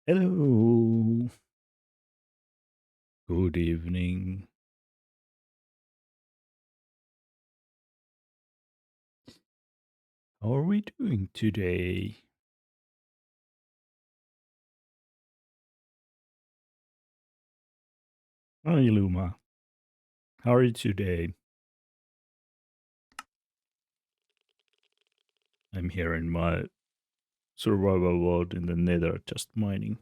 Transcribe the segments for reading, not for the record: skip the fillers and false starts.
Hello. Good evening. How are we doing today? Hi, Luma. How are you today? I'm here in my survival world in the nether, just mining.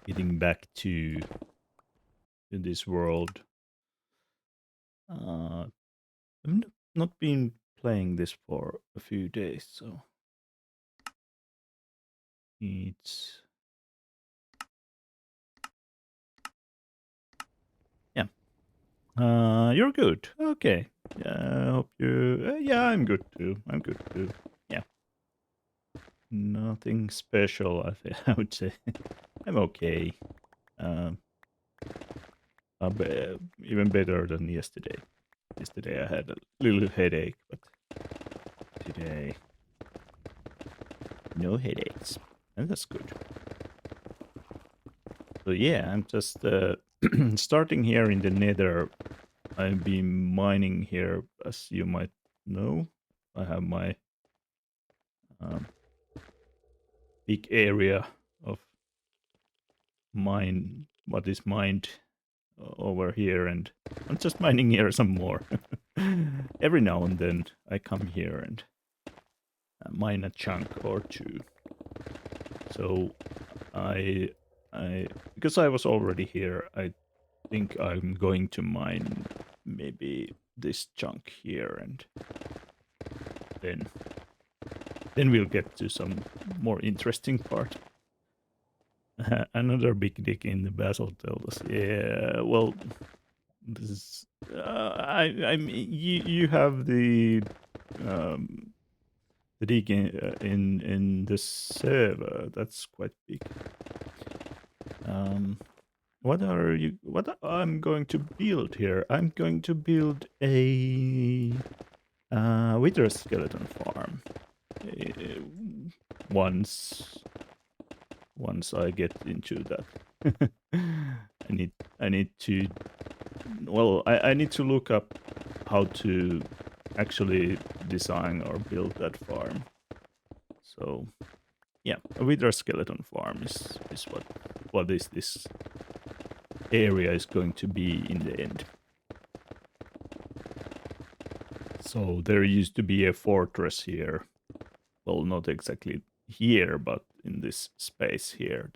Getting back to this world. Uh, not been playing this for a few days, so it's yeah. You're good. Okay. I hope you. Yeah, I'm good too. I'm good too. Yeah. Nothing special. I would say I'm okay. Um, even better than yesterday. Yesterday I had a little headache, but today no headaches, and that's good. So yeah, I'm just starting here in the Nether. I've been mining here, as you might know. I have my um, big area of mine, what is mined over here, and I'm just mining here some more. Every now and then I come here and mine a chunk or two. So I I because I was already here, I think I'm going to mine maybe this chunk here, and then we'll get to some more interesting part. Another big dick in the basalt tells us, yeah, well, this is I mean you have um the dig in the server. That's quite big. Um, what I'm going to build here? I'm going to build a wither skeleton farm. Uh, once once I get into that, I need to I need to look up how to actually design or build that farm. So yeah, a wither skeleton farm is what is this area is going to be in the end. So there used to be a fortress here. Well, not exactly here, but in this space here.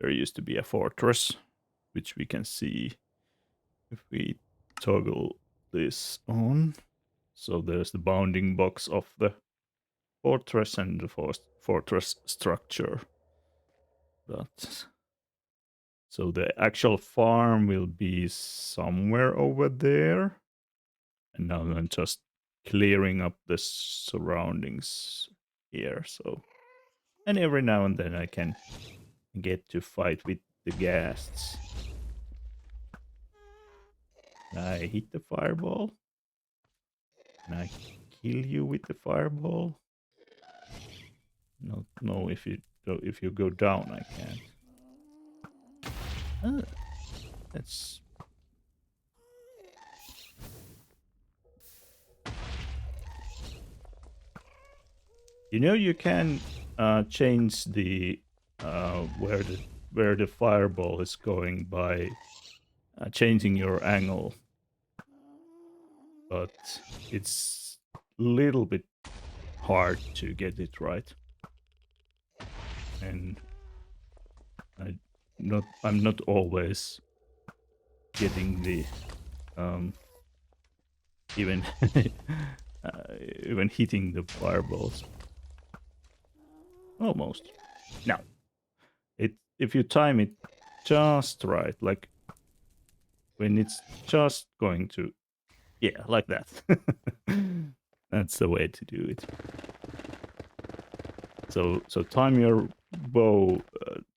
There used to be a fortress, which we can see if we toggle this on. So there's the bounding box of the fortress and the fortress structure. But so the actual farm will be somewhere over there. And now I'm just clearing up the surroundings here. So, and every now and then I can get to fight with the ghasts. I hit the fireball. Can I kill you with the fireball? No. If you go down, I can't. Ah, that's you can change the where the fireball is going by changing your angle, but it's a little bit hard to get it right. And I'm not always getting the um, even even hitting the fireballs. Almost. Now, if you time it just right, like when it's just going to, yeah, like that. That's the way to do it. So time your bow,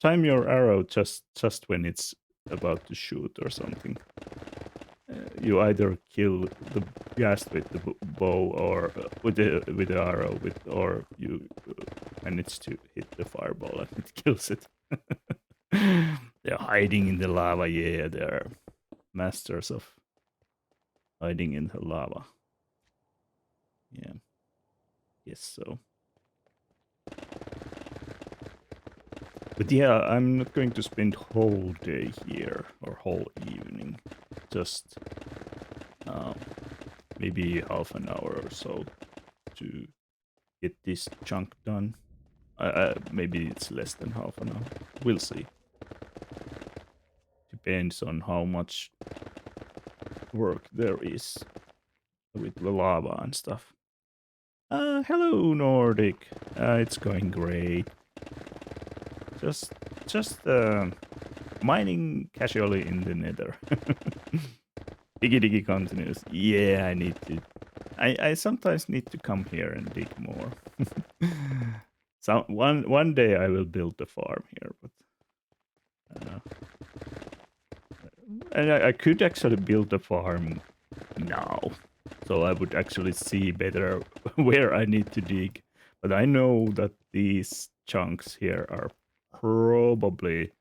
time your arrow just when it's about to shoot or something. You either kill ghast with the bow or with the arrow, or you manage to hit the fireball and it kills it. They're hiding in the lava. Yeah, they're masters of hiding in the lava. Yeah, yes. So, but yeah, I'm not going to spend whole day here or whole evening. Just maybe half an hour or so to get this chunk done. Maybe it's less than half an hour. We'll see. Depends on how much work there is with the lava and stuff. Hello Nordic. It's going great. Just, just mining casually in the nether. Diggy continues. Yeah, I need to. I sometimes need to come here and dig more. So one day I will build the farm here, but uh, and I could actually build the farm now, so I would actually see better where I need to dig. But I know that these chunks here are probably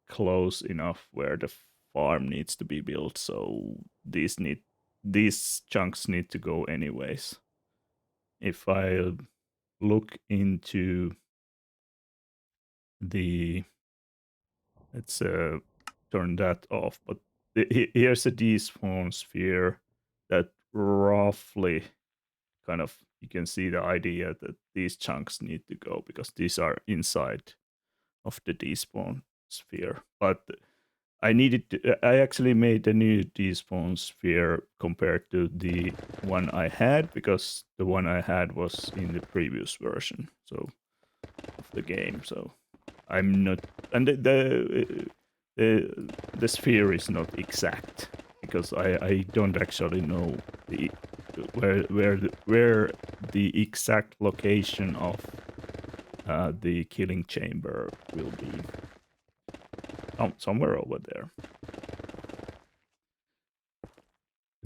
close enough where the farm needs to be built, so these chunks need to go anyways. If I look into the let's turn that off, but here's a despawn sphere that roughly kind of you can see the idea that these chunks need to go because these are inside of the despawn sphere. But I actually made a new despawn sphere compared to the one I had because the one I had was in the previous version of the game. So I'm not, and the sphere is not exact because I don't actually know the where the exact location of the killing chamber will be. Somewhere over there.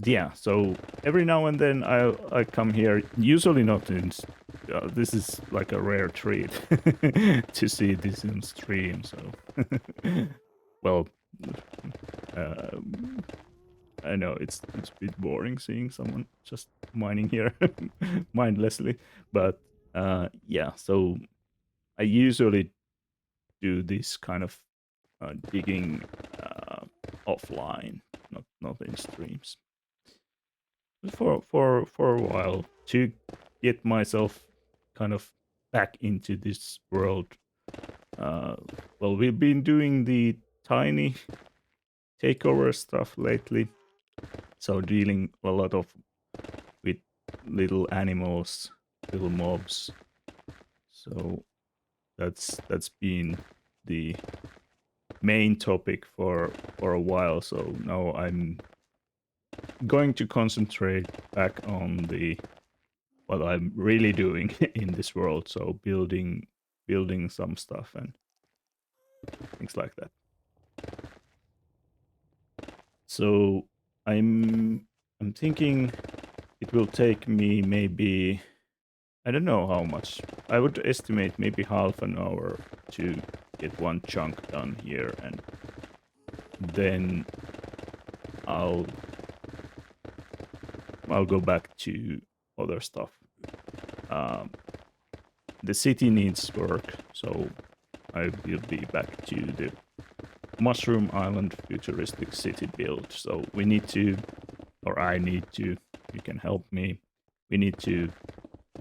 Yeah, so every now and then I come here. Usually not in. This is like a rare treat to see this in stream. So, well, um, I know it's a bit boring seeing someone just mining here mindlessly, but yeah. So I usually do this kind of digging offline, not in streams. For a while to get myself kind of back into this world. Well, we've been doing the tiny takeover stuff lately, so dealing a lot of with little animals, little mobs. So that's been the main topic for a while. So now I'm going to concentrate back on the what I'm really doing in this world. So building some stuff and things like that. So I'm thinking it will take me maybe I don't know how much. I would estimate maybe half an hour to get one chunk done here, and then I'll go back to other stuff. Um, the city needs work, so I will be back to the Mushroom Island futuristic city build. So we need to, or I need to, you can help me. We need to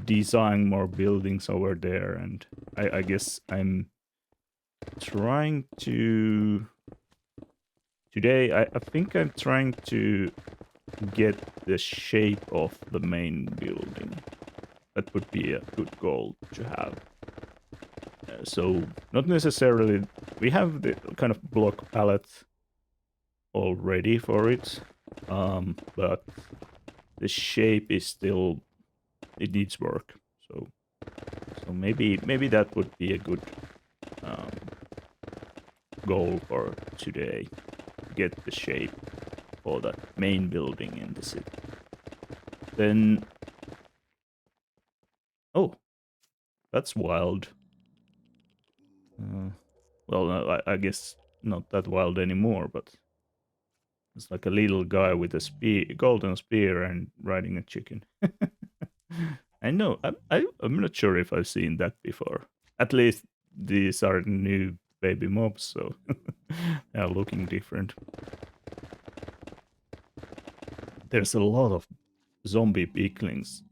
design more buildings over there, and I guess I'm trying to today. I think I'm trying to get the shape of the main building. That would be a good goal to have. So not necessarily we have the kind of block palette already for it, but the shape is still it needs work. So maybe that would be a good um, goal for today. Get the shape for that main building in the city. Then... Oh, that's wild. Well, no, I guess not that wild anymore, but it's like a little guy with a golden spear and riding a chicken. I know. I'm not sure if I've seen that before. At least these are new baby mobs, so they are looking different. There's a lot of zombie piglins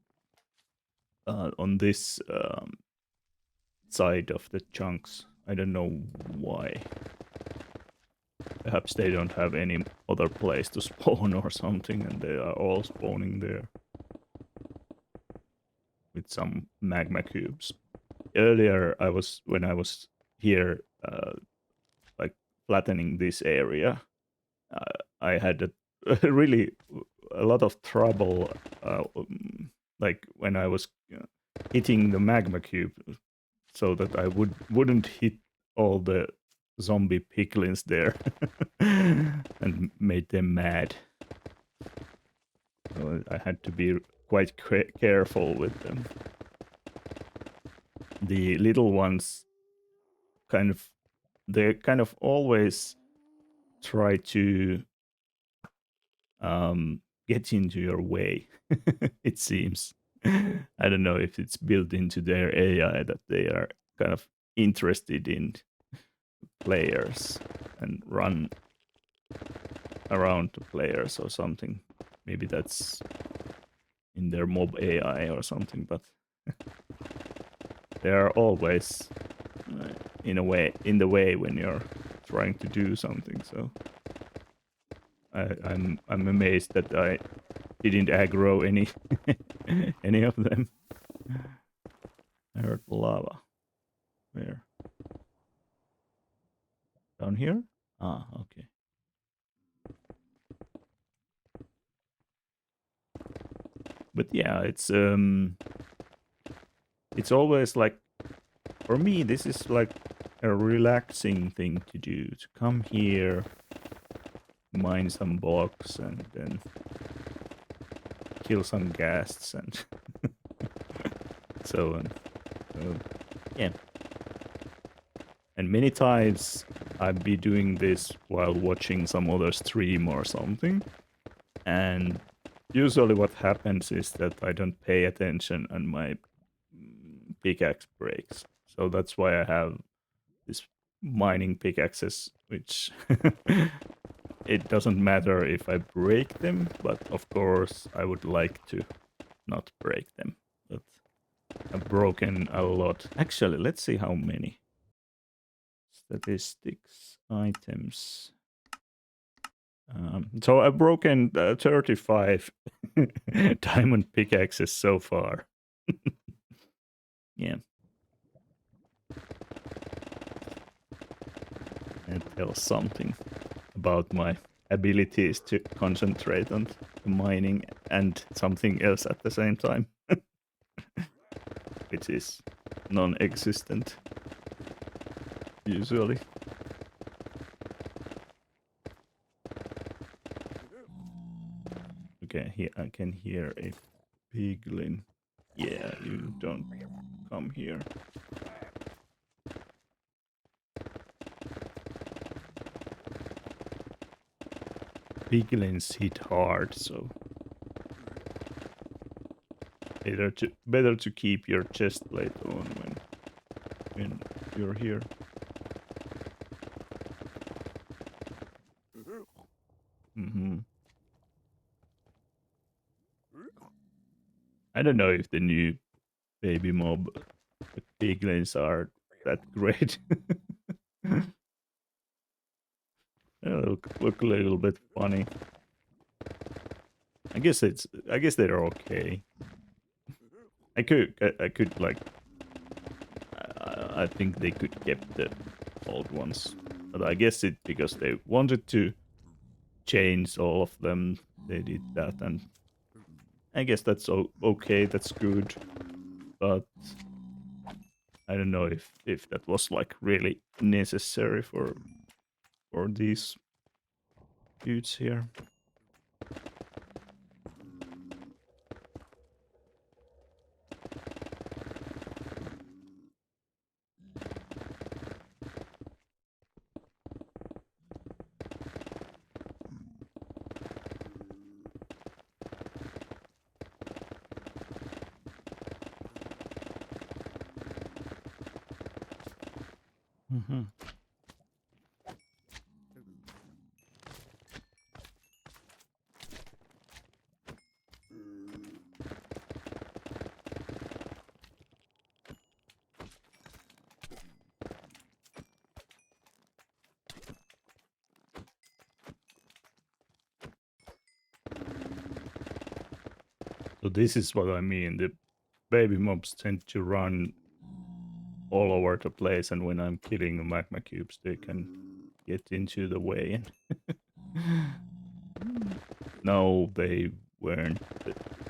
on this side of the chunks. I don't know why. Perhaps they don't have any other place to spawn or something, and they are all spawning there with some magma cubes. Earlier, when I was here, like flattening this area, I had really a lot of trouble, like when I was hitting the magma cube, so that I wouldn't hit all the zombie piglins there and made them mad. So I had to be quite careful with them. The little ones they kind of always try to get into your way. It seems. I don't know if it's built into their AI that they are kind of interested in players and run around the players or something. Maybe that's in their mob AI or something, but they are always in the way when you're trying to do something. So I'm amazed that I didn't aggro any any of them. I heard lava. Where? Down here? Ah, okay. But yeah, it's always like, for me this is like a relaxing thing to do, to come here, mine some blocks, and then kill some ghasts and so on. So yeah. And many times I'd be doing this while watching some other stream or something, and usually what happens is that I don't pay attention and my pickaxe breaks. So that's why I have this mining pickaxes, which it doesn't matter if I break them, but of course I would like to not break them. But I've broken a lot. Actually, let's see how many. Statistics, items. So I've broken 35 diamond pickaxes so far. Yeah. It tells something about my abilities to concentrate on mining and something else at the same time, which is non-existent usually. Okay, here I can hear a piglin. Yeah, you don't come here. Piglins hit hard, so better to keep your chest plate on when you're here. Mm-hmm. I don't know if the new baby mob piglins are that great. Look a little bit funny. I guess they're okay. I could like I think they could keep the old ones, but I guess it because they wanted to change all of them. They did that, and I guess that's okay. That's good, but I don't know if that was like really necessary for these dudes here. Mhm. So this is what I mean. The baby mobs tend to run all over the place, and when I'm killing the magma cubes, they can get into the way. And no, they weren't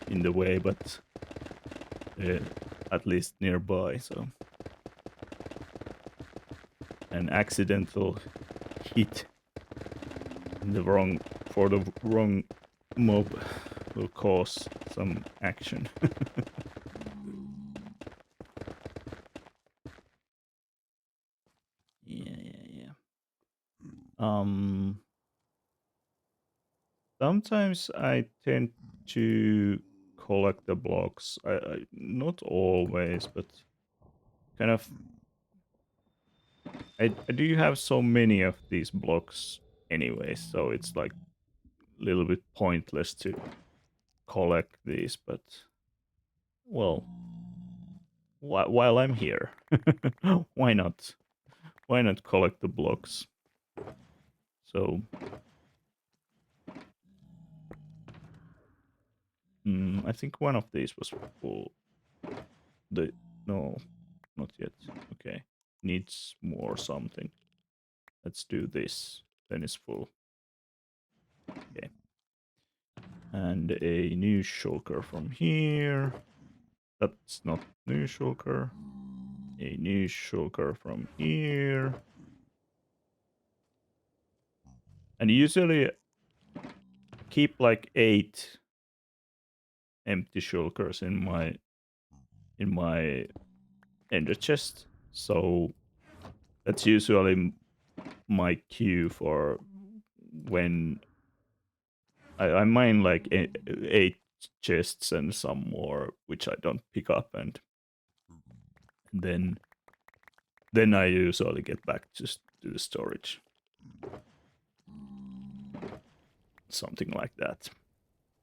in the way, but uh, at least nearby. So an accidental hit in the wrong for the wrong mob will cause some action. Yeah. Sometimes I tend to collect the blocks. Not always, but kind of. I do have so many of these blocks anyway, so it's like a little bit pointless to collect these. But well, while I'm here, why not? Why not collect the blocks? So I think one of these was full. The no, not yet. Okay, needs more something. Let's do this. Then it's full. Okay, and a new shulker from here. That's not new shulker. A new shulker from here. And usually keep like 8 empty shulkers in my ender chest. So that's usually my cue for when I mine like 8 chests and some more which I don't pick up, and then I usually get back just to the storage, something like that.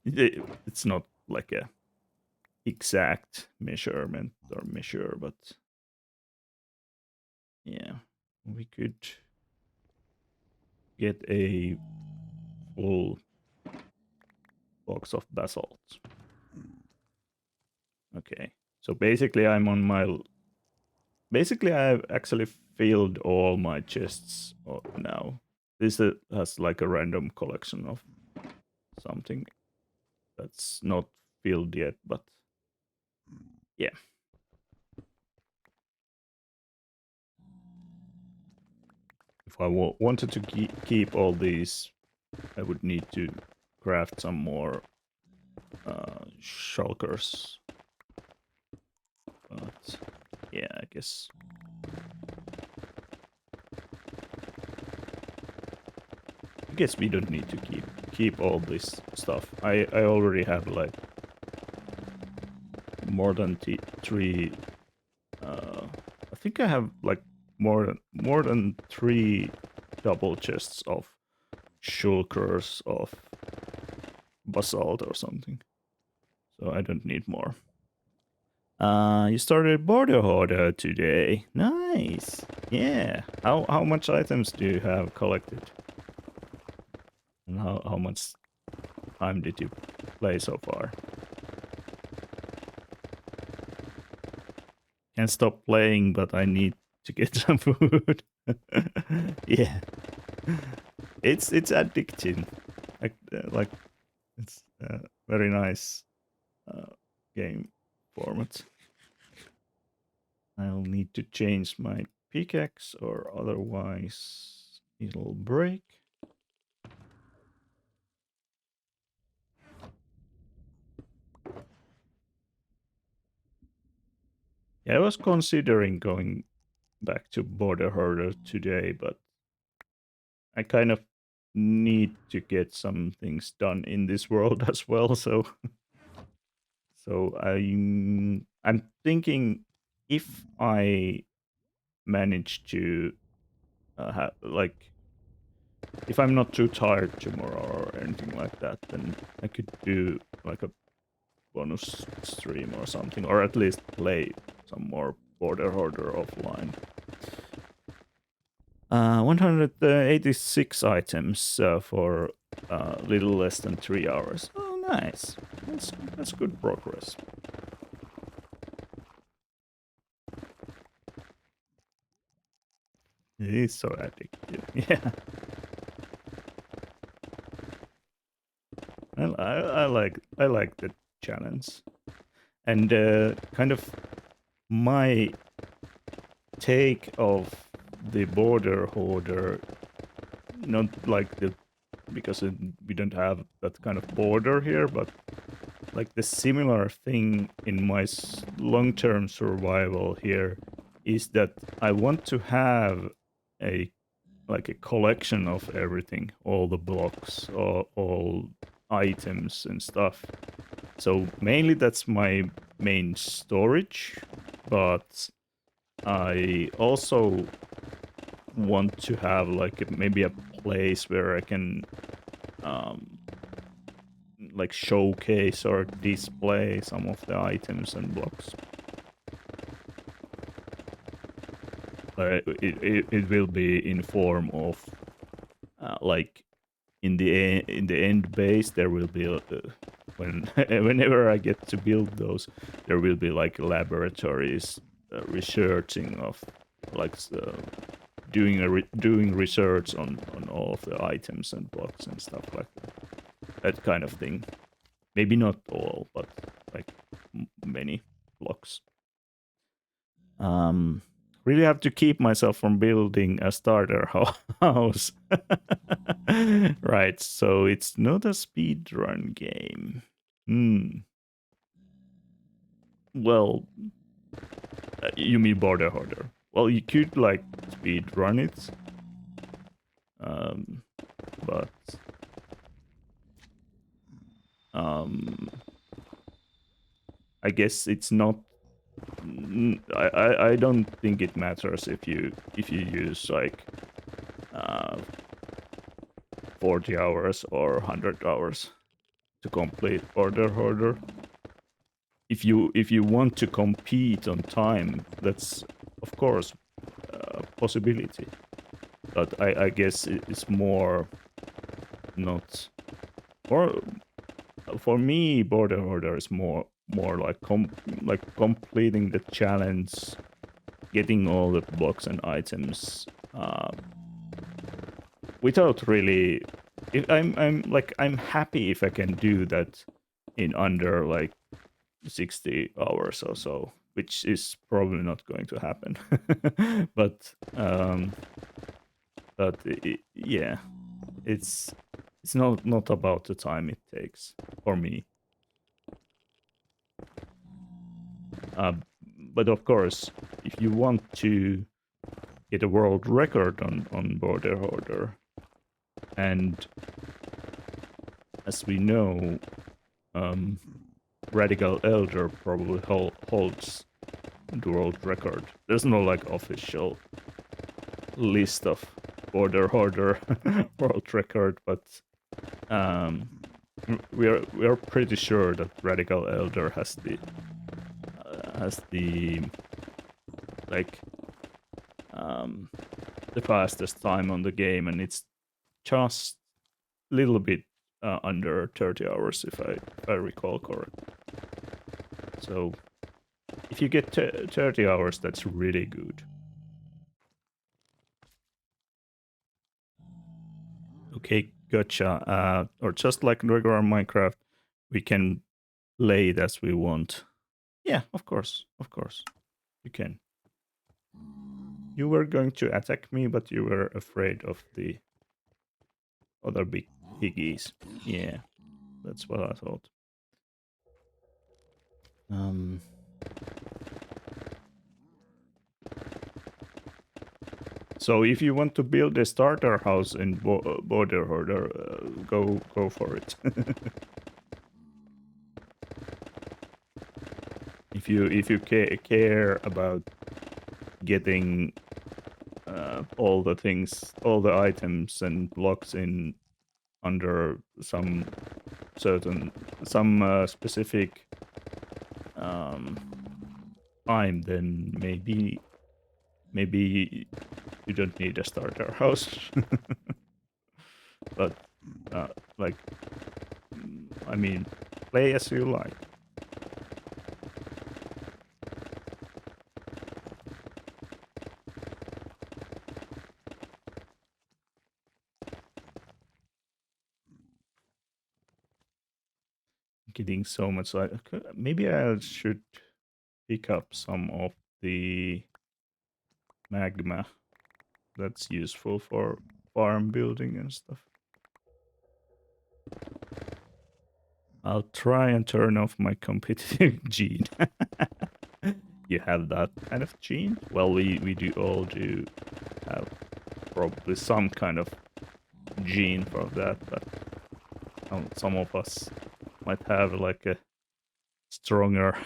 It's not like a exact measurement or measure, but yeah, we could get a full box of basalt. Okay, so basically I've actually filled all my chests now. This has like a random collection of something that's not filled yet, but yeah. If I wanted to keep all these, I would need to craft some more shulkers. But yeah, I guess we don't need to keep all this stuff. I already have like more than 3. I think I have like more than 3 double chests of shulkers of basalt or something. So I don't need more. You started border hoarder today. Nice. Yeah. How much items do you have collected? And how much time did you play so far? Can't stop playing, but I need to get some food. Yeah. It's addicting. Like it's very nice game format. I'll need to change my pickaxe or otherwise it'll break. Yeah, I was considering going back to Border Herder today, but I kind of need to get some things done in this world as well. So I'm thinking if I manage to like if I'm not too tired tomorrow or anything like that, then I could do like a bonus stream or something, or at least play some more Border Hoarder offline. 186 items for little less than 3 hours. Oh, nice. That's good progress. It is so addictive. Yeah, I like the challenge, and kind of my take of the Border Hoarder, not like the because we don't have that kind of border here, but like the similar thing in my long-term survival here is that I want to have a like a collection of everything, all the blocks, all items and stuff. So mainly that's my main storage, but I also want to have like maybe a place where I can um, like showcase or display some of the items and blocks. It will be in form of like in the end base there will be when whenever I get to build those, there will be like laboratories researching of like doing research on all of the items and blocks and stuff like that kind of thing. Maybe not all, but like many blocks. Um, really have to keep myself from building a starter house. Right, so it's not a speed run game. Hmm. Well, you mean Border Hoarder? Well, you could like speed run it, um, but um, I guess it's not. I don't think it matters if you use like uh, 40 hours or 100 hours to complete Border Hoarder. If you want to compete on time, that's of course a possibility. But I guess it's more not, or for me, Border Hoarder is more like like completing the challenge, getting all the blocks and items without really. If I'm happy if I can do that in under like 60 hours or so, which is probably not going to happen. but yeah, it's not about the time it takes for me. Uh, but of course, if you want to get a world record on Border Hoarder, and as we know, um, Radical Elder probably holds the world record. There's no like official list of Border Hoarder world record, but um, we are pretty sure that Radical Elder has the like um, the fastest time on the game, and it's just a little bit under 30 hours if I recall correct. So if you get 30 hours, that's really good. Okay, gotcha. Or just like regular Minecraft, we can lay it as we want. Yeah, of course, you can. You were going to attack me, but you were afraid of the other big piggies. Yeah, that's what I thought. Um, so if you want to build a starter house in Border Hoarder, go for it. if you care about getting all the things, all the items and blocks in under some certain, some specific um, time, then maybe you don't need a starter house. But uh, like, I mean, play as you like. Getting so much like, maybe I should pick up some of the magma that's useful for farm building and stuff. I'll try and turn off my competitive gene. You have that kind of gene? Well, we do all do have probably some kind of gene for that, but some of us might have like a stronger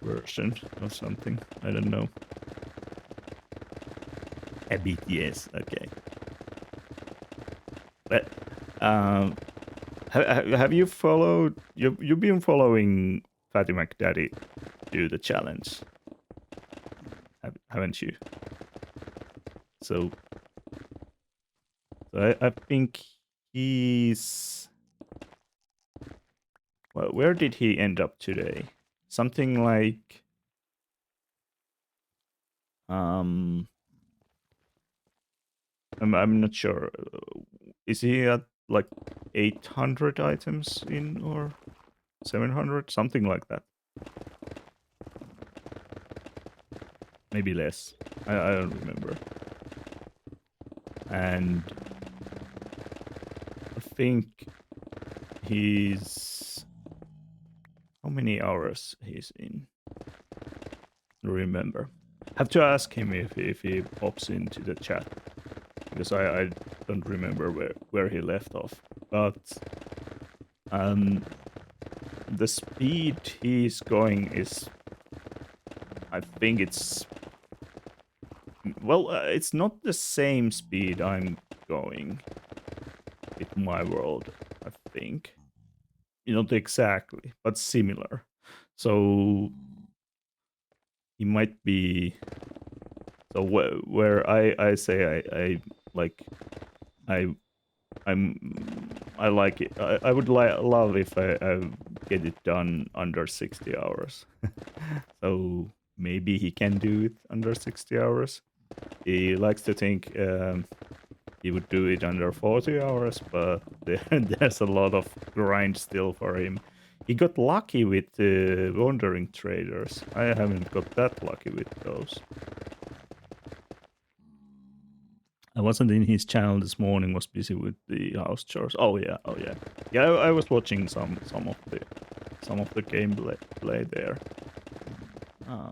version or something. I don't know. A bit, yes. Okay. But have you followed? You've been following Fatty McDaddy do the challenge, haven't you? So, I think he's. Well, where did he end up today? Something like I'm not sure. Is he at like 800 items in or 700? Something like that. Maybe less. I don't remember. And I think he's... How many hours he's in? Remember. Have to ask him if he pops into the chat. Because I don't remember where he left off. But the speed he's going is, I think it's, well, it's not the same speed I'm going with my world, I think. Not exactly, but similar. So he might be. So where I say I like I I like it. I would love if I get it done under 60 hours. So maybe he can do it under 60 hours. He likes to think he would do it under 40 hours, but there's a lot of grind still for him. He got lucky with the wandering traders. I haven't got that lucky with those. I wasn't in his channel this morning. Was busy with the house chores. Oh yeah, oh yeah, yeah. I was watching some of the gameplay there.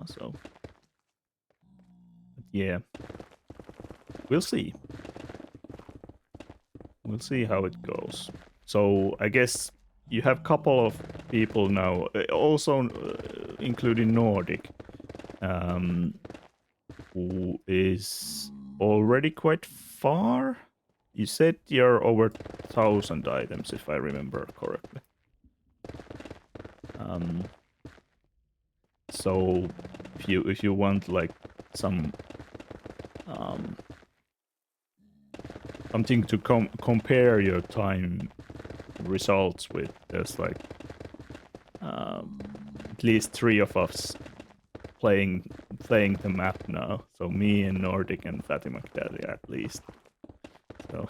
So but yeah, we'll see. We'll see how it goes. So I guess you have a couple of people now, also including Nordic, who is already quite far. You said you're over 1,000 items, if I remember correctly. So if you want like some something to compare your time results with, there's like at least 3 of us playing the map now. So me and Nordic and Fatty McDaddy at least. So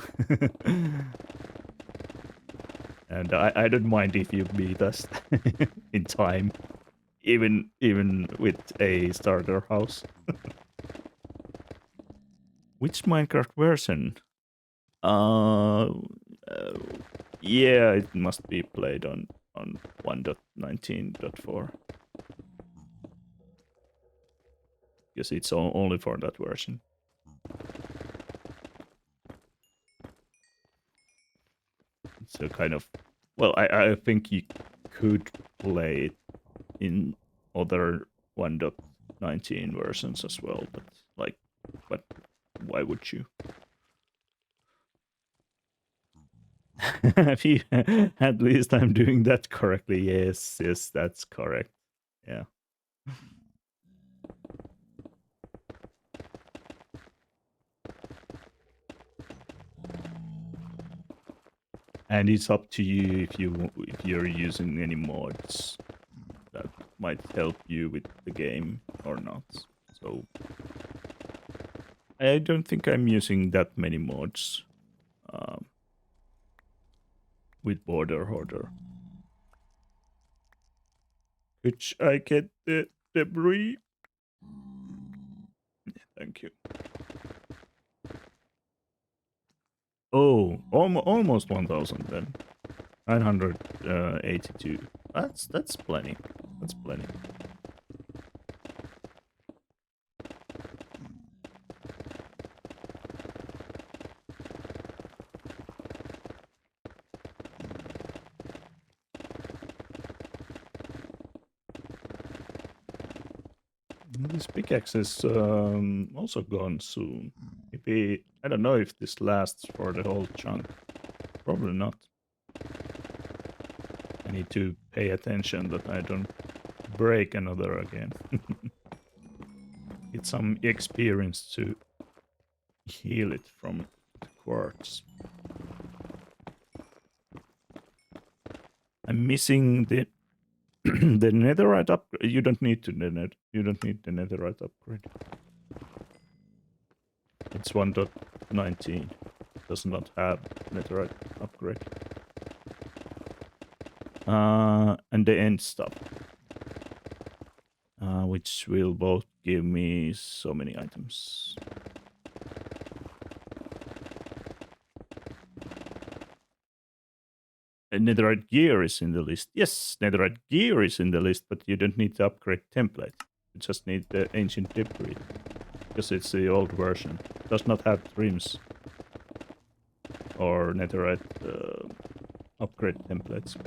and I don't mind if you beat us in time, even with a starter house. Which Minecraft version? Yeah, it must be played on 1.19.4. Because it's only for that version. So kind of, well, I think you could play it in other 19 versions as well, but like, but why would you? At least I'm doing that correctly. Yes, yes, that's correct. Yeah. And it's up to you if you're using any mods that might help you with the game or not. So I don't think I'm using that many mods um, with Border Hoarder. Could I get the debris? Thank you. Oh, almost 1,000 then. 982. That's plenty. That's plenty. This pickaxe is also gone soon. Maybe I don't know if this lasts for the whole chunk. Probably not. I need to pay attention that I don't break another again. Get some experience to heal it from the quartz. I'm missing the the netherite upgrade. You don't need to you don't need the netherite upgrade. It's 1.19. Does not have netherite upgrade. And the end stuff. Which will both give me so many items. And netherite gear is in the list. Yes, netherite gear is in the list, but you don't need the upgrade template. You just need the ancient debris. Because it's the old version. It does not have trims or netherite upgrade templates.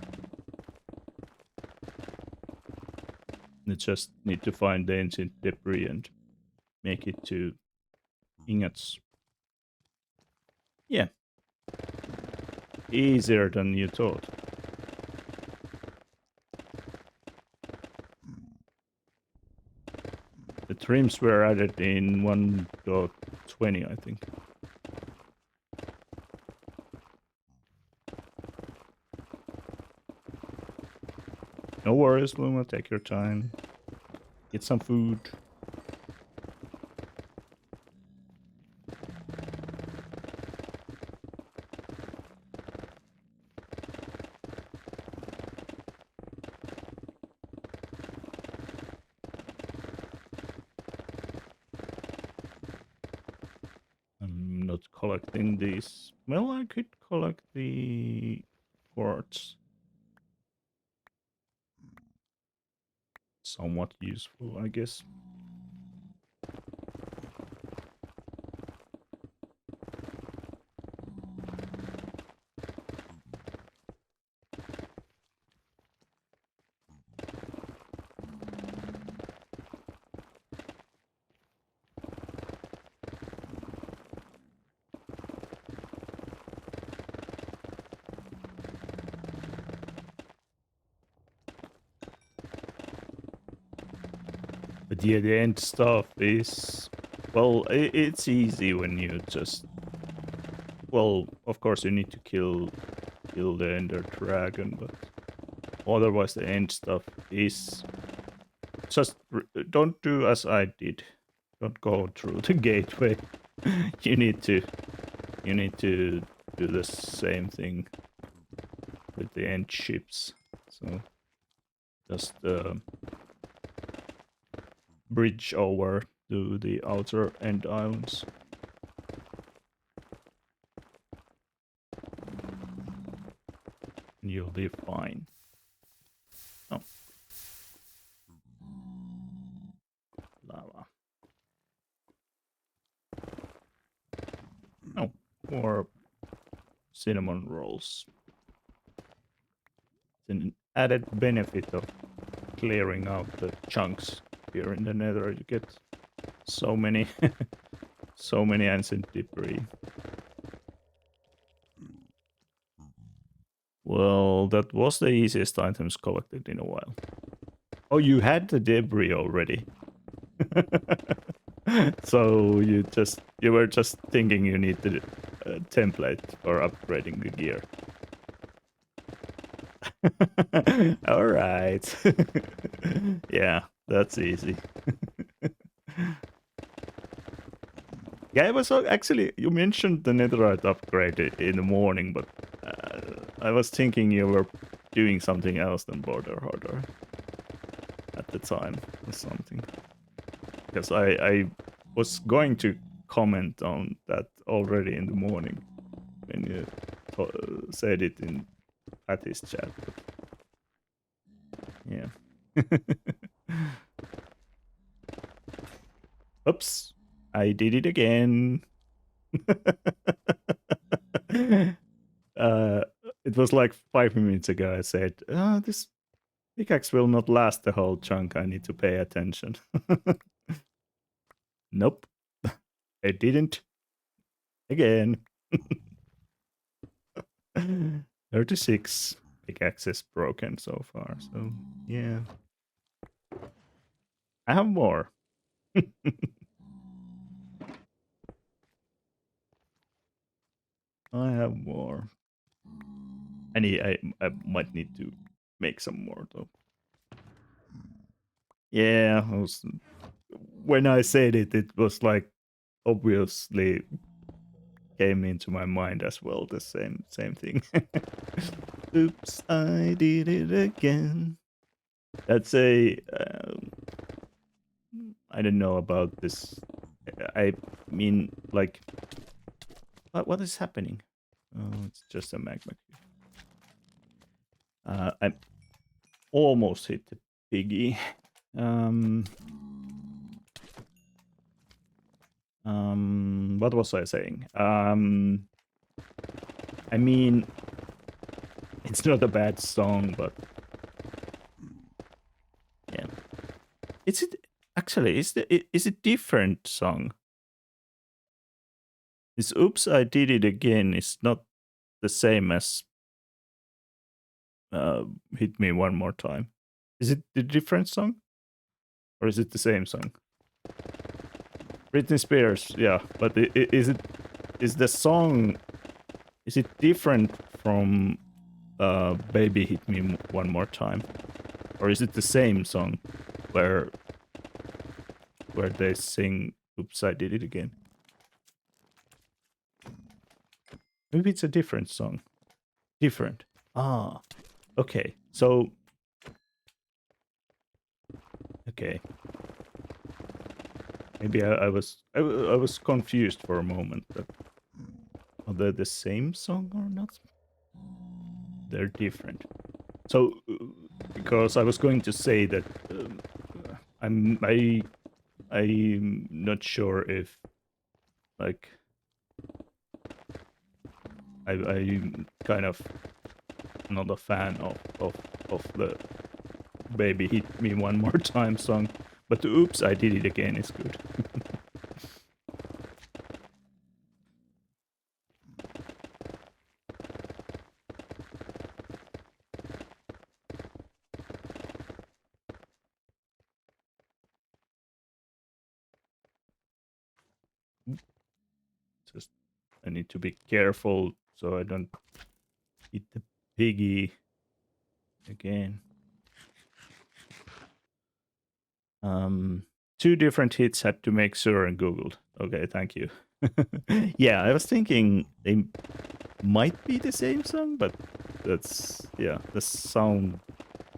You just need to find the ancient debris and make it to ingots. Yeah. Easier than you thought. The trims were added in 1.20, I think. No worries, Luma. Take your time. Get some food. I'm not collecting these. Well, I could collect the quartz. Somewhat useful, I guess. But yeah, the end stuff is... Well, it's easy when you just... Well, of course you need to kill the Ender Dragon, but otherwise the end stuff is... Just don't do as I did. Don't go through the gateway. you need to do the same thing with the end ships. So just bridge over to the outer end islands. And you'll be fine. Oh. Lava. Oh, or cinnamon rolls. It's an added benefit of clearing out the chunks here in the nether. You get so many, so many ancient debris. Well, that was the easiest items collected in a while. Oh, you had the debris already. So you were just thinking you need the template for upgrading the gear. All right. Yeah, that's easy. Yeah, it was actually, you mentioned the netherite upgrade in the morning, but I was thinking you were doing something else than border harder at the time or something. Because I was going to comment on that already in the morning when you said it in Patty's chat. But yeah. Oops, I did it again. It was like 5 minutes ago I said, this pickaxe will not last the whole chunk. I need to pay attention. Nope, I didn't. Again. 36 pickaxes broken so far, so yeah. I have more. I have more. I might need to make some more though. Yeah, when I said it, it was like obviously came into my mind as well. The same thing. Oops, I did it again. That's a I don't know about this. I mean, like, what is happening? Oh, it's just a magma cube. I almost hit the piggy. What was I saying? I mean, it's not a bad song, but yeah. Is it actually? Is it different song? This "Oops, I Did It Again" is not the same as "Hit Me One More Time." Is it the different song, or is it the same song? Britney Spears, yeah, but is the song is it different from "Baby Hit Me One More Time," or is it the same song where they sing "Oops, I Did It Again"? Maybe it's a different song. Different. Ah, okay. So, okay. Maybe I was confused for a moment. That are they the same song or not? They're different. So, because I was going to say that I'm not sure if like I'm kind of not a fan of the "Baby Hit Me One More Time" song, but the "Oops, I Did It Again" is good. Just I need to be careful so I don't hit the piggy again. 2 different hits, had to make sure and googled. Okay, thank you. Yeah, I was thinking they might be the same song, but that's, yeah, the sound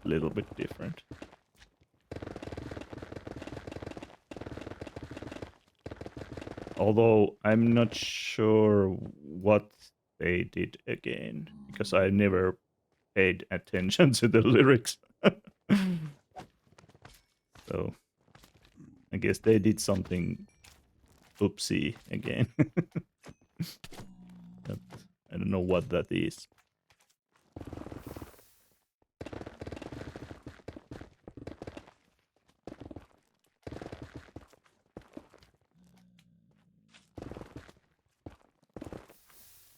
a little bit different. Although I'm not sure what they did again, because I never paid attention to the lyrics. So I guess they did something oopsie again. But I don't know what that is.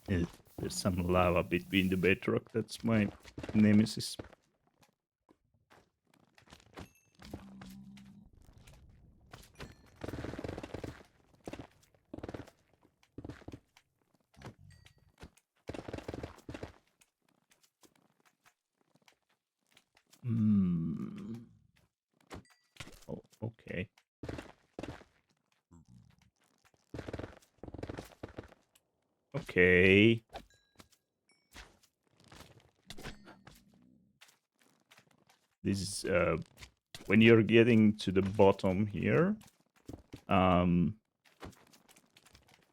Eh, There's some lava between the bedrock. That's my nemesis. Hmm. Oh, okay. Okay. This is when you're getting to the bottom here. Um,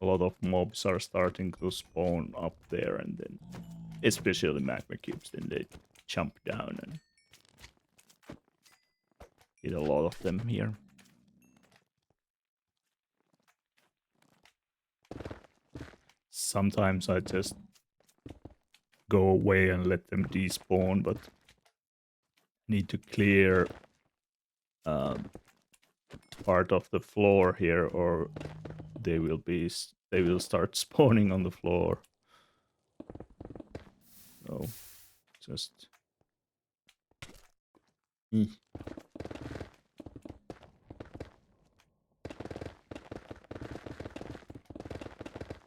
a lot of mobs are starting to spawn up there, and then especially magma cubes. Then they jump down and hit a lot of them here. Sometimes I just go away and let them despawn, but need to clear um, part of the floor here, or they will start spawning on the floor. So just Mm.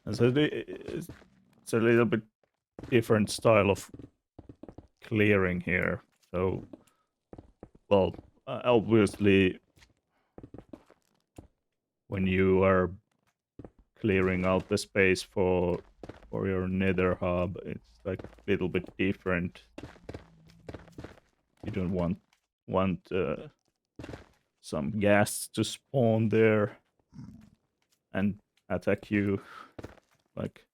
And so it's a little bit different style of clearing here. So, well, obviously, when you are clearing out the space for your nether hub, it's like a little bit different. You don't want some gas to spawn there and attack you, like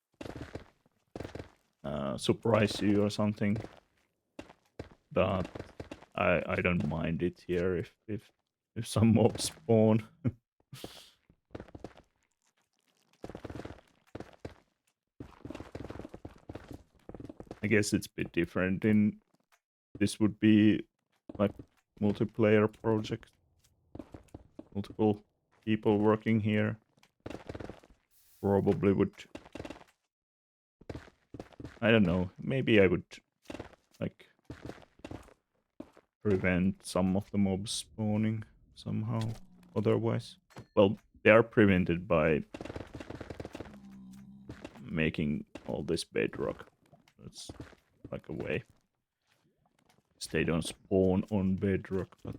surprise you or something. But I don't mind it here if some mobs spawn. I guess it's a bit different in this would be like multiplayer project, multiple people working here probably would, I don't know, maybe I would like prevent some of the mobs spawning somehow otherwise. Well, they are prevented by making all this bedrock. That's like a way. They don't spawn on bedrock, but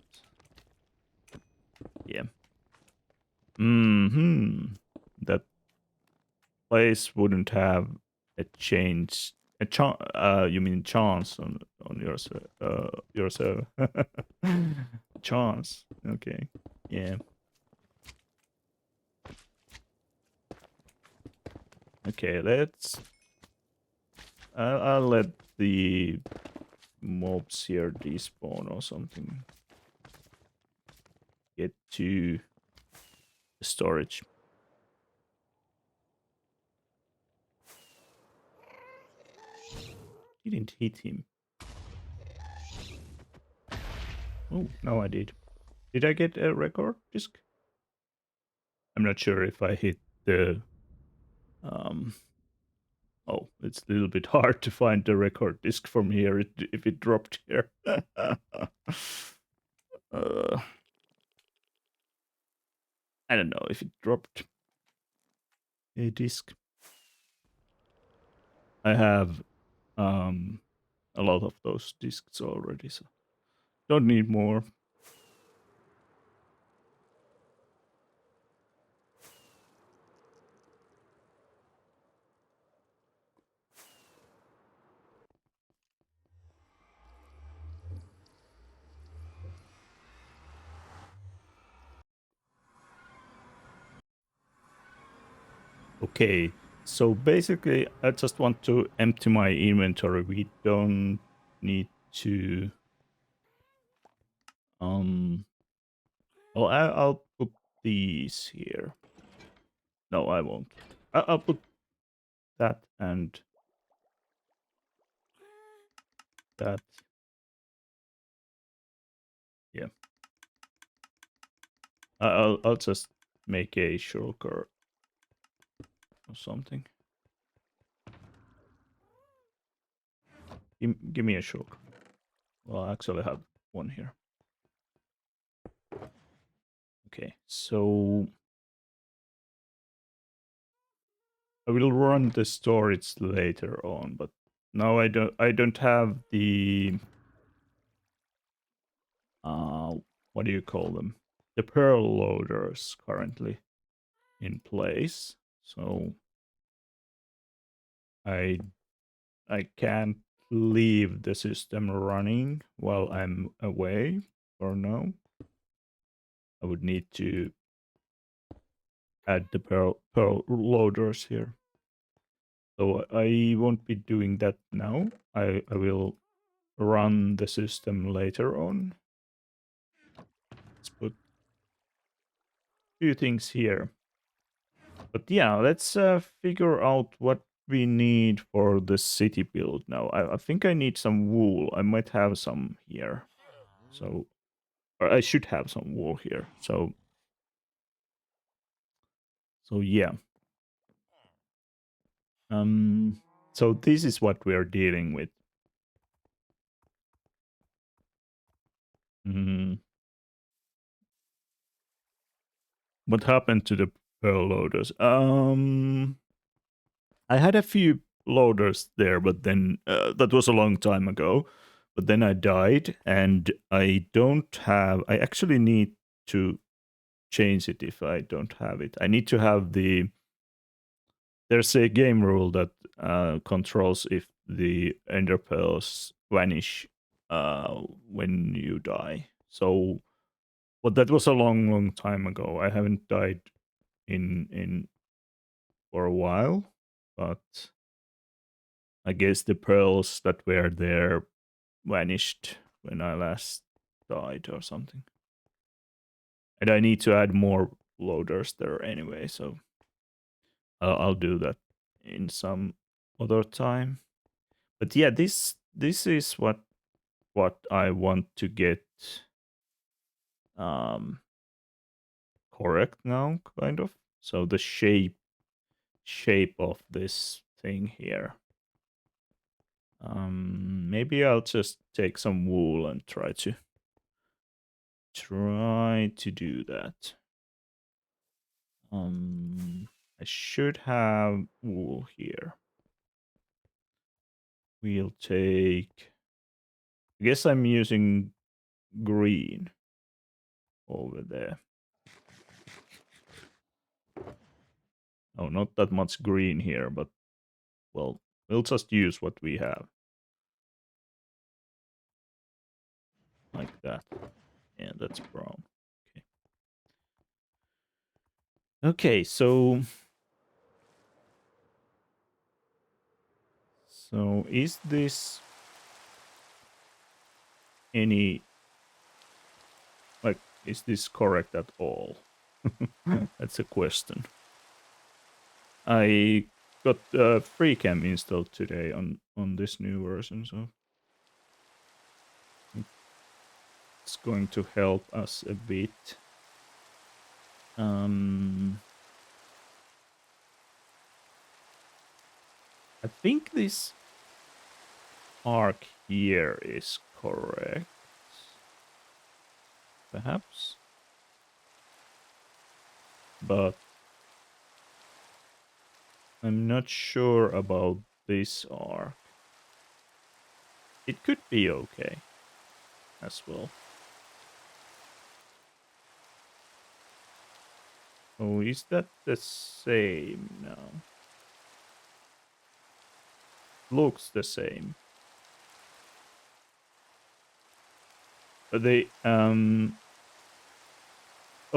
yeah. That place wouldn't have a change, a chance. You mean chance on your server? Chance. Okay. Yeah. Okay. Let's. I'll let the mobs here despawn or something. Get to the storage. Didn't hit him. Oh, no, I did. Did I get a record disc? I'm not sure if I hit the. Um. Oh, it's a little bit hard to find the record disc from here if it dropped here. uh, I don't know if it dropped a disc. I have a lot of those discs already, so don't need more. Okay, so basically, I just want to empty my inventory. We don't need to. Oh, I'll put these here. No, I won't. I'll put that and that. Yeah, I'll just make a shulker or something. Give me a shulker. Well, I actually have one here. Okay, so I will run the storage later on, but now I don't have the what do you call them? The pearl loaders currently in place. So I I can't leave the system running while I'm away or no. I would need to add the pearl loaders here. So I won't be doing that now. I will run the system later on. Let's put a few things here. But yeah, let's figure out what we need for the city build now. I think I need some wool. I might have some here. So, or I should have some wool here. So yeah. So this is what we are dealing with. Mm, what happened to the pearl loaders? I had a few loaders there, but then that was a long time ago. But then I died, and I don't have. I actually need to change it if I don't have it. I need to have the. There's a game rule that controls if the ender pearls vanish when you die. So, but that was a long, long time ago. I haven't died in for a while, but I guess the pearls that were there vanished when I last died or something. And I need to add more loaders there anyway, so I'll do that in some other time. But yeah, this is what I want to get um correct now, kind of. So the shape of this thing here. Maybe I'll just take some wool and try to do that. I should have wool here. We'll take. I guess I'm using green over there. Oh, not that much green here, but well, we'll just use what we have. Like that. Yeah, that's brown. Okay. Okay, so is this any like is this correct at all? That's a question. I got FreeCam installed today on this new version, so it's going to help us a bit. I think this arc here is correct. Perhaps. But I'm not sure about this arc. It could be okay as well. Oh, is that the same now? Looks the same. They oh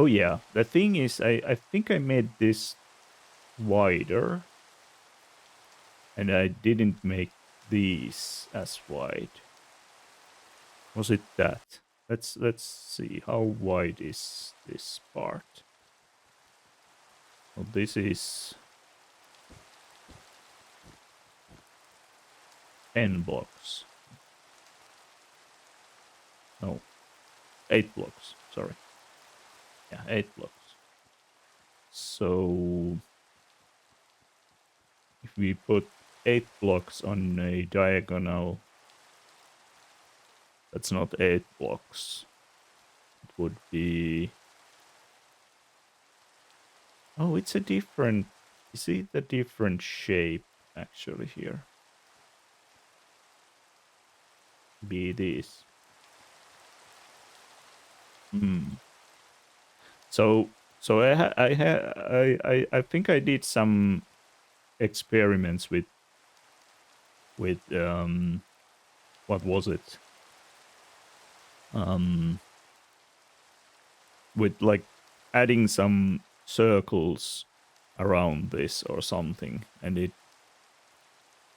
yeah, the thing is I think I made this wider and I didn't make these as wide. Was it that? Let's see how wide is this part. Well, this is 10 blocks. No, 8 blocks. Sorry. Yeah, 8 blocks. So if we put 8 blocks on a diagonal That's not 8 blocks. It would be. Oh, it's a different. You see the different shape actually here. Be this. Hmm. So so I think I did some experiments with what was it? Um with like adding some circles around this or something, and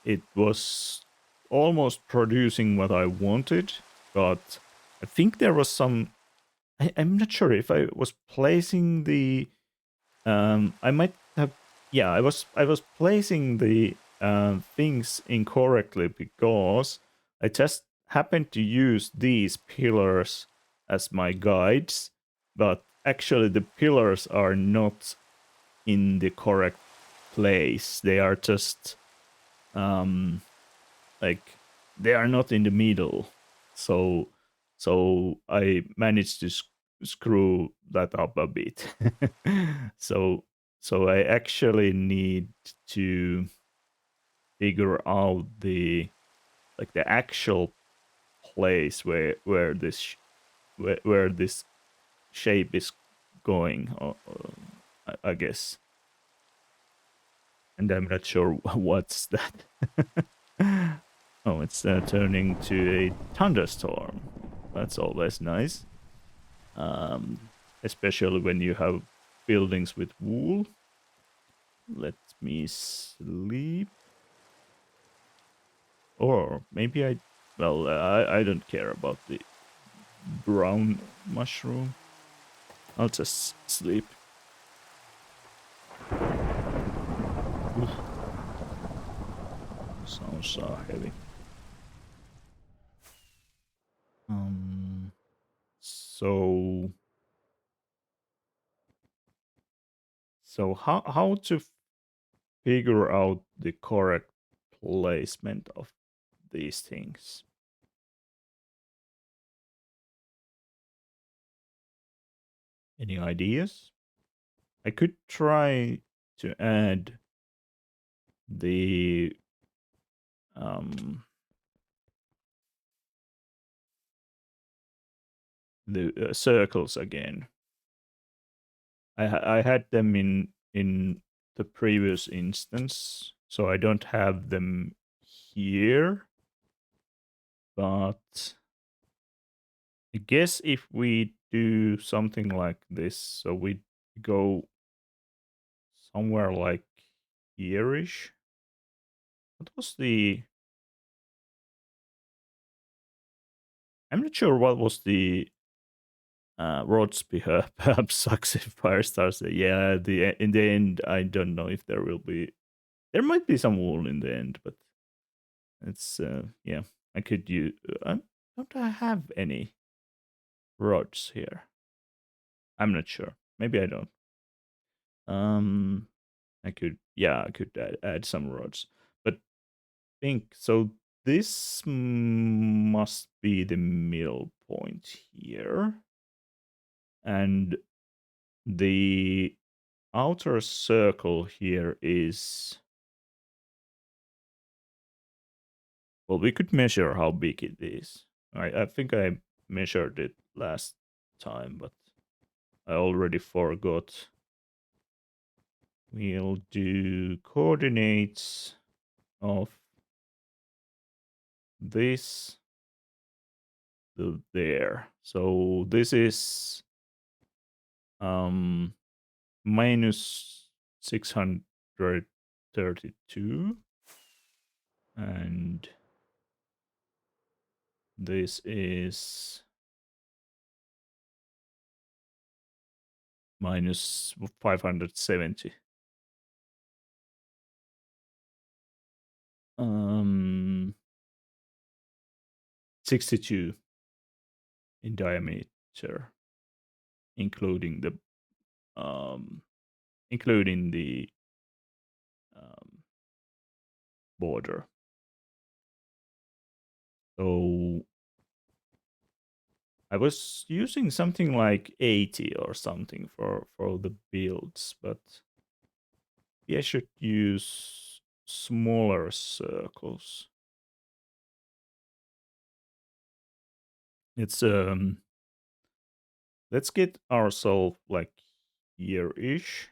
it was almost producing what I wanted, but I think there was some. I'm not sure if I was placing the. I might have. Yeah, I was placing the things incorrectly because I just happened to use these pillars as my guides, but actually the pillars are not in the correct place. They are just um like they are not in the middle. So so I managed to screw that up a bit. so so I actually need to figure out the like the actual place where this where this shape is going, I guess. And I'm not sure what's that. Oh, it's turning to a thunderstorm. That's always nice. Especially when you have buildings with wool. Let me sleep. Or maybe I. Well, I don't care about the brown mushroom. I'll just sleep. Ugh, sounds heavy. Um. So how to figure out the correct placement of these things? Any ideas? I could try to add the um circles again. I had them in the previous instance, so I don't have them here. But I guess if we do something like this, so we go somewhere like here-ish. What was the? I'm not sure what was the rods perhaps sucks if fire starts there. Yeah, in the end, I don't know if there will be. There might be some wool in the end, but it's yeah. I could use. Don't I have any rods here? I'm not sure. Maybe I don't. Um, I could. Yeah, I could add some rods, but think so. This must be the middle point here, and the outer circle here is, well, we could measure how big it is. I think I measured it last time, but I already forgot. We'll do coordinates of this to there. So this is um minus 632, and this is minus 570. 62 in diameter, including the um including the um, border. So I was using something like 80 or something for the builds, but maybe I should use smaller circles. It's let's get ourselves like here-ish,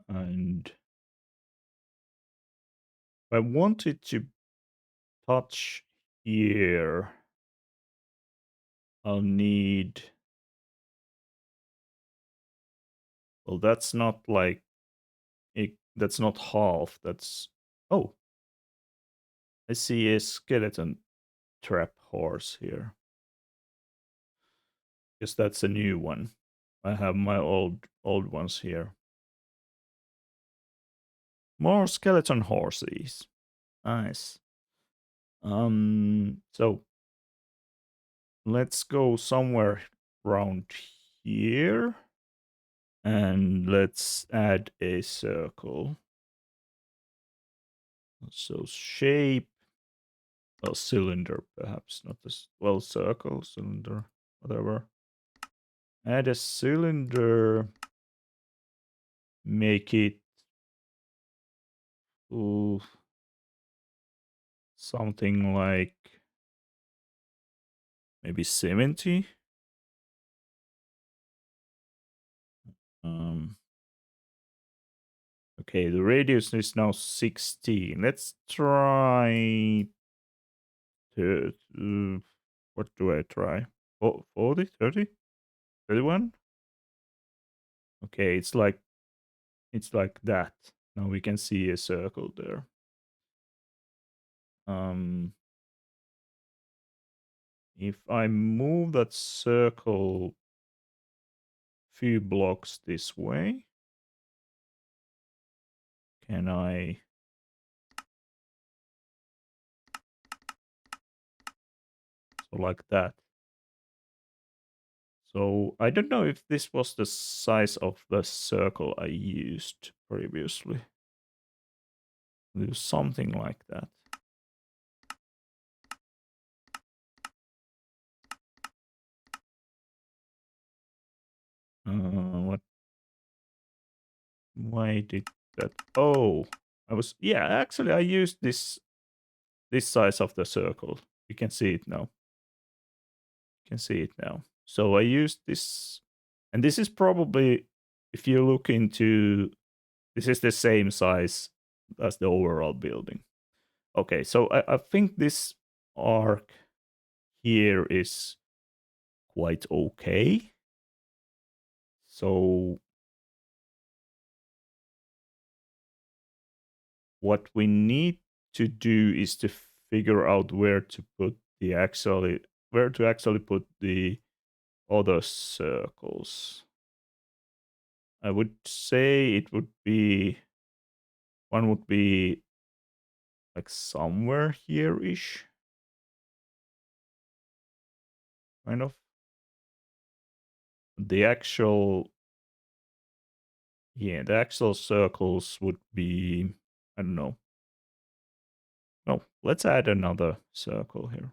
and I want it to touch here. I'll need, well, that's not like that's not half. That's, oh, I see a skeleton trap horse here. Guess that's a new one. I have my old ones here. More skeleton horses. Nice. So let's go somewhere around here. And let's add a circle. So shape a cylinder, perhaps not as well, circle, cylinder, whatever. Add a cylinder, make it ooh, something like maybe 70. Um, okay, the radius is now 16. Let's try to what do I try? 40, 30, 31? Okay, it's like that. Now we can see a circle there. If I move that circle few blocks this way, can I? So like that. So I don't know if this was the size of the circle I used previously. It was something like that. What? Why did that? Oh, yeah, actually I used this size of the circle. You can see it now. You can see it now. So I used this, and this is probably, if you look into, this is the same size as the overall building. Okay, so I think this arc here is quite okay. So what we need to do is to figure out where to actually put the other circles. I would say it would be, one would be like somewhere here-ish, kind of. The actual, yeah, the actual circles would be, I don't know. Oh, let's add another circle here.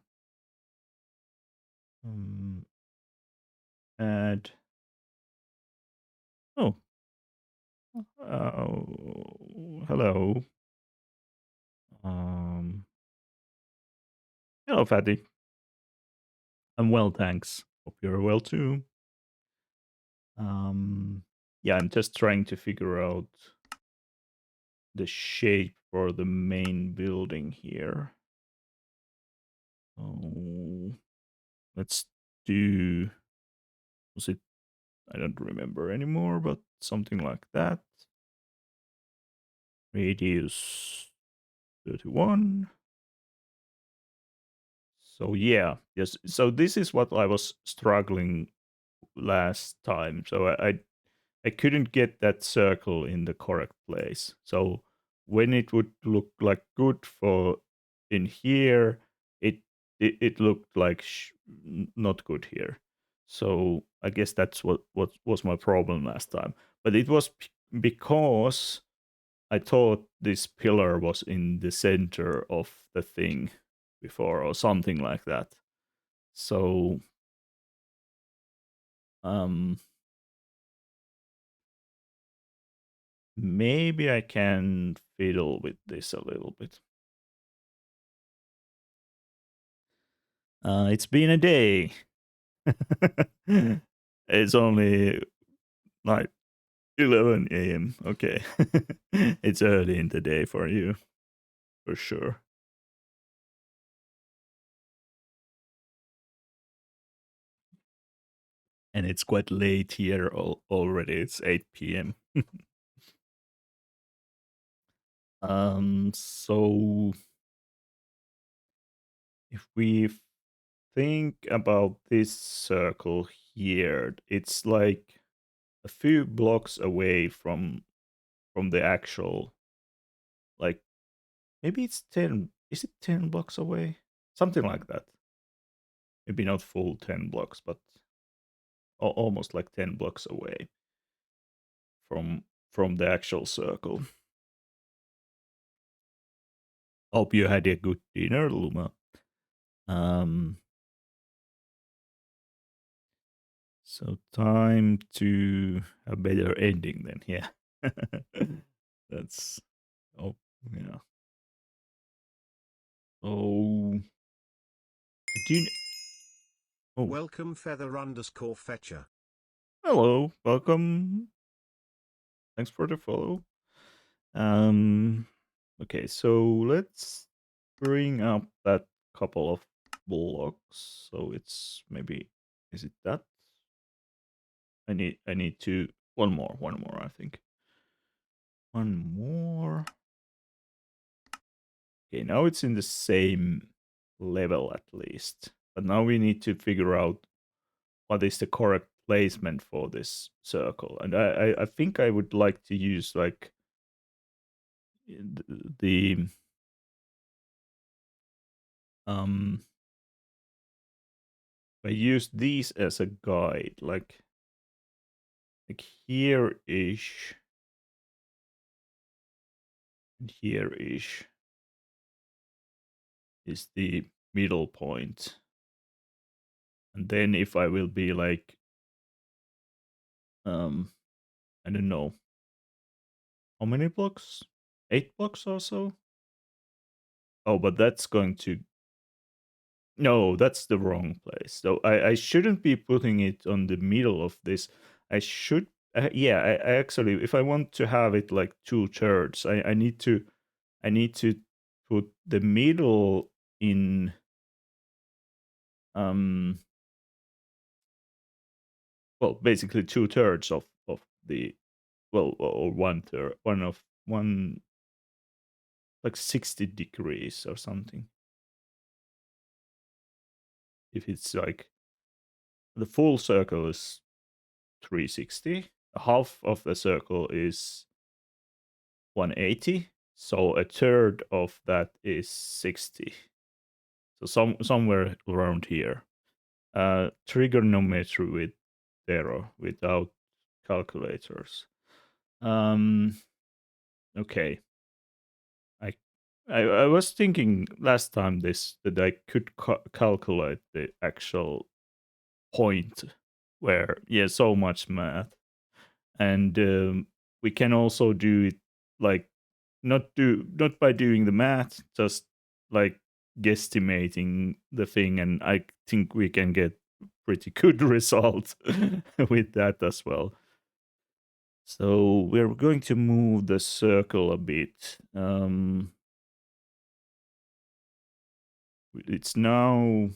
Add, oh, hello. Hello, Fatty. I'm well, thanks. Hope you're well too. Yeah, I'm just trying to figure out the shape for the main building here. Oh, let's do, was it, I don't remember anymore, but something like that. Radius 31. So yeah, yes. So this is what I was struggling last time. So I couldn't get that circle in the correct place. So when it would look like good for in here, it looked like not good here. So I guess that's what was my problem last time. But it was because I thought this pillar was in the center of the thing before or something like that. So um, maybe I can fiddle with this a little bit. It's been a day. It's only like 11 a.m. Okay. It's early in the day for you, for sure. And it's quite late here already. It's 8 p.m. So if we think about this circle here, it's like a few blocks away from the actual, like, maybe it's 10, is it 10 blocks away? Something like that. Maybe not full 10 blocks, but almost like 10 blocks away from the actual circle. Hope you had a good dinner, Luma. Um, so time to a better ending then. Yeah, that's, oh yeah. Oh, do you? Oh, Welcome feather_fetcher. hello, welcome. Thanks for the follow. Um, okay, so let's bring up that couple of blocks. So it's maybe, is it that? I need to one more I think. One more. Okay, now it's in the same level at least. But now we need to figure out what is the correct placement for this circle. And I think I would like to use like the um I use these as a guide, like here ish and here ish is the middle point. And then if I will be like I don't know how many blocks? 8 blocks or so? Oh, but that's going to, no, that's the wrong place. So I shouldn't be putting it on the middle of this. I should, yeah. I actually, if I want to have it like 2/3, I need to put the middle in um well, basically 2/3 of the, well, or 1/3, one, like 60 degrees or something. If it's like the full circle is 360, half of the circle is 180, so a third of that is 60. So somewhere around here. Trigonometry with zero without calculators. Um, okay. I, I was thinking last time this that I could calculate the actual point where, yeah, so much math. And we can also do it like not by doing the math, just like guesstimating the thing, and I think we can get pretty good results with that as well. So we're going to move the circle a bit. It's now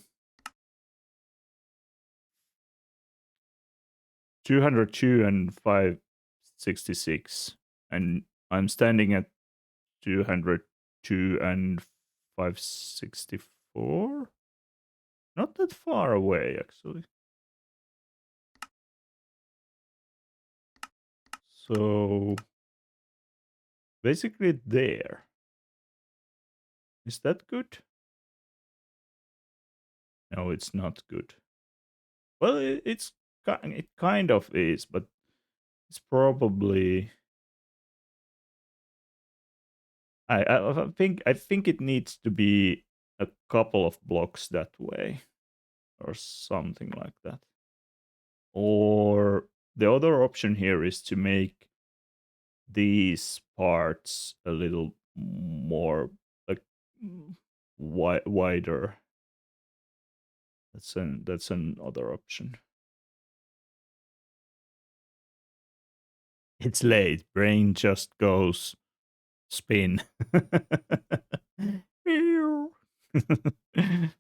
202 and 566, and I'm standing at 202 and 564. Not that far away, actually. So basically there. Is that good? No, it's not good. Well, it kind of is, but it's probably, I think it needs to be a couple of blocks that way. or something like that. Or the other option here is to make these parts a little more like wider. That's another option. It's late. Brain just goes spin.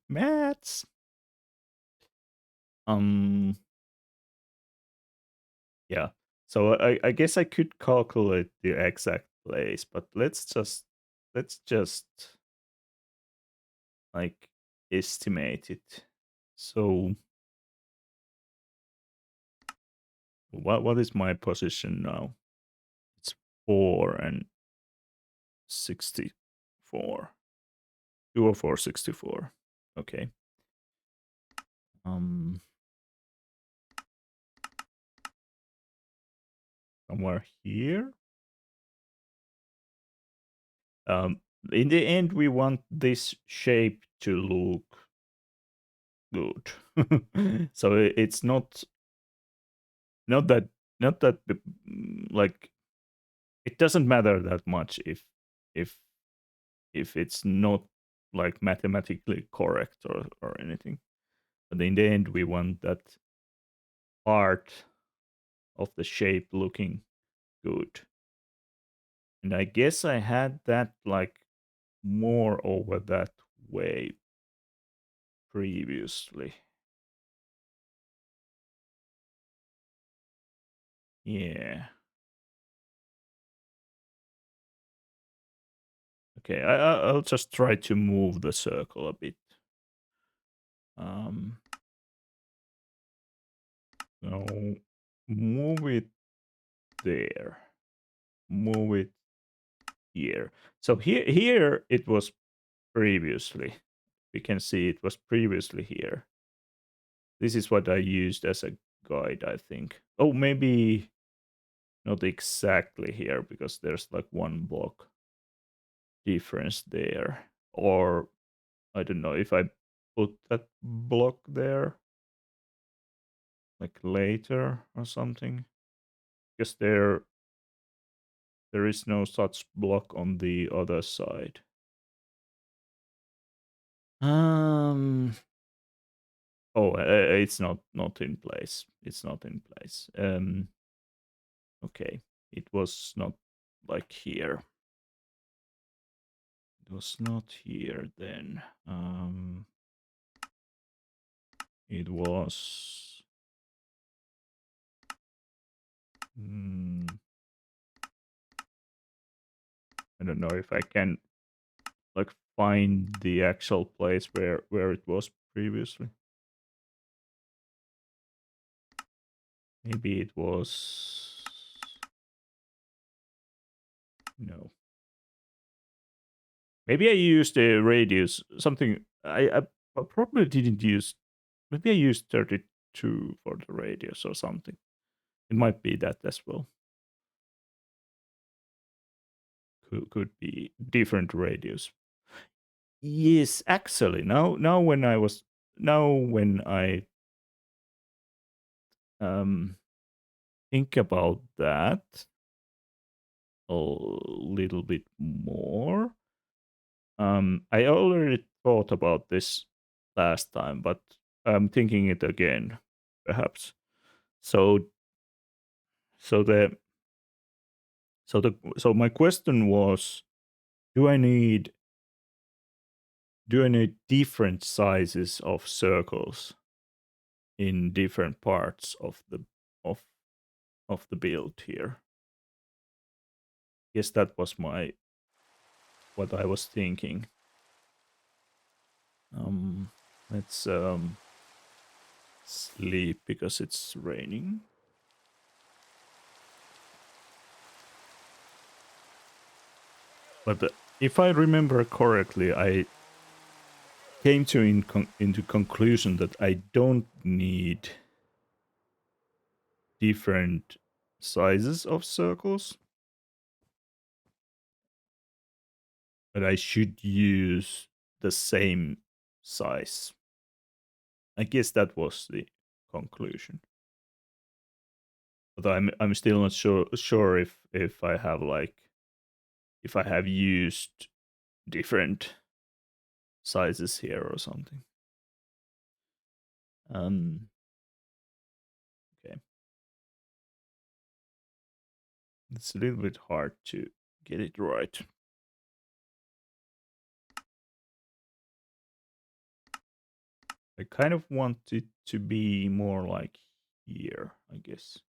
Maths. Um. Yeah. So I guess I could calculate the exact place, but let's just like estimate it. So what is my position now? It's 4 and 64. 204 64. Okay. Um Somewhere here. Um in the end we want this shape to look good. So it's not that not that like it doesn't matter that much if if it's not like mathematically correct or anything, but in the end we want that part of the shape looking good. And I guess I had that like more over that way previously. Yeah. Okay, I'll just try to move the circle a bit. um so move it there, move it here. So here it was previously. We can see it was previously here. This is what I used as a guide, I think. Oh, maybe not exactly here because there's like one block difference there. Or I don't know if I put that block there like later or something. Because there is no such block on the other side. Um Oh, it's not in place. It's not in place. Okay. It was not like here. It was not here then. It was. Mm, I don't know if I can like find the actual place where it was previously. Maybe it was. No. Maybe I used a radius. Something I probably didn't use. Maybe I used 32 for the radius or something. It might be that as well. Could be different radius. Yes, actually, now when I um think about that a little bit more, I already thought about this last time, but I'm thinking it again, perhaps. So so the so my question was, do I need different sizes of circles in different parts of of the build here? Yes, that was my what I was thinking. Um, let's sleep because it's raining. But if I remember correctly, I came to into conclusion that I don't need different sizes of circles, but I should use the same size. I guess that was the conclusion. But I'm still not sure if I have like if I have used different sizes here or something. Okay. It's a little bit hard to get it right. I kind of want it to be more like here, I guess.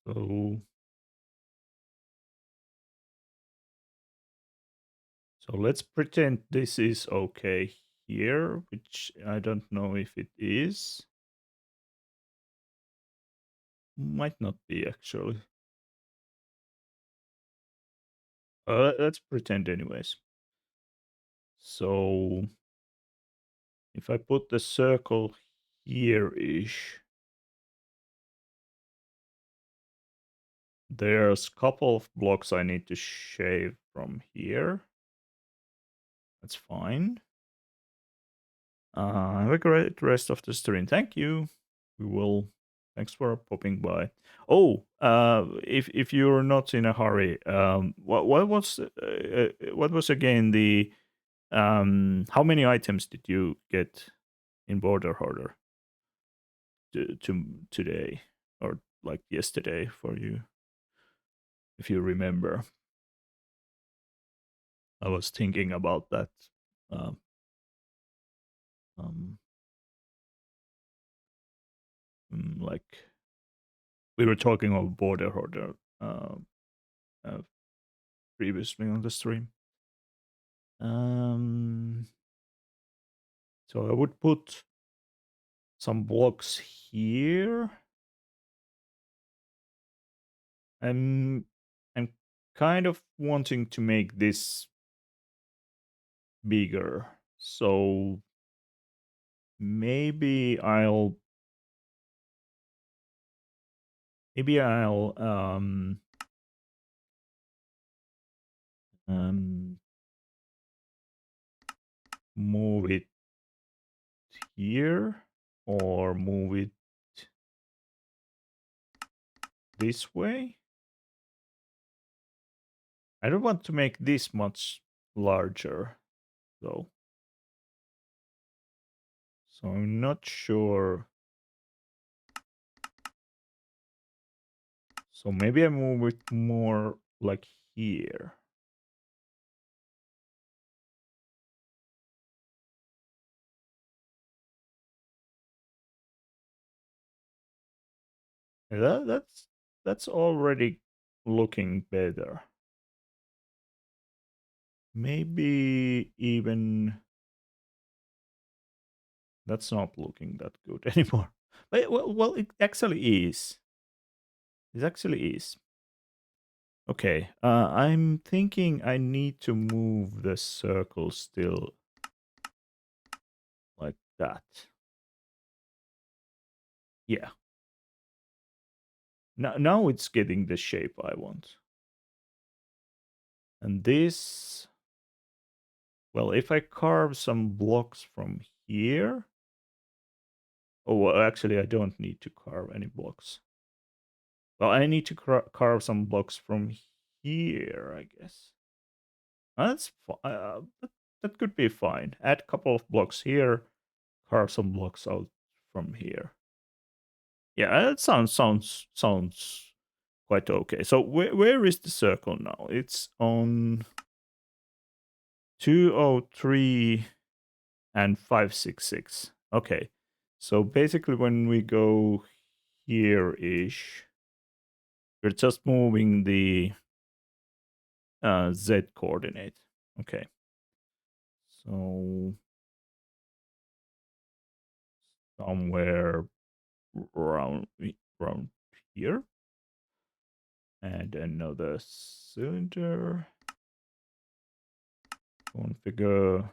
So let's pretend this is okay here, which I don't know if it is. Might not be actually. Let's pretend anyways. So if I put the circle here-ish, there's a couple of blocks I need to shave from here. That's fine. Have a great rest of the stream. Thank you. We will. Thanks for popping by. Oh, if you're not in a hurry, what was again the how many items did you get in Border Hoarder today or like yesterday for you, if you remember? I was thinking about that. Um, um, like we were talking about Border Hoarder uh, previously on the stream. Um, so I would put some blocks here. I'm kind of wanting to make this bigger. So maybe I'll um move it here or move it this way. I don't want to make this much larger though. So I'm not sure. So maybe I move it more like here. That's already looking better. Maybe even that's not looking that good anymore. But well, it actually is. It actually is. Okay, I'm thinking I need to move the circle still like that. Yeah. Now it's getting the shape I want. And this, well, if I carve some blocks from here. Oh, well, actually, I don't need to carve any blocks. Well, I need to carve some blocks from here, I guess. That's that could be fine. Add a couple of blocks here, carve some blocks out from here. Yeah, that sounds quite okay. So where is the circle now? It's on 203 and 566. Okay. So basically when we go here-ish, we're just moving the Z coordinate. Okay. So somewhere around around here. And another cylinder. Configure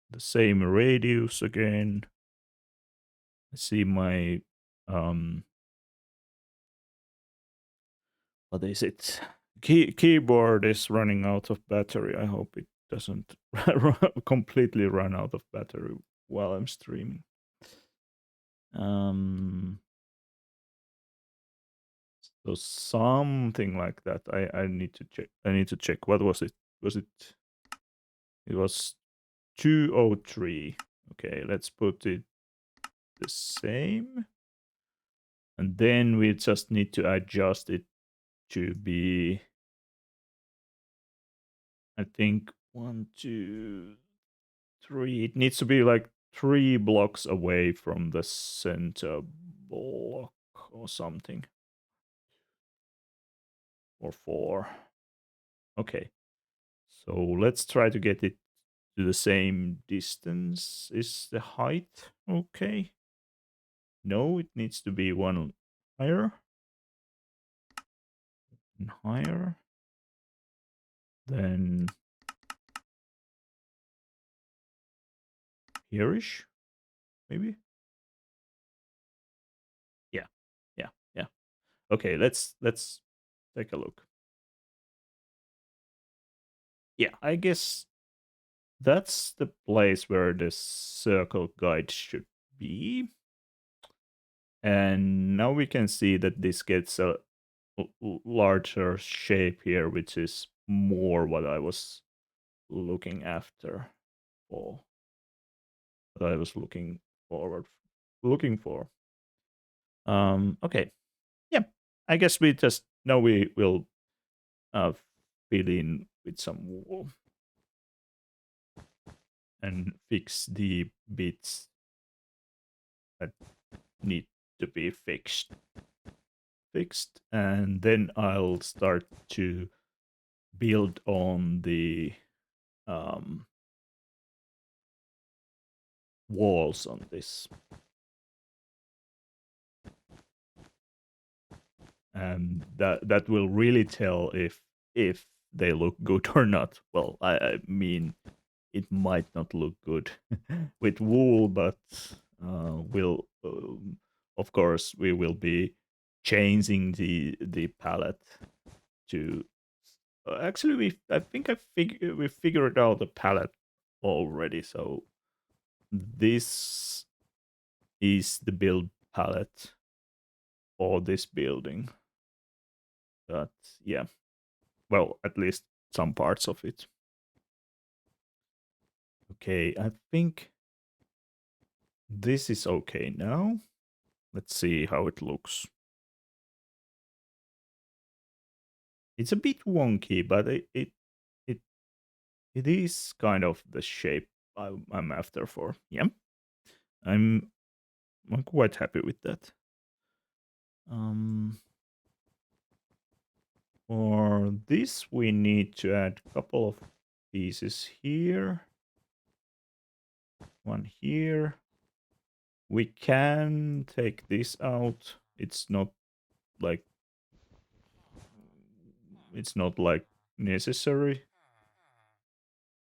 the same radius again. I see my What is it? Keyboard is running out of battery. I hope it doesn't completely run out of battery while I'm streaming. Um, so something like that. I need to check. I need to check. What was it? Was it? It was 203. Okay, let's put it the same, and then we just need to adjust it to be. I think 1, 2, 3. It needs to be like 3 blocks away from the center block or something, or 4. Okay, so let's try to get it to the same distance. Is the height okay? No, it needs to be one higher and higher. Then here-ish, maybe? Yeah, yeah, yeah. Okay, let's take a look. Yeah, I guess that's the place where the circle guide should be. And now we can see that this gets a larger shape here, which is more what I was looking after, or what I was looking for. Okay, yeah. I guess we just now we will fill in with some wool and fix the bits that need to be fixed, and then I'll start to build on the um, walls on this, and that will really tell if they look good or not. Well, I mean, it might not look good with wool, but we'll of course we will be changing the palette to. Actually, I think we figured out the palette already. So this is the build palette for this building. But yeah, well, at least some parts of it. Okay, I think this is okay now. Let's see how it looks. It's a bit wonky, but it it is kind of the shape I'm after for. Yeah, I'm I'm quite happy with that. Um, for this we need to add a couple of pieces here. One here. We can take this out. Like it's not like necessary.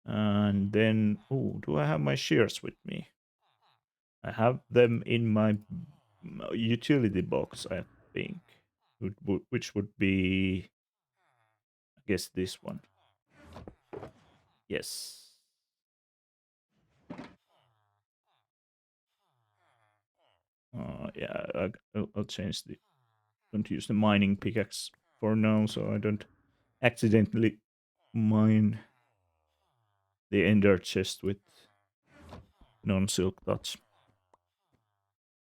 And then, oh, do I have my shears with me? I have them in my utility box, I think, which would be, I guess, this one. Yes. Yeah, I'll change the. Don't use the mining pickaxe for now, so I don't accidentally mine the ender chest with non-silk touch.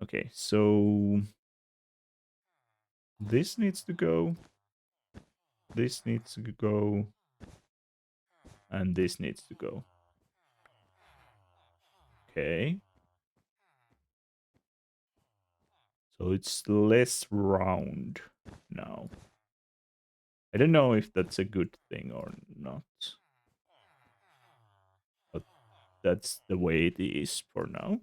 Okay, so this needs to go. This needs to go. And this needs to go. Okay. So it's less round now. I don't know if that's a good thing or not. But that's the way it is for now.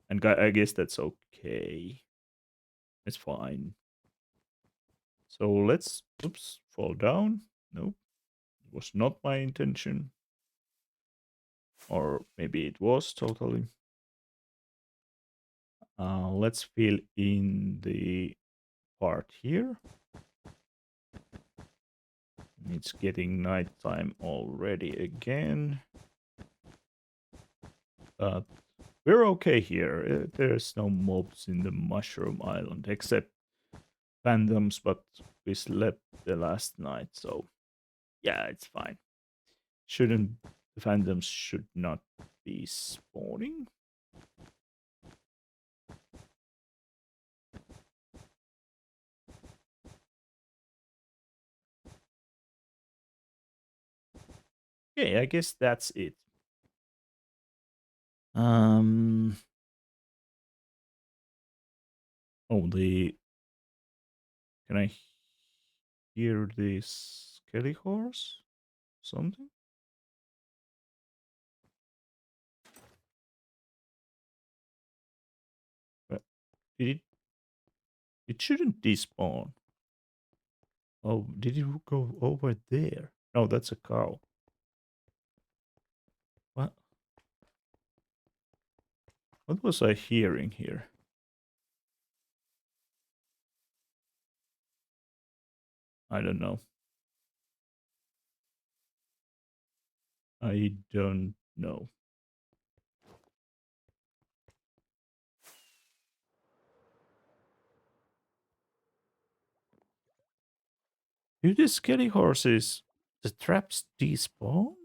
And I guess that's okay. It's fine. So let's, oops, fall down. Nope. It was not my intention. Or maybe it was totally. Let's fill in the part here. It's getting nighttime already again. But we're okay here. There's no mobs in the Mushroom Island except phantoms, but we slept the last night, so yeah, it's fine. Shouldn't the phantoms should not be spawning? Okay, I guess that's it. Um. Oh, the can I hear this Kelly horse? Something? Uh, Did it? It shouldn't despawn. Oh, did it go over there? No, that's a cow. What? What was I hearing here? I don't know. I don't know. Do the skelly horses, the traps despawn?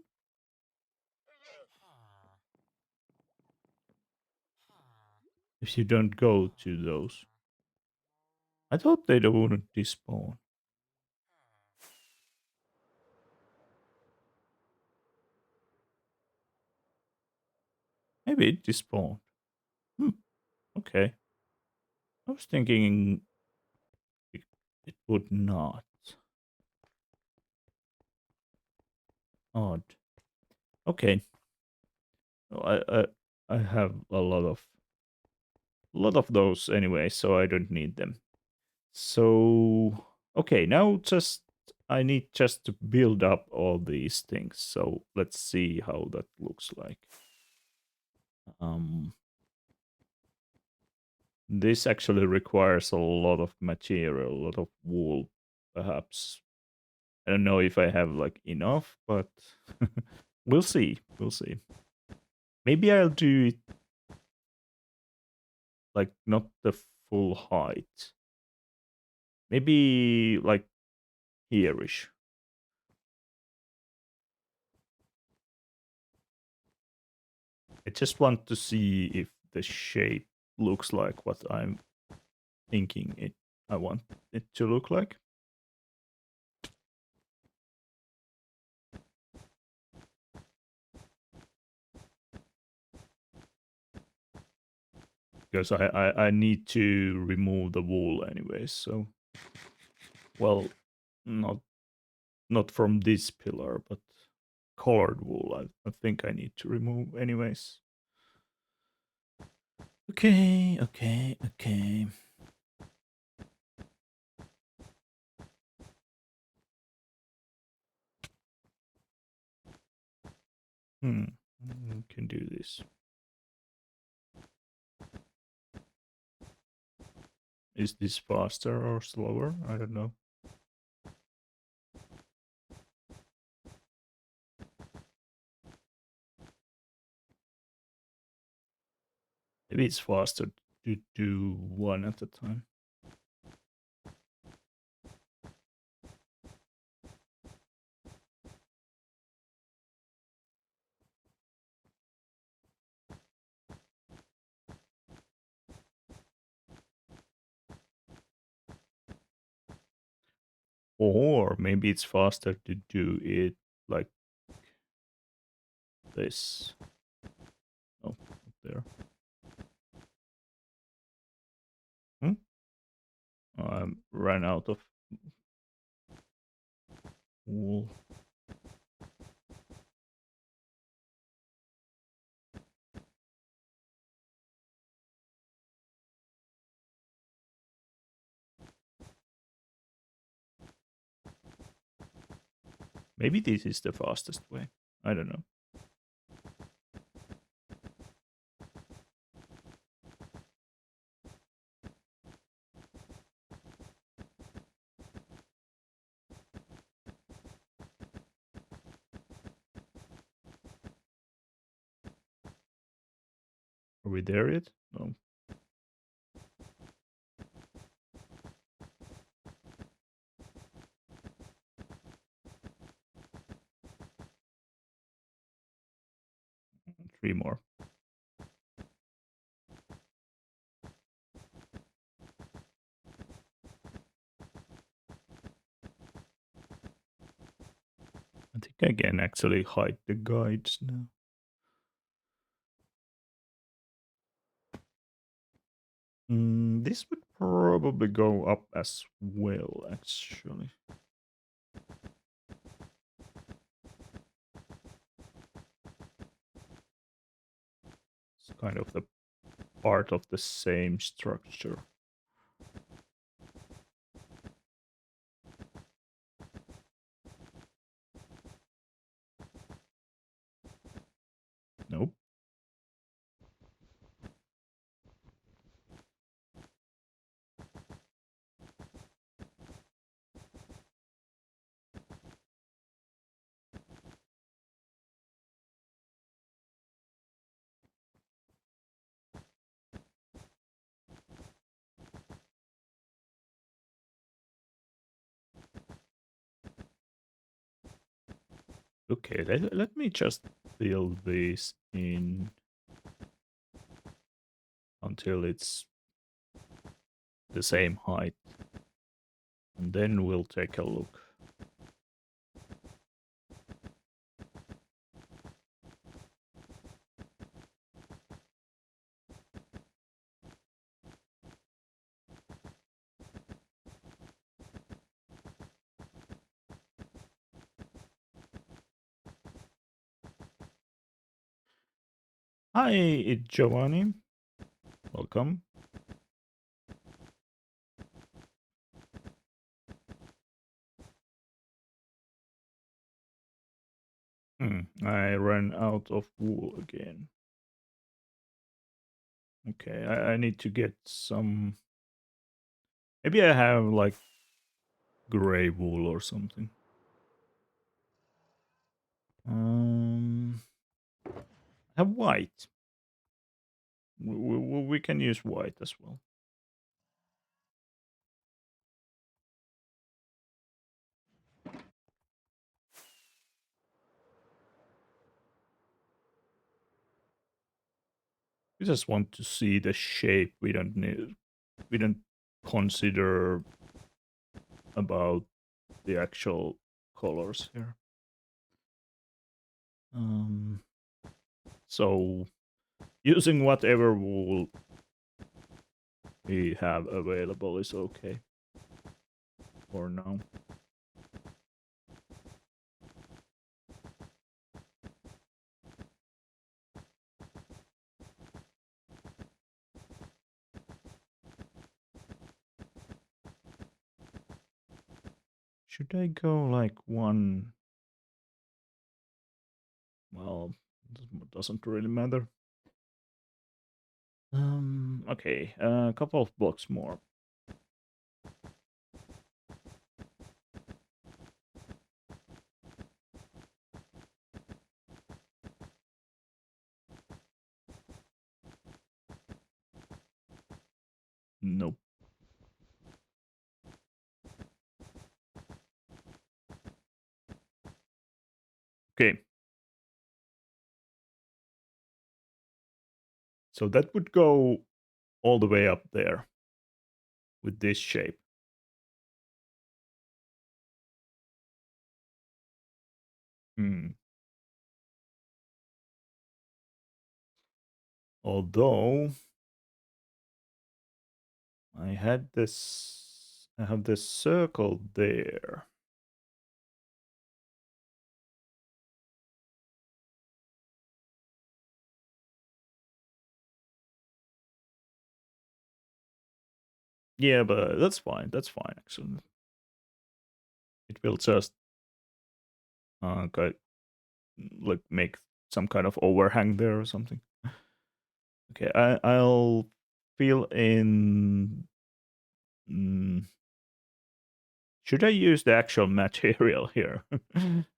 If you don't go to those. I thought they wouldn't despawn. Maybe it despawned. Hmm, okay. I was thinking it, it would not. Odd. Okay. Well, I have a lot of those anyway, so I don't need them. So okay, now just I need just to build up all these things. So let's see how that looks like. Um, this actually requires a lot of material, a lot of wool, perhaps. I don't know if I have like enough, but we'll see. We'll see. Maybe I'll do it like not the full height. Maybe like here-ish. I just want to see if the shape looks like what I'm thinking I want it to look like. Because I need to remove the wool anyways, so well not not from this pillar, but colored wool I think I need to remove anyways. Okay, okay, okay. Can do this. Is this faster or slower? I don't know. Maybe it's faster to do one at a time. Or maybe it's faster to do it like this. Oh, up there. Hmm? I ran out of wool. Maybe this is the fastest way. I don't know. Are we there yet? No. 3 more. I think I can actually hide the guides now. This would probably go up as well, actually. It's kind of the part of the same structure. Nope. Okay, let me just fill this in until it's the same height. And then we'll take a look. Hi, Giovanni. Welcome. I ran out of wool again. Okay, I need to get some. Maybe I have like gray wool or something. I have white. We can use white as well. We just want to see the shape. We don't need. We don't consider about the actual colors here. So using whatever wool we have available is okay for now. Should I go like one? Well, doesn't really matter. Okay, a couple of blocks more. Nope. Okay. So that would go all the way up there with this shape. Hmm. Although I had this, I have this circle there. Yeah, but that's fine. That's fine, actually. It will just like make some kind of overhang there or something. Okay, I'll fill in. Mm, should I use the actual material here?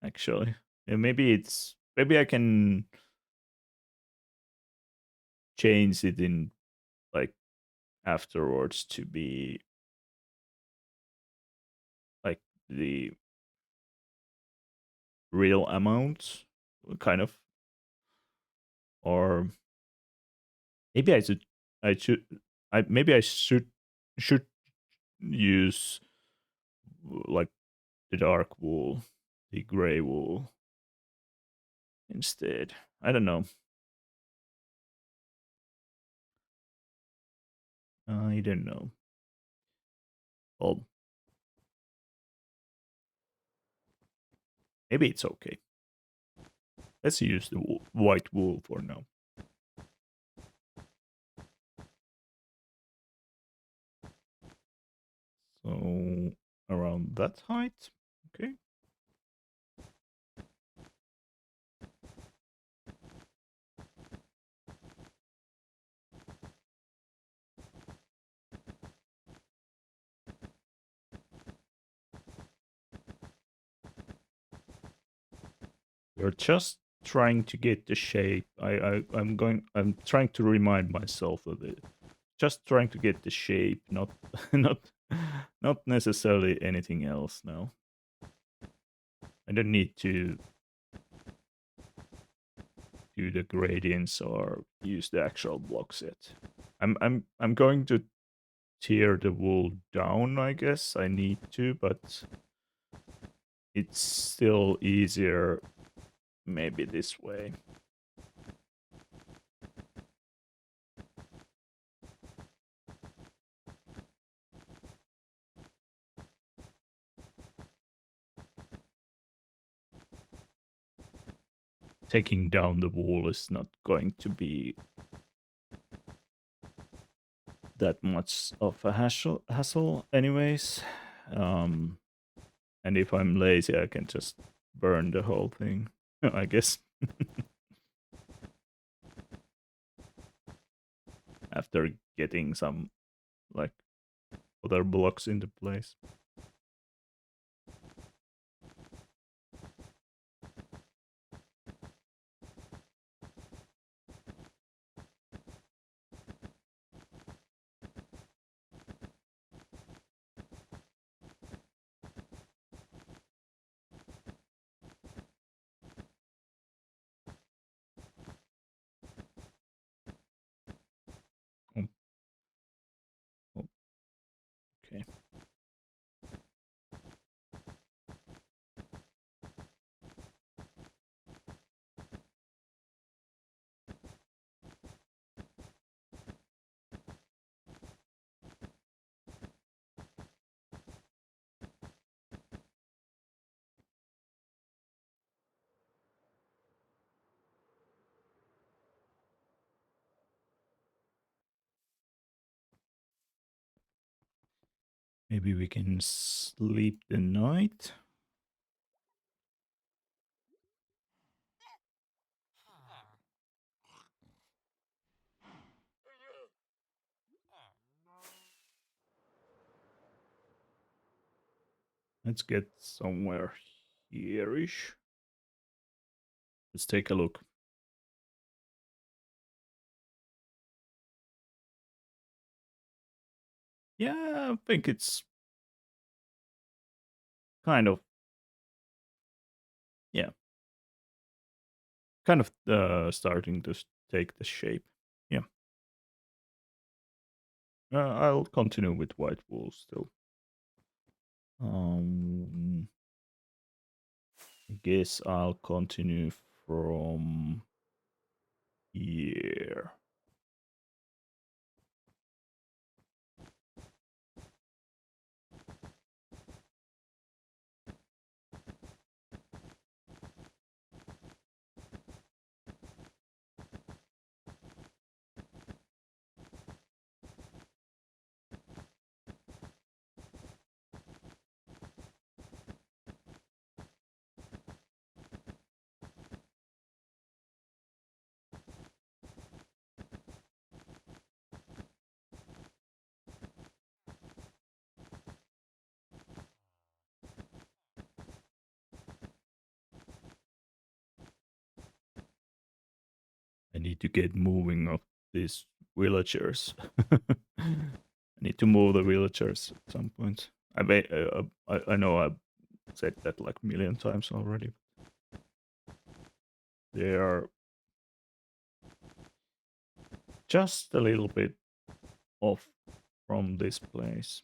Actually, yeah, maybe I can change it in like afterwards to be like the real amount, kind of, or maybe I should, maybe I should use like the dark wool, the gray wool instead. I don't know. I don't know. Well, maybe it's okay. Let's use the white wool for now. So around that height. Okay. You're just trying to get the shape. I'm trying to remind myself of it. Just trying to get the shape, not not not necessarily anything else now. I don't need to do the gradients or use the actual blocks yet. I'm going to tear the wool down, I guess. I need to, but it's still easier maybe this way. Taking down the wall is not going to be that much of a hassle anyways. Um, and if I'm lazy, I can just burn the whole thing, I guess. After getting some like other blocks into place. Oh, oh, okay. Maybe we can sleep the night. Let's get somewhere here-ish. Let's take a look. Yeah, I think it's kind of, yeah, kind of starting to take the shape. Yeah. I'll continue with white wool still. I guess I'll continue from here. I need to get moving up these villagers. I need to move the villagers at some point. I know I've said that like a million times already. They are just a little bit off from this place.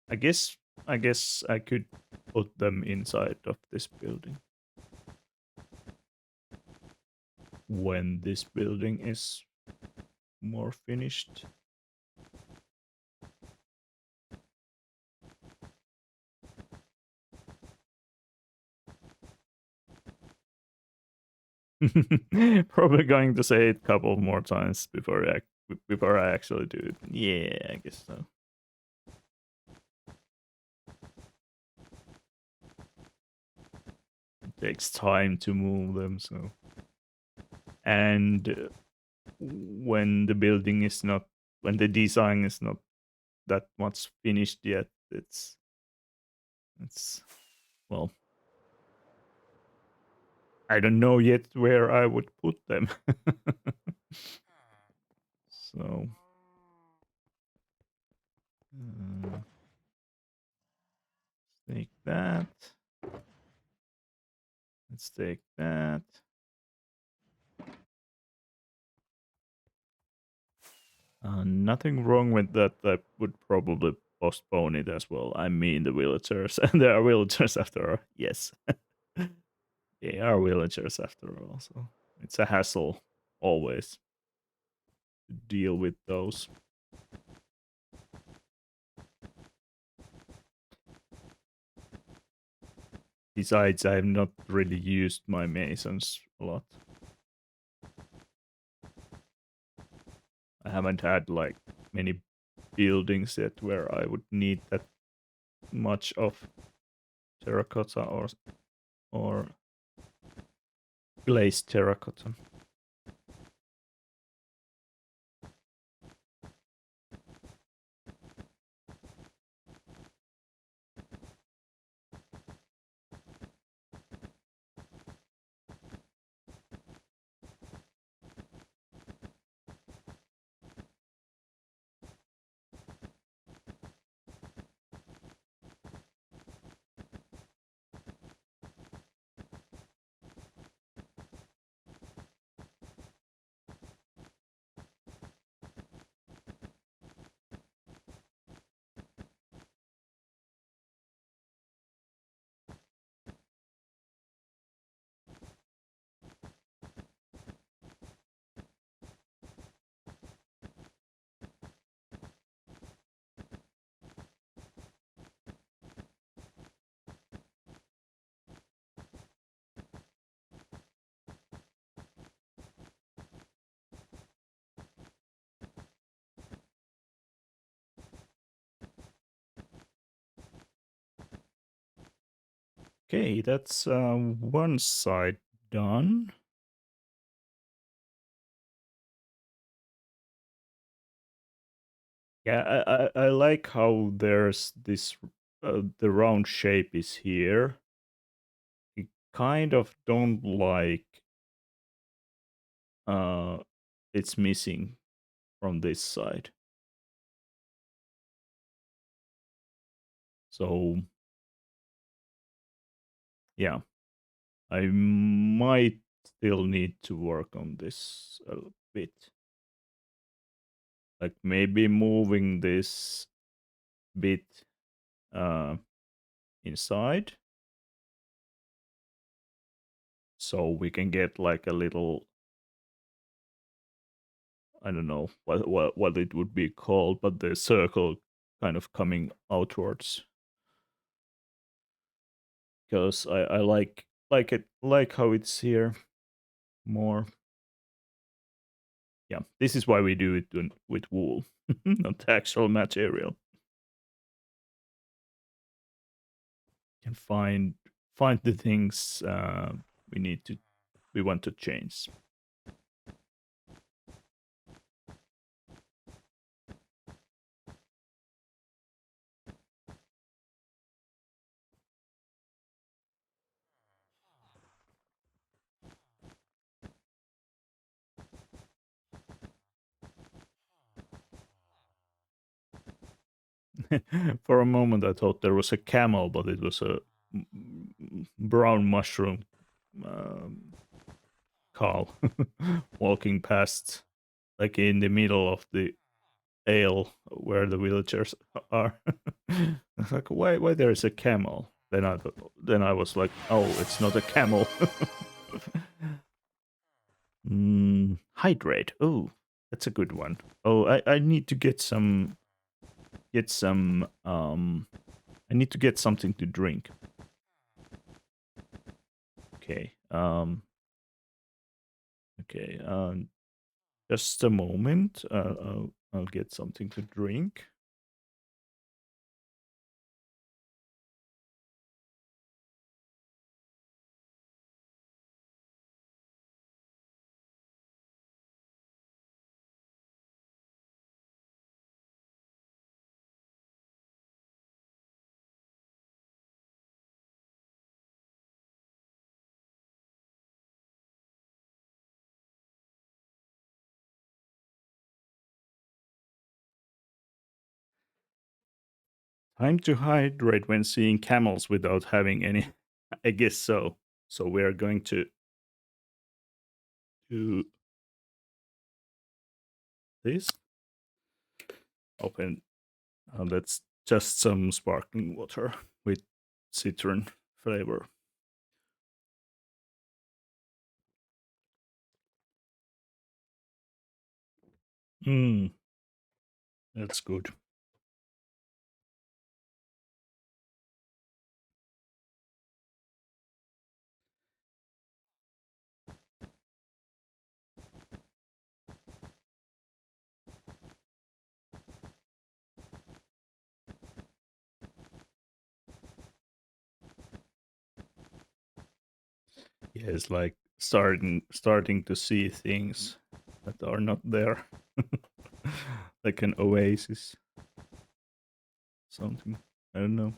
I guess I could put them inside of this building when this building is more finished. Probably going to say it a couple more times before I actually do it. Yeah, I guess so. It takes time to move them, so. And when the building is not, when the design is not that much finished yet, it's well, I don't know yet where I would put them. So uh, take that. Let's take that. Nothing wrong with that. I would probably postpone it as well. I mean, the villagers, and there are villagers after all. Yes, they are villagers after all. So it's a hassle always to deal with those. Besides, I have not really used my masons a lot. I haven't had like many buildings yet where I would need that much of terracotta or glazed terracotta. Okay, that's one side done. Yeah, I like how there's this the round shape is here. I kind of don't like uh it's missing from this side. So yeah, I might still need to work on this a bit. Like maybe moving this bit uh inside so we can get like a little, I don't know what it would be called, but the circle kind of coming outwards. Because I like it, like how it's here more. Yeah, this is why we do it with wool, not the actual material. Can find the things we need to we want to change. For a moment, I thought there was a camel, but it was a brown mushroom cow walking past, like in the middle of the ale where the villagers are. I was like, why there is a camel? Then I was like, oh, it's not a camel. Hydrate. Oh, that's a good one. Oh, I need to get some I need to get something to drink. Okay. Okay. Just a moment. I'll get something to drink. Time to hydrate when seeing camels without having any. I guess so. So we are going to do this. Open. That's just some sparkling water with citron flavor. Hmm, that's good. Yeah, it's like starting to see things that are not there, like an oasis, something. I don't know.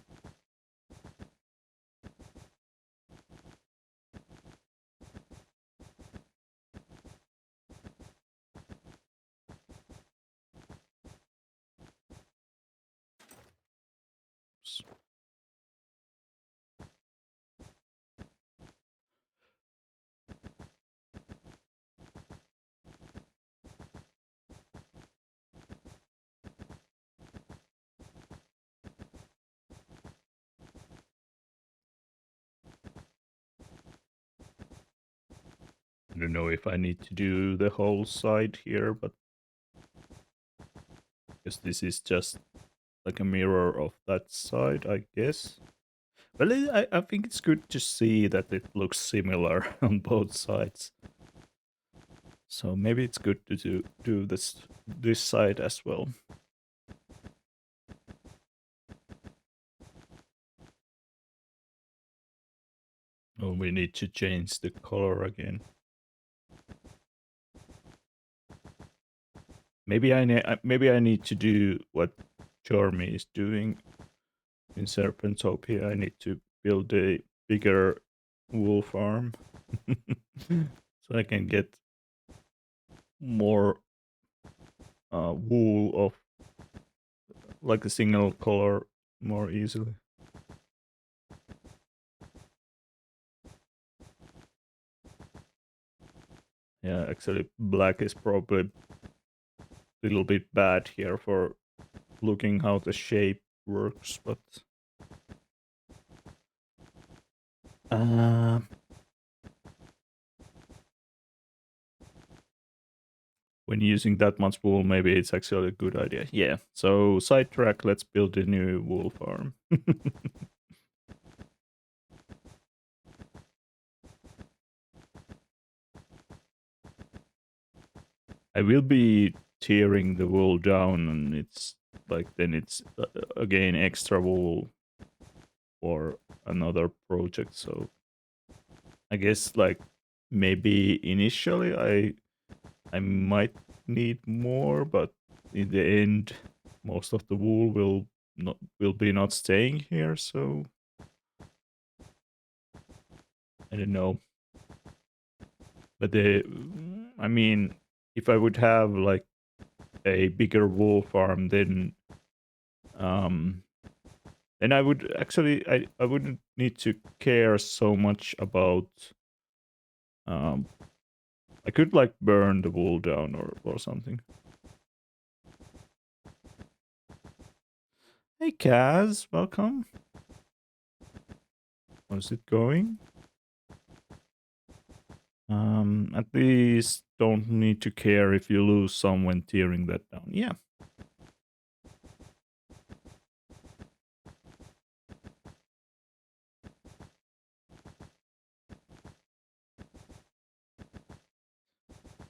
I don't know if I need to do the whole side here, but because this is just like a mirror of that side, I guess. Well, I think it's good to see that it looks similar on both sides. So maybe it's good to do this side as well. Oh, we need to change the color again. Maybe I need to do what Jormy is doing in Serpentopia. I need to build a bigger wool farm so I can get more wool of like a single color more easily. Yeah, actually, black is probably a little bit bad here for looking how the shape works, but uh, when using that much wool, maybe it's actually a good idea. Yeah. So sidetrack. Let's build a new wool farm. I will be tearing the wool down, and it's like then it's again extra wool for another project. So I guess like maybe initially I might need more, but in the end, most of the wool will be not staying here. So I don't know. But I mean, if I would have like a bigger wool farm, then Um, and I would actually, I wouldn't need to care so much about. Um, I could like burn the wool down or something. Hey Kaz, welcome. How's it going? At least don't need to care if you lose some when tearing that down. Yeah.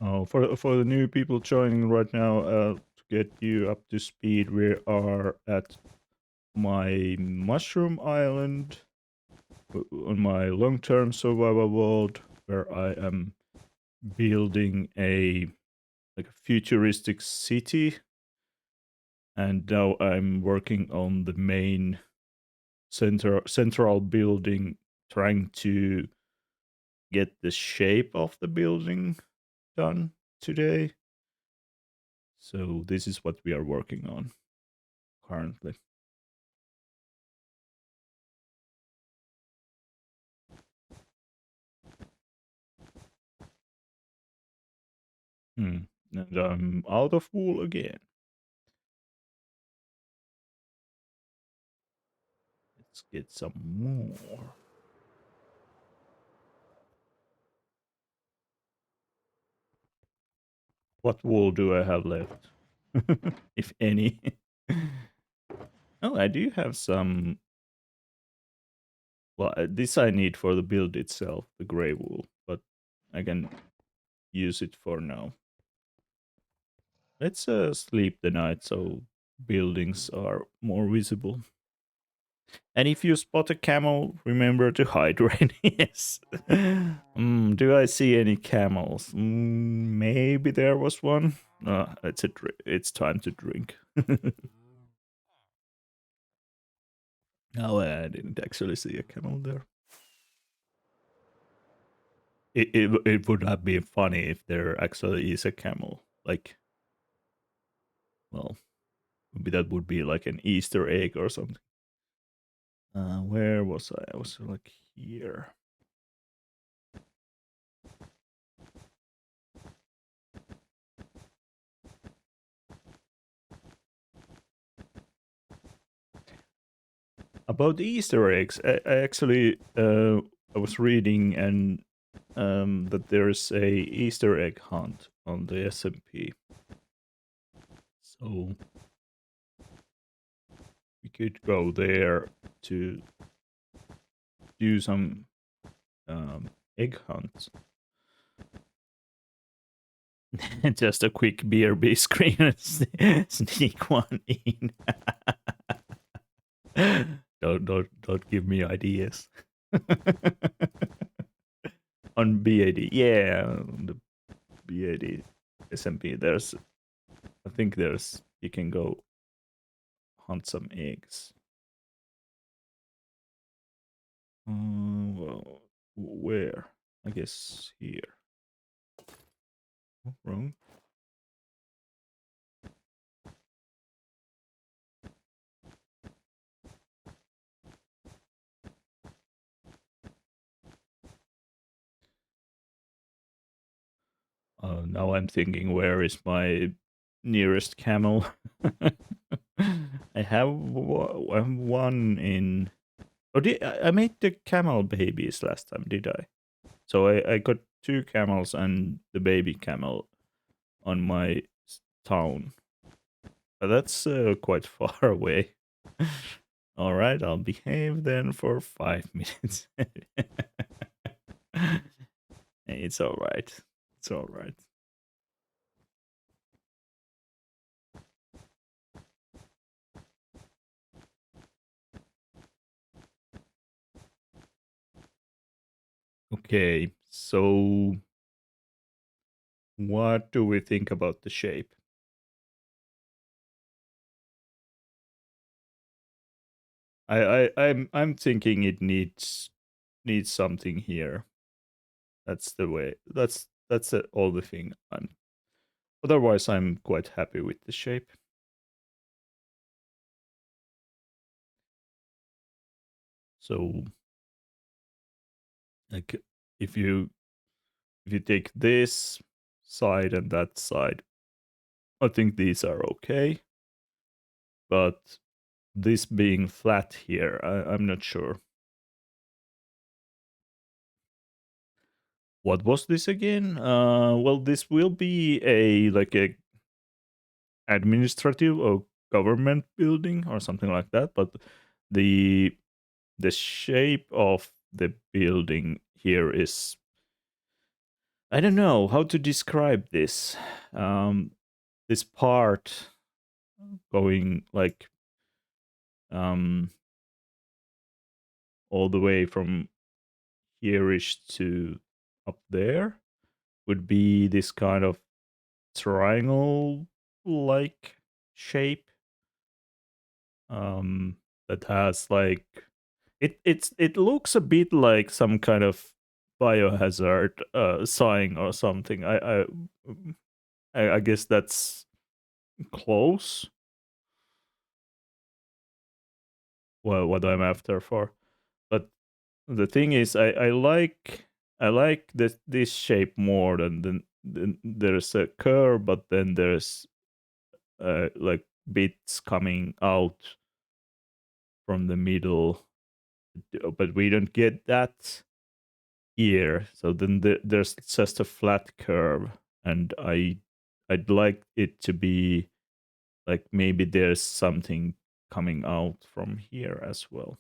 Oh, for the new people joining right now, to get you up to speed, we are at my mushroom island on my long-term survival world, where I am building a like a futuristic city, and now I'm working on the main central building, trying to get the shape of the building done today. So this is what we are working on currently. And I'm out of wool again. Let's get some more. What wool do I have left? If any. Oh, I do have some. Well, this I need for the build itself, the gray wool, but I can use it for now. Let's sleep the night so buildings are more visible. And if you spot a camel, remember to hydrate. Yes. Do I see any camels? Maybe there was one. It's time to drink. No, I didn't actually see a camel there. It would have been funny if there actually is a camel. Like, well, maybe that would be like an Easter egg or something. Where was I? I was like here. About the Easter eggs, I actually I was reading and that there's a Easter egg hunt on the SMP. So we could go there to do some egg hunts. Just a quick BRB screen and sneak one in. Don't give me ideas. On BAD, yeah, on the BAD SMP, there's I think there's you can go hunt some eggs. Well, where? I guess here. Oh, wrong. Now I'm thinking, where is my nearest camel? I have one in. Oh, I made the camel babies last time, did I? So I got two camels and the baby camel on my town. But that's quite far away. All right, I'll behave then for 5 minutes. It's all right. It's all right. Okay, so what do we think about the shape? I'm thinking it needs something here. That's the way. That's all the thing. Otherwise, I'm quite happy with the shape. So like if you if you take this side and that side, I think these are okay. But this being flat here, I'm not sure. What was this again? Well, this will be a like a administrative or government building or something like that. But the the shape of the building here is, I don't know how to describe this. This part going like um all the way from here-ish to up there would be this kind of triangle like shape that has like it looks a bit like some kind of biohazard sign or something. I guess that's close. Well, what I'm after for, but the thing is, I like this shape more than there's a curve, but then there's like bits coming out from the middle, but we don't get that here. So then there's just a flat curve, and I'd like it to be like maybe there's something coming out from here as well.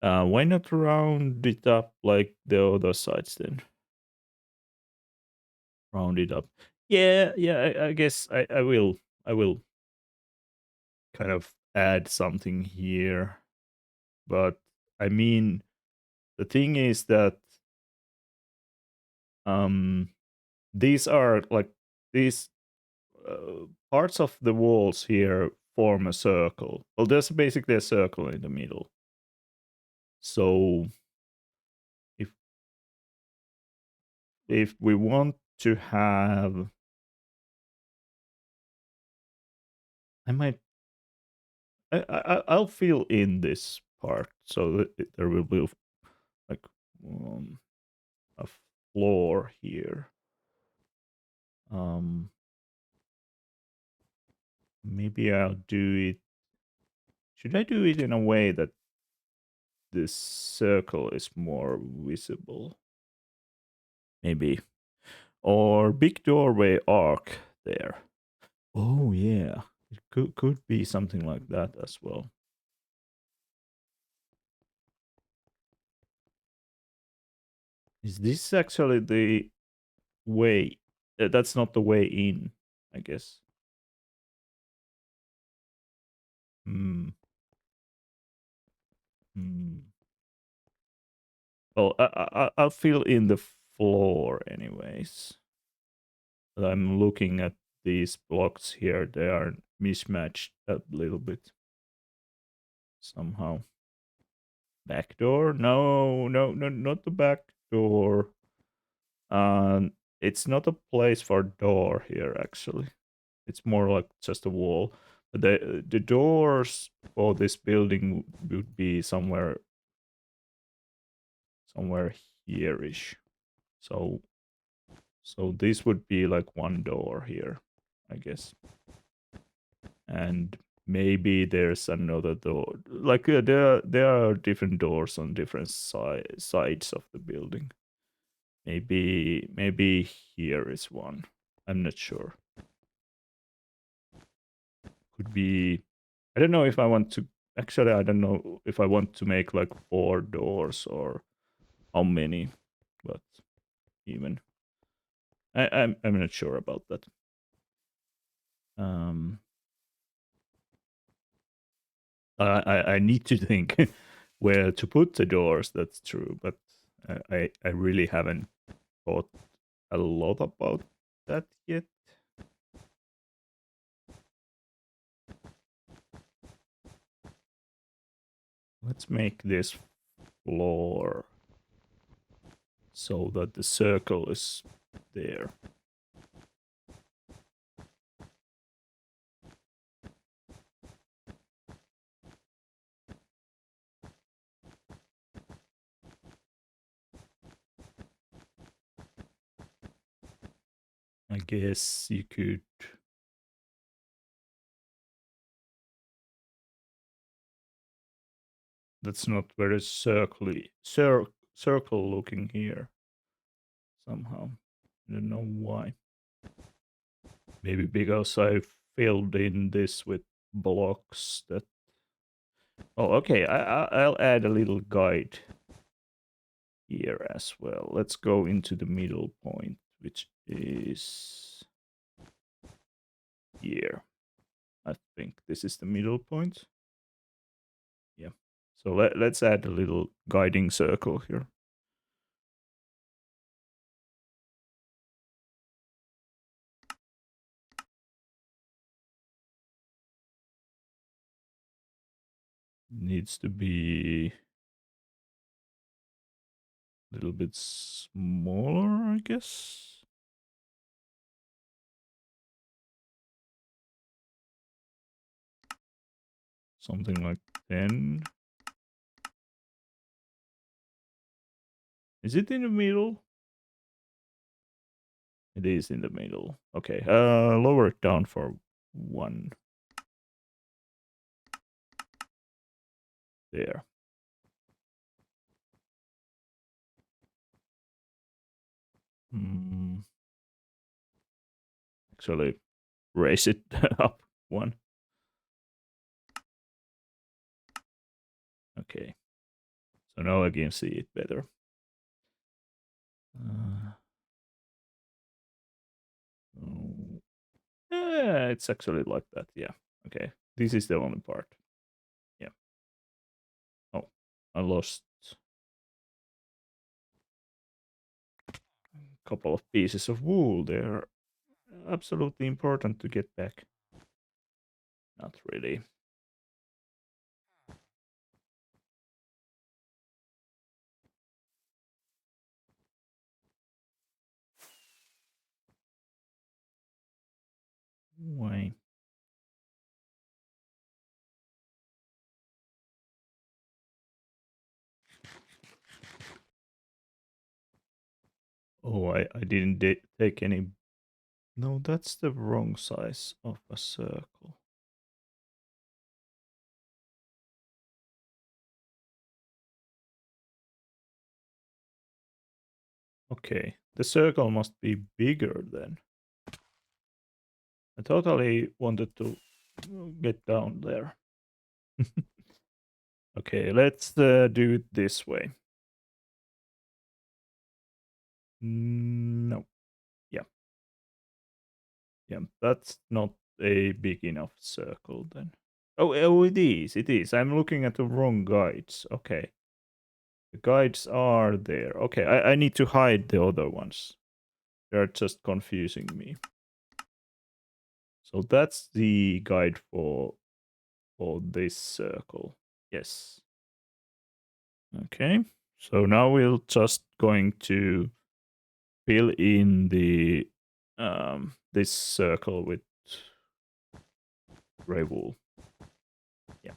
Why not round it up like the other sides then? Round it up. Yeah, yeah. I guess I will kind of add something here, but I mean the thing is that um these are like these parts of the walls here form a circle. Well, there's basically a circle in the middle. So if we want to have, I might I'll fill in this part so that there will be like um, a floor here. Um, maybe I'll do it. Should I do it in a way that this circle is more visible? Maybe. Or big doorway arc there. Oh yeah. It could be something like that as well. Is this actually the way? That's not the way in, I guess. Hmm. Hmm. Well, I'll fill in the floor anyways. I'm looking at these blocks here. They are mismatched a little bit somehow. Back door? No, no, no, not the back door. It's not a place for door here actually. It's more like just a wall. The doors for this building would be somewhere here-ish. So this would be like one door here, I guess. And maybe there's another door. Like there are different doors on different sides of the building. Maybe here is one. I'm not sure. Could be. I don't know if I want to. Actually, I don't know if I want to make like 4 doors or how many, but even I'm not sure about that. Um, I need to think where to put the doors. That's true, but I really haven't thought a lot about that yet. Let's make this floor so that the circle is there. I guess you could. That's not very circle looking here somehow. I don't know why. Maybe because I filled in this with blocks that. Oh, okay. I'll add a little guide here as well. Let's go into the middle point, which is here. I think this is the middle point. Yeah. So let's add a little guiding circle here. Needs to be a little bit smaller, I guess. Something like 10. Is it in the middle? It is in the middle. Okay. Lower it down for 1. There. Hmm. Actually, raise it up 1. Okay. So now I can see it better. Uh, oh. Yeah, it's actually like that. Yeah. Okay. This is the only part. Yeah. Oh, I lost a couple of pieces of wool. They're absolutely important to get back. Not really. Why? Oh, I didn't take any. No, that's the wrong size of a circle. Okay, the circle must be bigger then. I totally wanted to get down there. Okay, let's do it this way. No. Yeah. Yeah, that's not a big enough circle then. Oh, it is. It is. I'm looking at the wrong guides. Okay. The guides are there. Okay, I need to hide the other ones. They're just confusing me. So that's the guide for this circle. Yes. Okay. So now we're just going to fill in the this circle with gray wool. Yeah.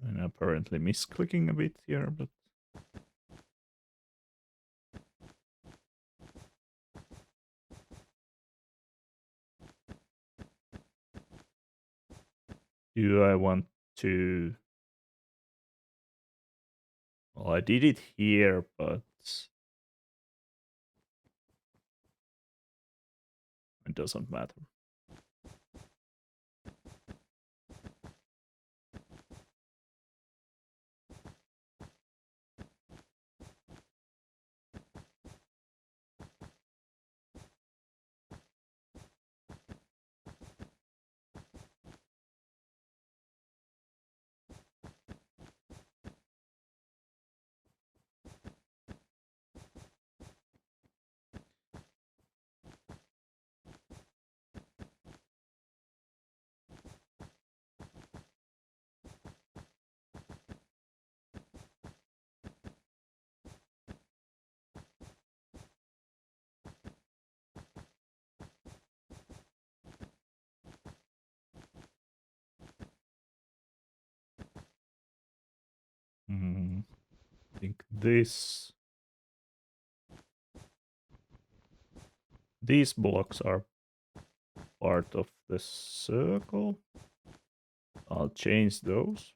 And apparently misclicking a bit here, but do I want to? Well, I did it here, but it doesn't matter. I think these blocks are part of the circle. I'll change those.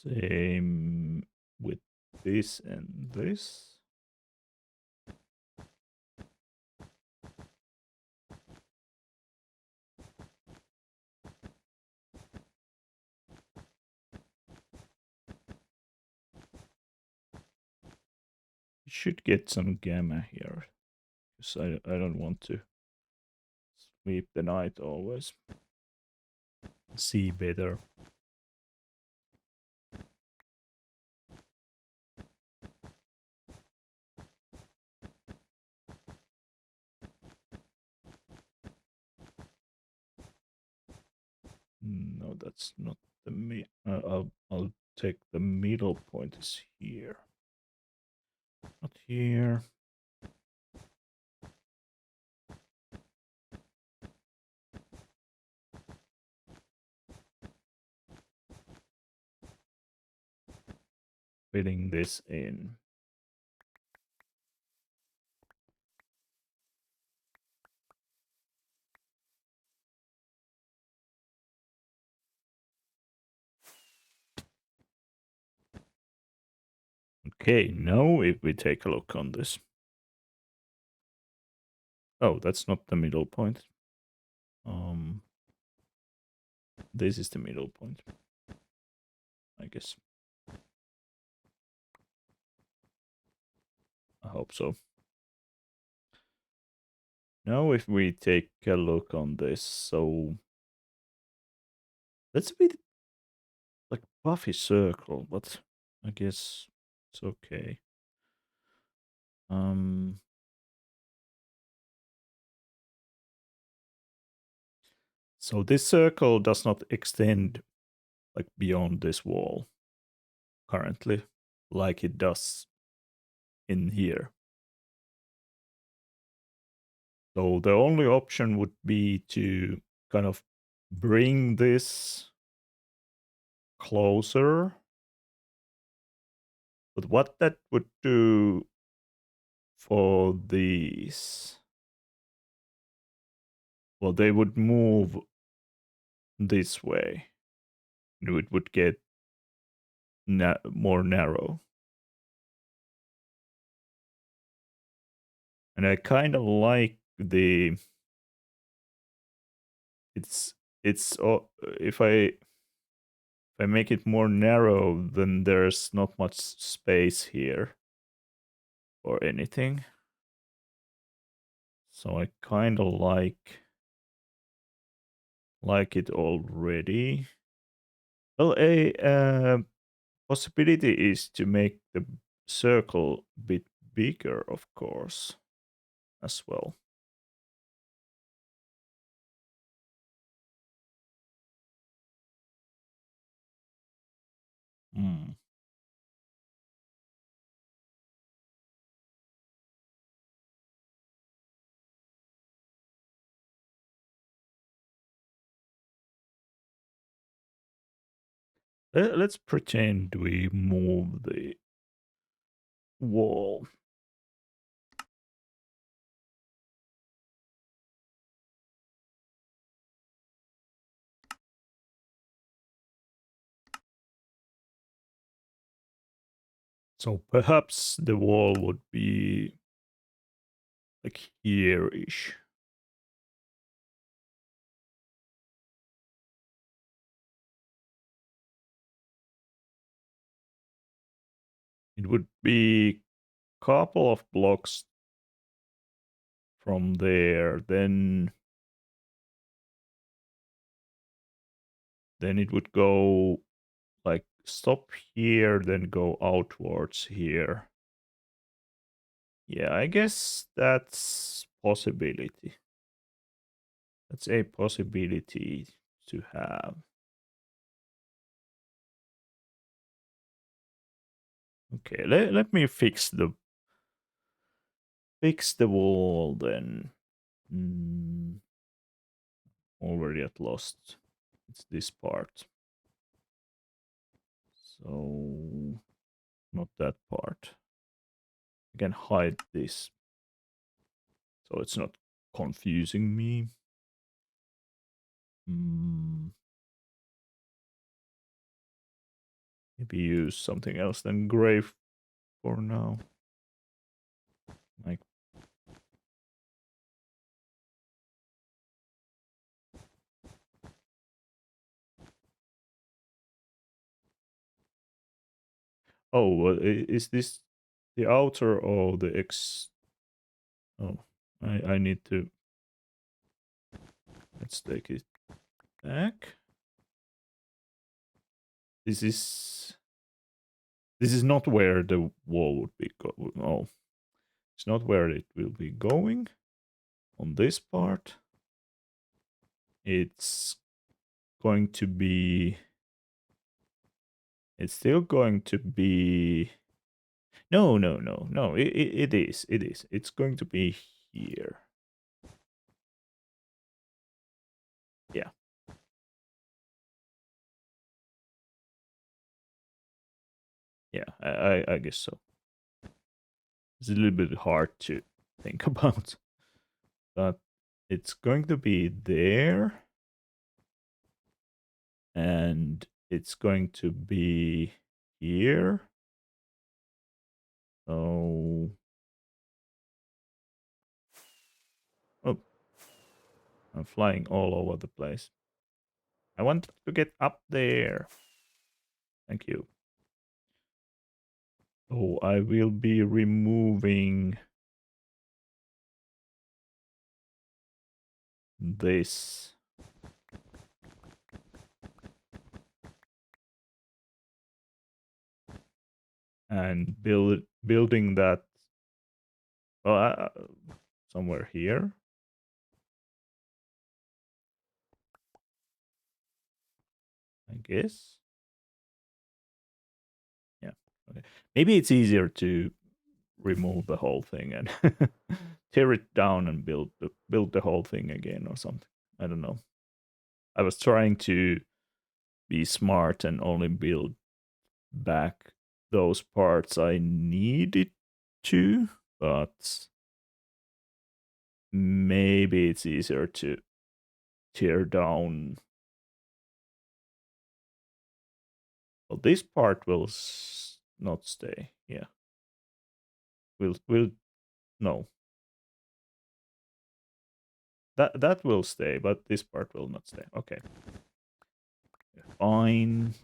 Same with this and this. You should get some gamma here, because I don't want to sleep the night always. See better. No, that's not the I'll take the middle point is here. Not here. Fitting this in. Okay, now if we take a look on this. Oh, that's not the middle point. This is the middle point, I guess. I hope so. Now if we take a look on this, so that's a bit like puffy circle, but I guess it's okay. So this circle does not extend like beyond this wall currently, like it does in here. So the only option would be to kind of bring this closer. But what that would do for these, well, they would move this way. It would get more narrow. And I kind of like the it's if I make it more narrow, then there's not much space here or anything. So I kind of like it already. Well, a possibility is to make the circle a bit bigger, of course, as well. Mm. Let's pretend we move the wall. So perhaps the wall would be like here-ish. It would be couple of blocks from there, then it would go like stop here, then go outwards here. Yeah, I guess that's possibility. That's a possibility to have. Okay, let me fix the wall then. Mm, already at lost. It's this part. So not that part. I can hide this so it's not confusing me. Mm, maybe use something else than gray for now. Like, oh, is this the outer or the X? Oh, I need to. Let's take it back. This is not where the wall would be. Oh, it's not where it will be going. On this part, it's going to be. It's still going to be. No, no, no, no. It is. It is. It's going to be here. Yeah. Yeah. I guess so. It's a little bit hard to think about, but it's going to be there, and it's going to be here. So, oh, I'm flying all over the place. I want to get up there. Thank you. Oh, I will be removing this and building that somewhere here. I guess. Yeah. Okay. Maybe it's easier to remove the whole thing and tear it down and build the whole thing again or something. I don't know. I was trying to be smart and only build back those parts I needed to, but maybe it's easier to tear down. Well, this part will not stay. Yeah, will no. That will stay, but this part will not stay. Okay, fine.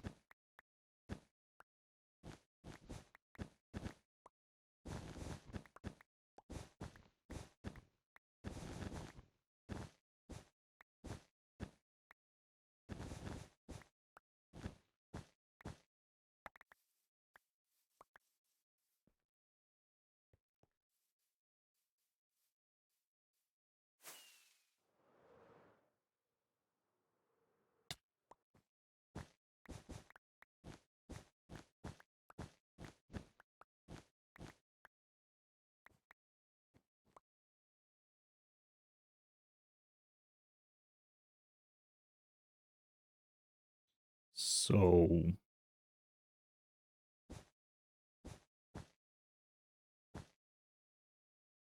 So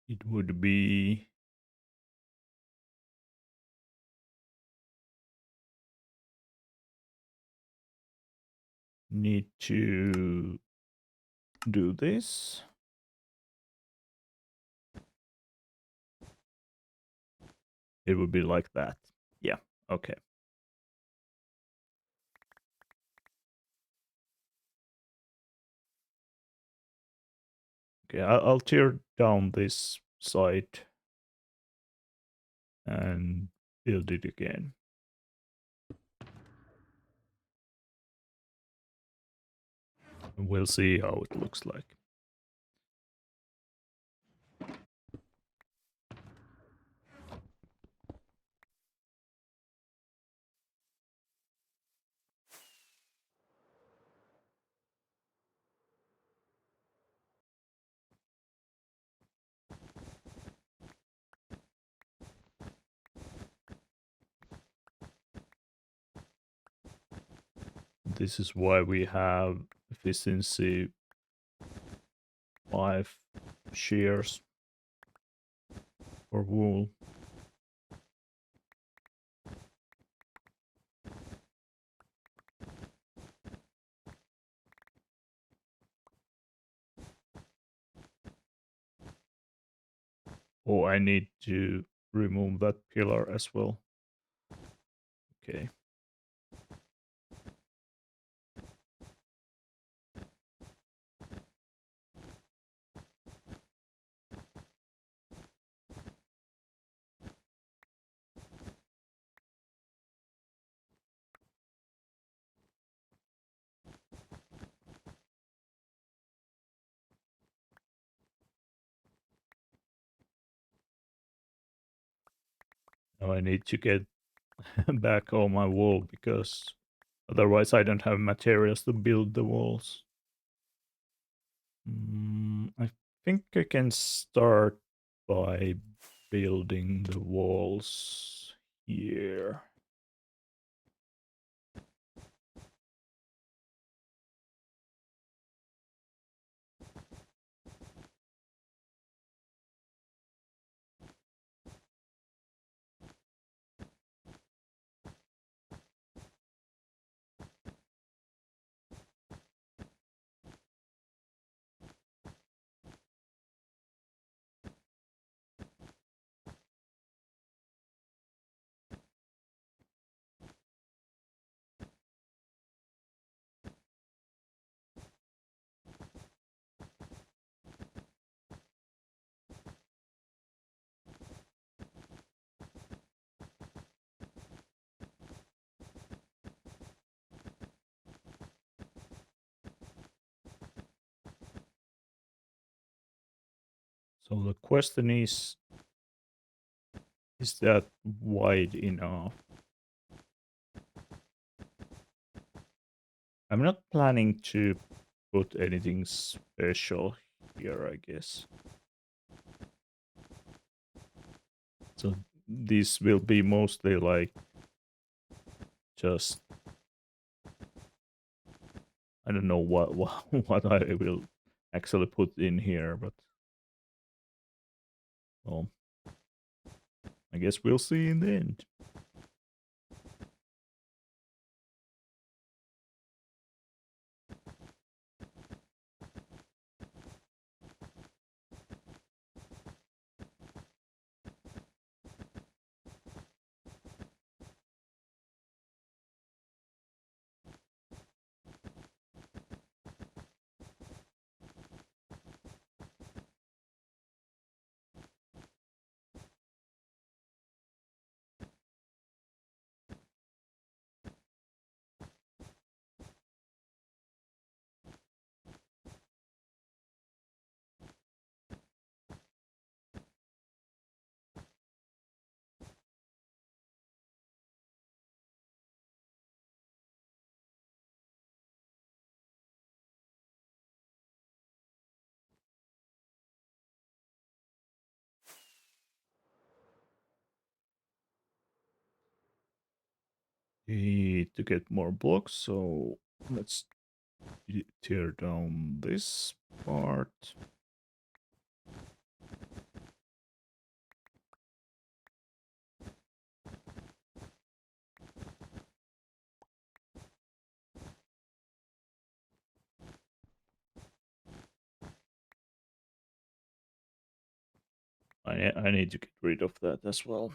it would be need to do this. It would be like that. Yeah. Okay. Okay. I'll tear down this side and build it again. And we'll see how it looks like. This is why we have efficiency 5 shears for wool. Oh, I need to remove that pillar as well. Okay. Now I need to get back all my wool because otherwise I don't have materials to build the walls. I think I can start by building the walls here. So the question is that wide enough? I'm not planning to put anything special here, I guess. So this will be mostly like just I don't know what I will actually put in here, but well, I guess we'll see in the end. Need to get more blocks, so let's tear down this part. I need to get rid of that as well.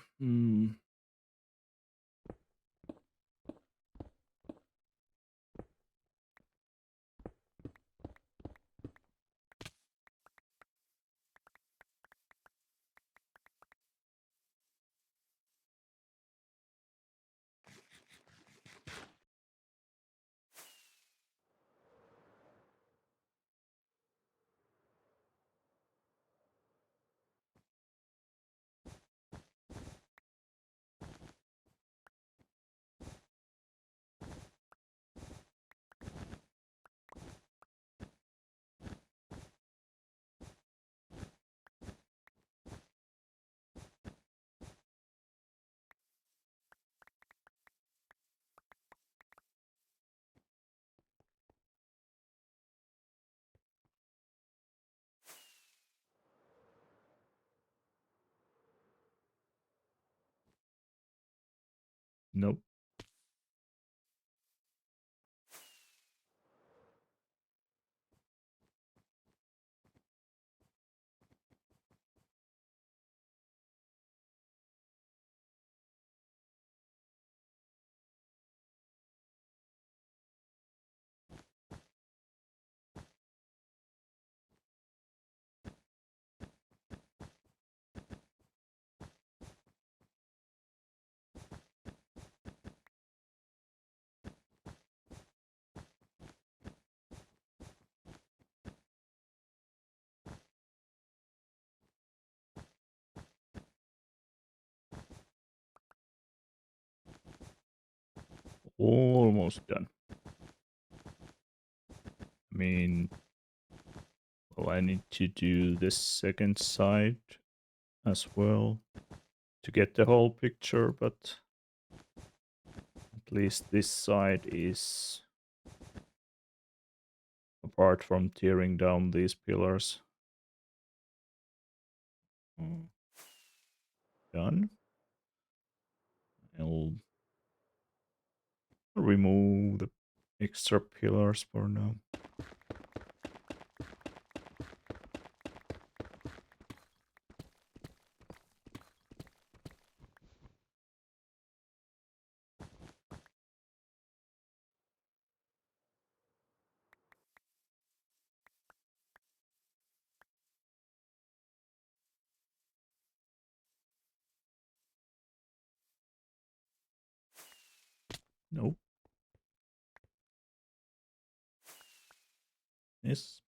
Nope. Almost done. I mean, well, I need to do the second side as well to get the whole picture, but at least this side is, apart from tearing down these pillars, done. I'll remove the extra pillars for now. Nope. Yes.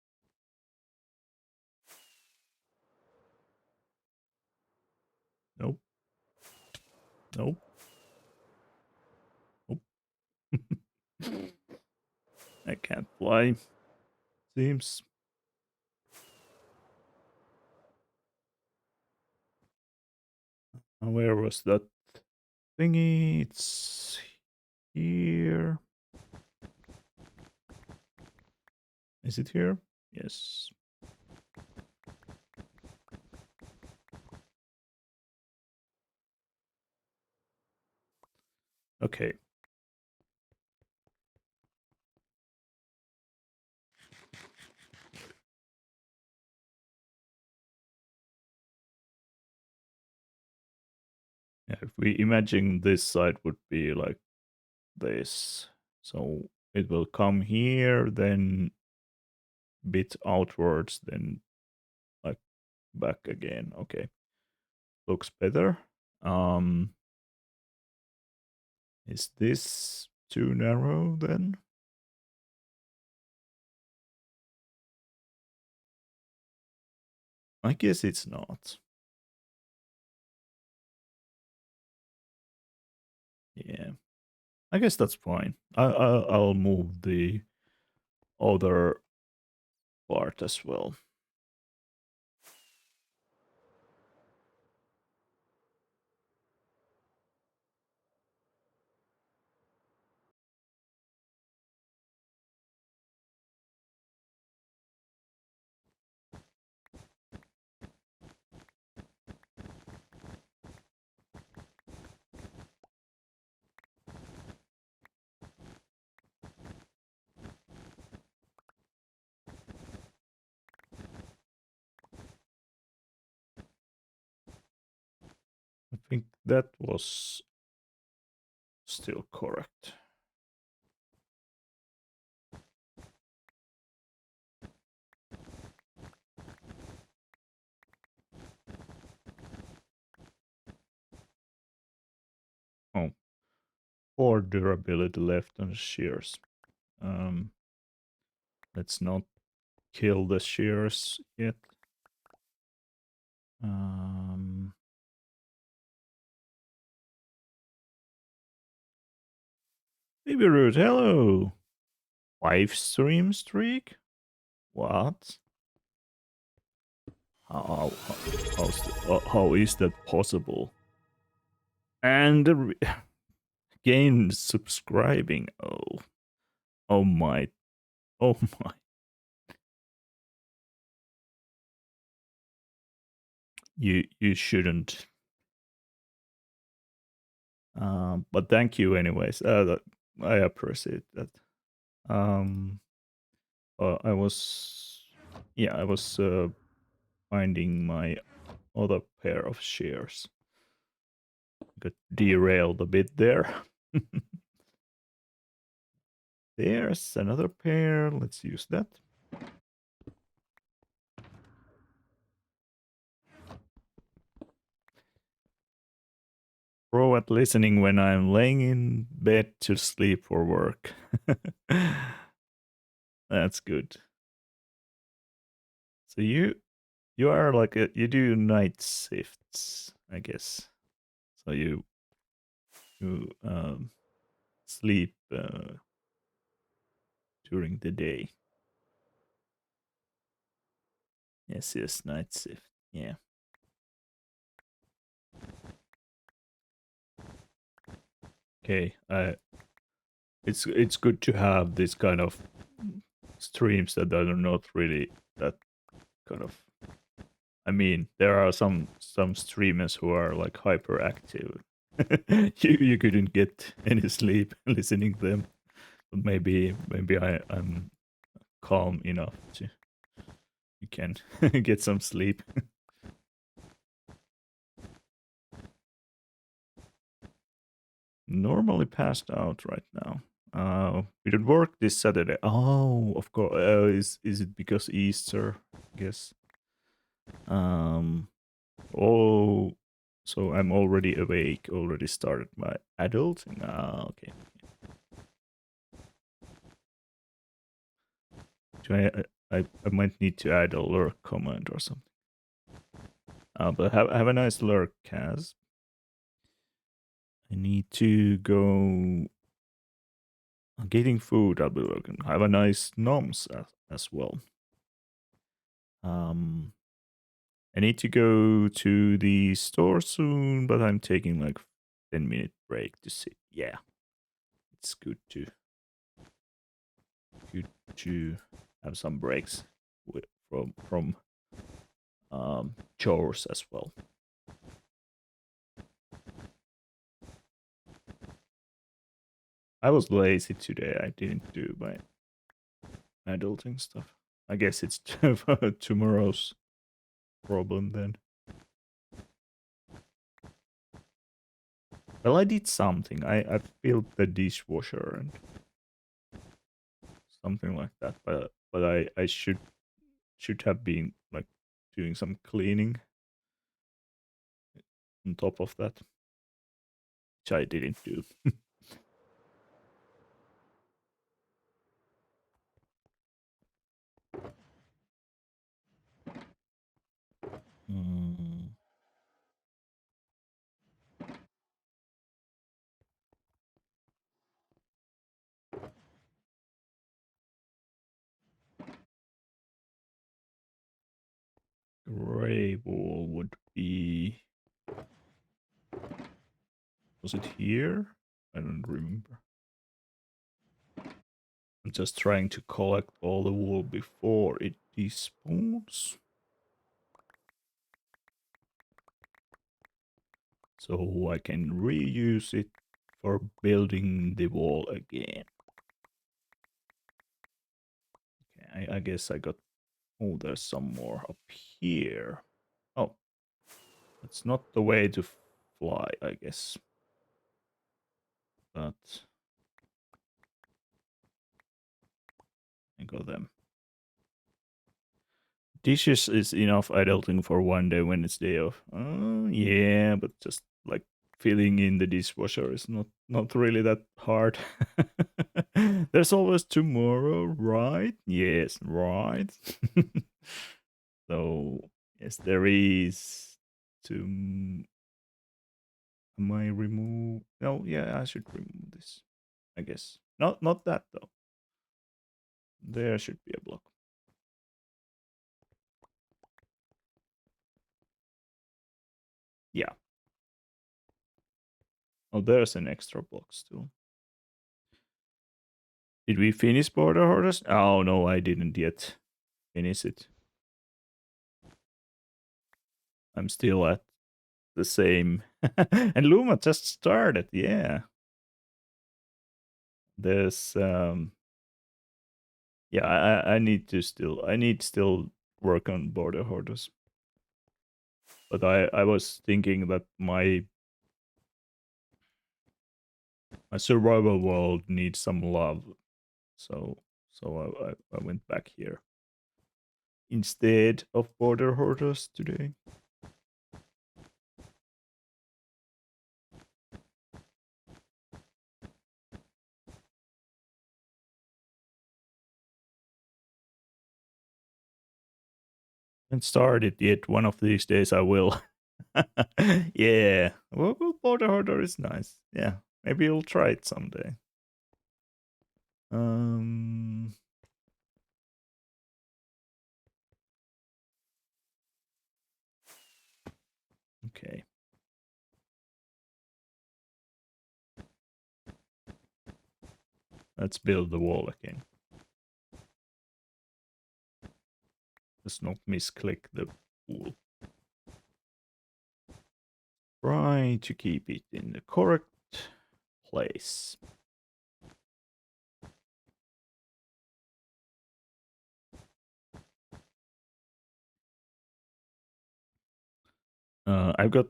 Nope. Nope. Nope. I can't fly. Seems. Where was that thingy? It's here. Is it here? Yes. Okay. Yeah, if we imagine this side would be like this. So it will come here, then bit outwards, then like back again. Okay. Looks better. Um is this too narrow then? I guess it's not. Yeah. I guess that's fine. I'll move the other part as well. I think that was still correct. Oh, 4 durability left on the shears. Um, let's not kill the shears yet. Um, Baby Root, hello! 5 stream streak? What? How is that possible? And again, subscribing. Oh my, oh my. You shouldn't. But thank you anyways. I appreciate that. Um, I was, yeah, I was finding my other pair of shears. Got derailed a bit there. There's another pair. Let's use that. Pro at listening when I'm laying in bed to sleep for work. That's good. So you are like you do night shifts, I guess. So you sleep during the day. Yes, yes, night shift. Yeah. Okay. It's good to have this kind of streams that are not really that kind of. I mean, there are some streamers who are like hyperactive. You couldn't get any sleep listening to them, but maybe I'm calm enough to you can get some sleep. Normally passed out right now. We did work this Saturday. Oh, of course. Is it because Easter? I guess. Um. Oh, so I'm already awake. Already started my adulting. Ah, okay. Do I might need to add a lurk command or something. But have a nice lurk, Kaz. I need to go getting food. I'll be looking. Have a nice noms as well. Um, I need to go to the store soon, but I'm taking like 10-minute break to see. Yeah, it's good to have some breaks from chores as well. I was lazy today. I didn't do my adulting stuff. I guess it's tomorrow's problem then. Well, I did something. I filled the dishwasher and something like that. But I should have been like doing some cleaning on top of that, which I didn't do. Mm, gray wall would be. Was it here? I don't remember. I'm just trying to collect all the wool before it despawns, so I can reuse it for building the wall again. Okay, I guess I got. Oh, there's some more up here. Oh, that's not the way to fly, I guess. But I got them. Dishes is enough adulting for one day when it's day off. Yeah, but just like filling in the dishwasher is not really that hard. There's always tomorrow, right? Yes, right. So yes, there is. To am I remove? No, yeah, I should remove this. I guess not that though. There should be a block. Yeah. Oh, there's an extra block still. Did we finish Border Hordes? Oh no, I didn't yet finish it. I'm still at the same And Luma just started. Yeah, there's yeah. I need to still. I need still work on border hoarders. But I was thinking that my survival world needs some love. So I went back here instead of border hoarders today. And started yet. One of these days I will. Yeah. Well, border hoarder is nice. Yeah. Maybe you'll try it someday. Um. Okay. Let's build the wall again. Let's not misclick the wall. Try to keep it in the correct place. I've got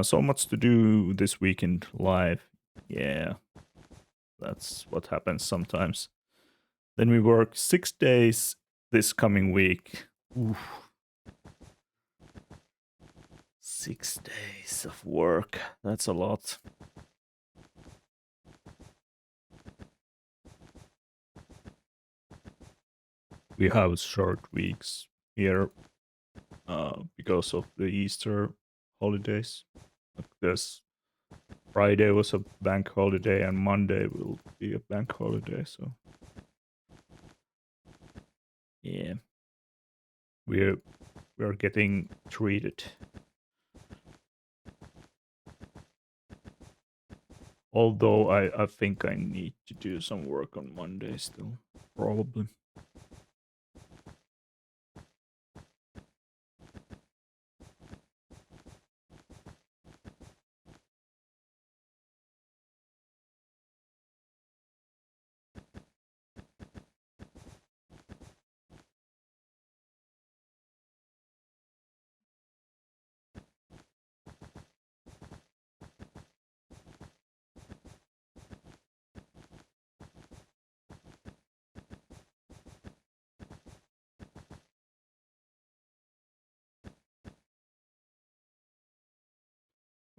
so much to do this weekend live. Yeah, that's what happens sometimes. Then we work 6 days this coming week. Oof. 6 days of work. That's a lot. We have short weeks here because of the Easter holidays. Like this Friday was a bank holiday and Monday will be a bank holiday. So yeah, we're we're getting treated. Although I think I need to do some work on Monday still, probably.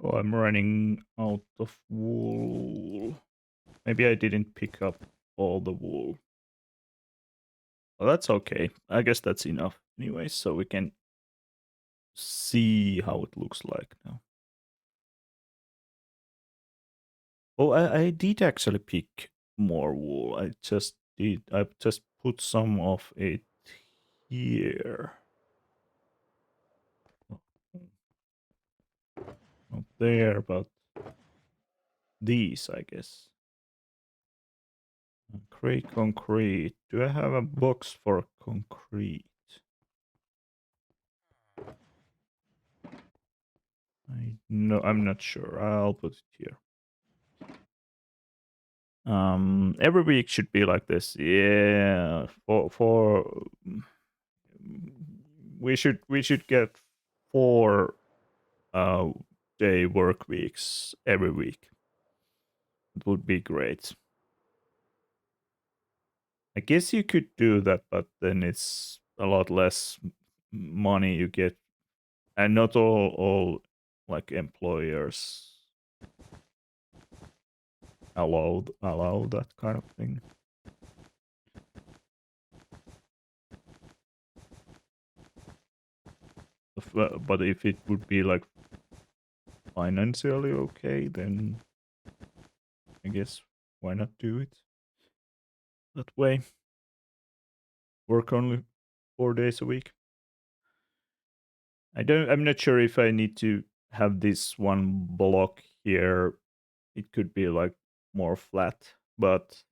Oh, I'm running out of wool. Maybe I didn't pick up all the wool. Well, that's okay. I guess that's enough anyway, so we can see how it looks like now. Oh, I did actually pick more wool. I just did. I just put some of it here. Oh, not there, but these, I guess. Gray concrete. Do I have a box for concrete? I'm not sure. I'll put it here. Every week should be like this. Yeah, for we should get 4 day work weeks every week. It would be great. I guess you could do that, but then it's a lot less money you get, and not all like employers allow that kind of thing. But if it would be like financially okay, then I guess why not do it that way? Work only 4 days a week. I'm not sure if I need to have this one block here. It could be like more flat, but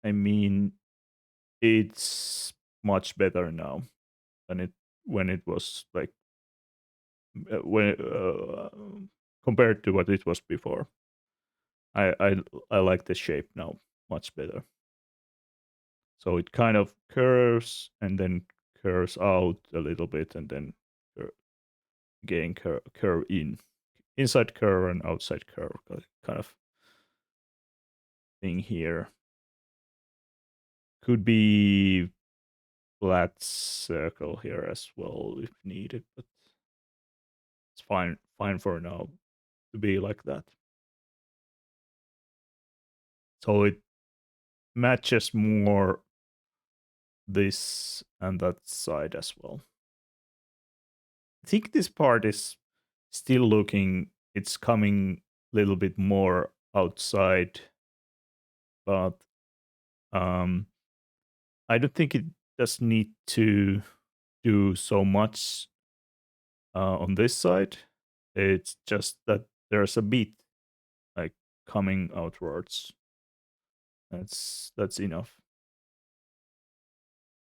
I mean it's much better now than it when it was like when compared to what it was before. I I I like the shape now much better. So it kind of curves and then curves out a little bit and then cur- again curve in, inside curve and outside curve kind of thing here. Could be flat circle here as well if needed, but it's fine for now to be like that. So it matches more this and that side as well. I think this part is still looking, it's coming a little bit more outside, but um, I don't think it does need to do so much on this side. It's just that there's a bit like coming outwards. That's enough.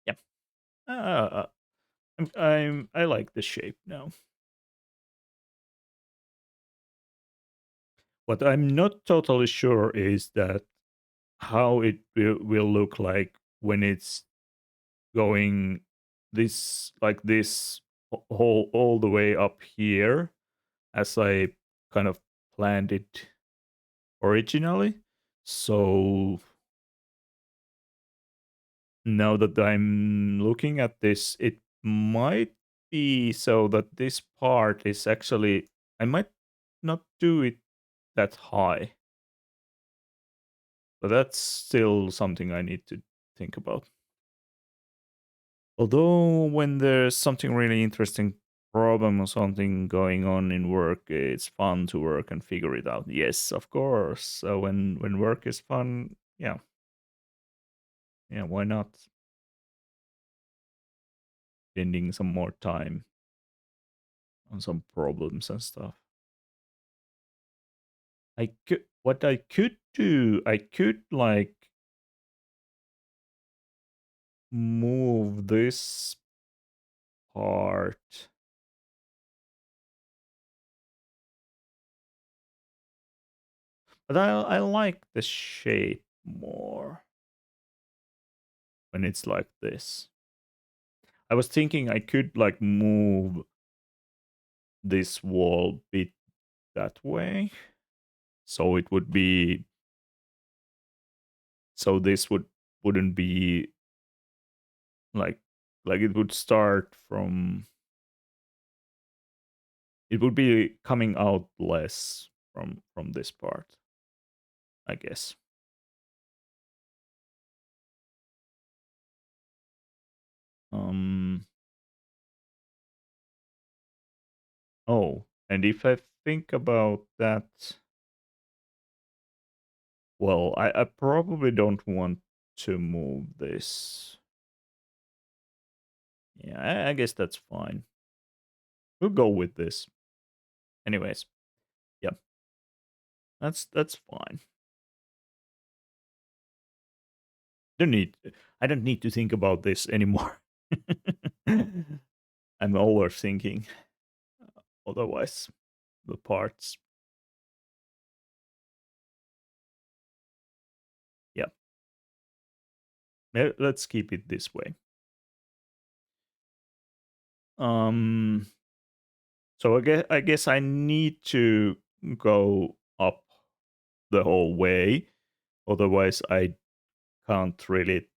Yeah. I like the shape now. What I'm not totally sure is that how it will look like when it's going this like this whole all the way up here as I kind of planned it originally. So now that I'm looking at this, it might be so that this part is actually, I might not do it that high, but that's still something I need to think about. Although when there's something really interesting problem or something going on in work, it's fun to work and figure it out. Yes, of course. So when work is fun, yeah, yeah, why not spending some more time on some problems and stuff. I could what I could do, I could like move this part. But I like the shape more when it's like this. I was thinking I could like move this wall bit that way. So it would be, so this wouldn't be like it would start from, it would be coming out less from this part, I guess. Um oh, and if I think about that, well, I probably don't want to move this. Yeah, I guess that's fine. We'll go with this. Anyways, yeah, that's fine. Don't need I don't need to think about this anymore. I'm overthinking otherwise the parts. Yeah. Let's keep it this way. Um so I guess I need to go up the whole way. Otherwise can't really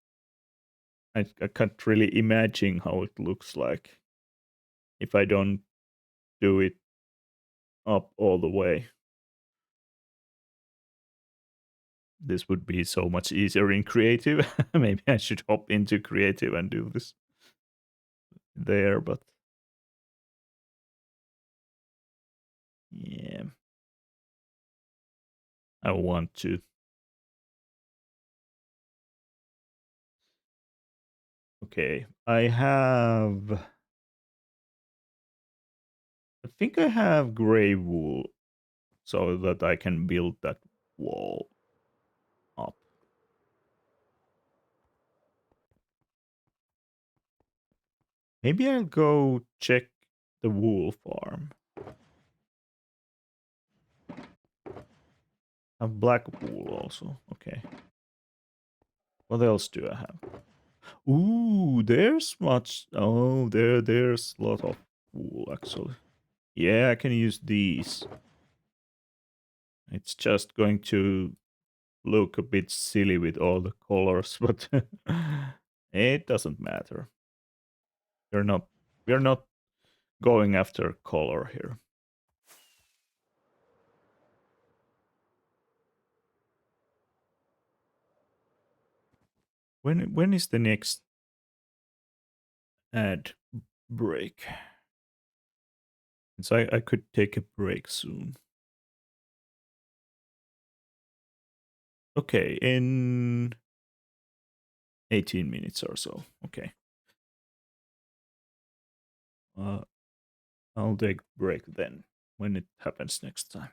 I can't really imagine how it looks like if I don't do it up all the way. This would be so much easier in creative. Maybe I should hop into creative and do this there, but yeah, I want to. Okay, I think I have gray wool so that I can build that wall up. Maybe I'll go check the wool farm. have black wool also. Okay. What else do I have? Ooh, there's much. Oh, there's a lot of wool actually. Yeah, I can use these. It's just going to look a bit silly with all the colors, but it doesn't matter. We're not we're not going after color here. When is the next ad break? So I could take a break soon. Okay, in 18 minutes or so. Okay. Uh, I'll take break then when it happens next time.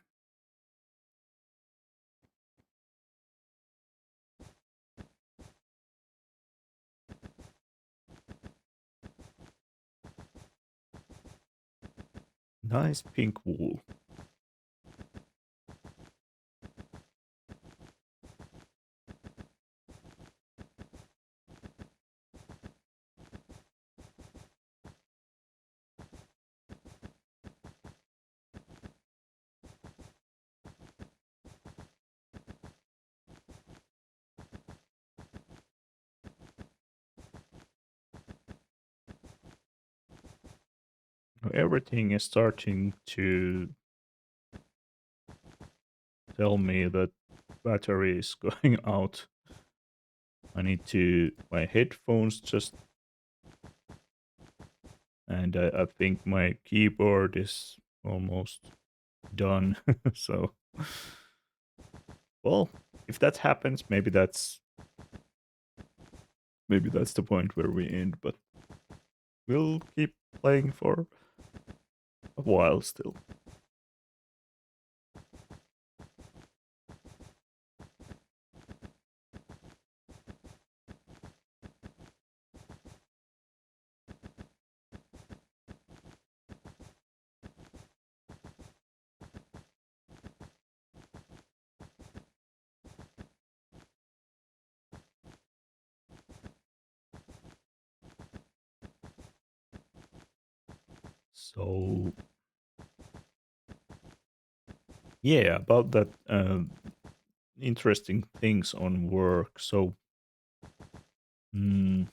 Nice pink wool. Everything is starting to tell me that battery is going out. I need to my headphones just, and I think my keyboard is almost done. So, well, if that happens, maybe that's the point where we end. But we'll keep playing for a while still. So yeah, about that interesting things on work. So mm,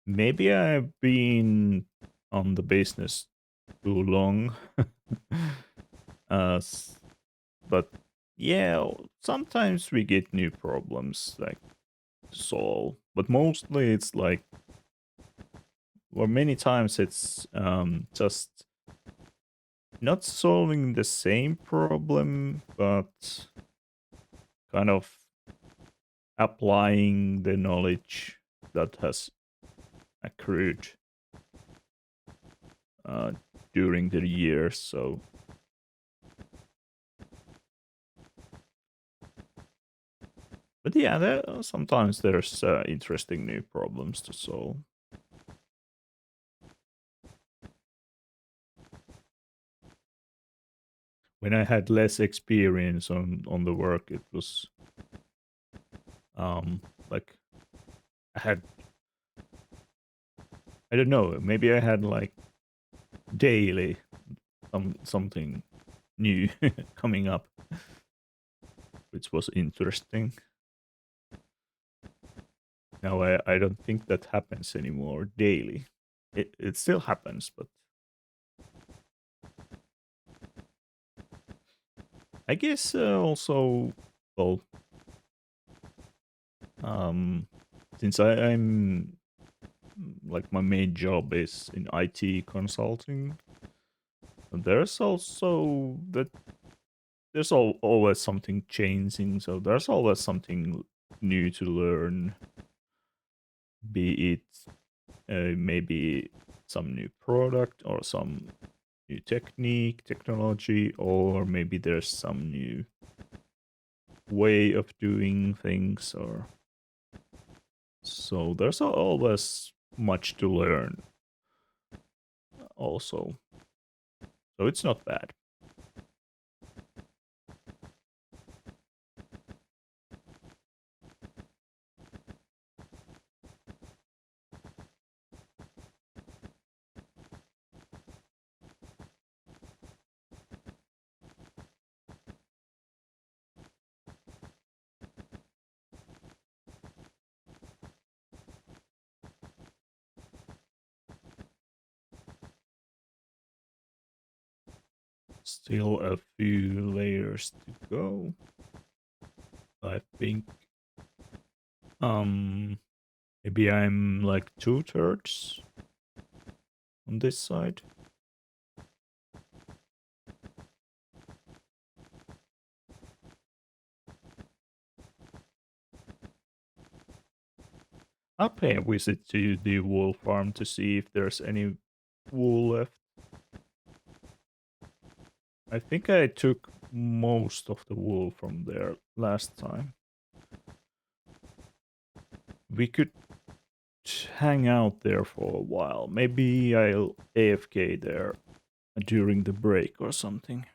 maybe I've been on the business too long. S- but yeah, sometimes we get new problems like to solve, but mostly it's like, or many times it's just not solving the same problem, but kind of applying the knowledge that has accrued uh, during the years. So, but yeah, sometimes there's interesting new problems to solve. When I had less experience on the work, it was um like I had, I don't know, maybe I had like daily something new coming up, which was interesting. Now I don't think that happens anymore daily. It still happens, but I guess also, well, um, since I'm like my main job is in IT consulting, there's also that there's always something changing, so there's always something new to learn, be it maybe some new product or some new technology, or maybe there's some new way of doing things, or so there's always much to learn also, so it's not bad. Still a few layers to go. I think um maybe I'm like 2/3 on this side. I'll pay a visit to the wool farm to see if there's any wool left. I think I took most of the wool from there last time. We could hang out there for a while. Maybe I'll AFK there during the break or something.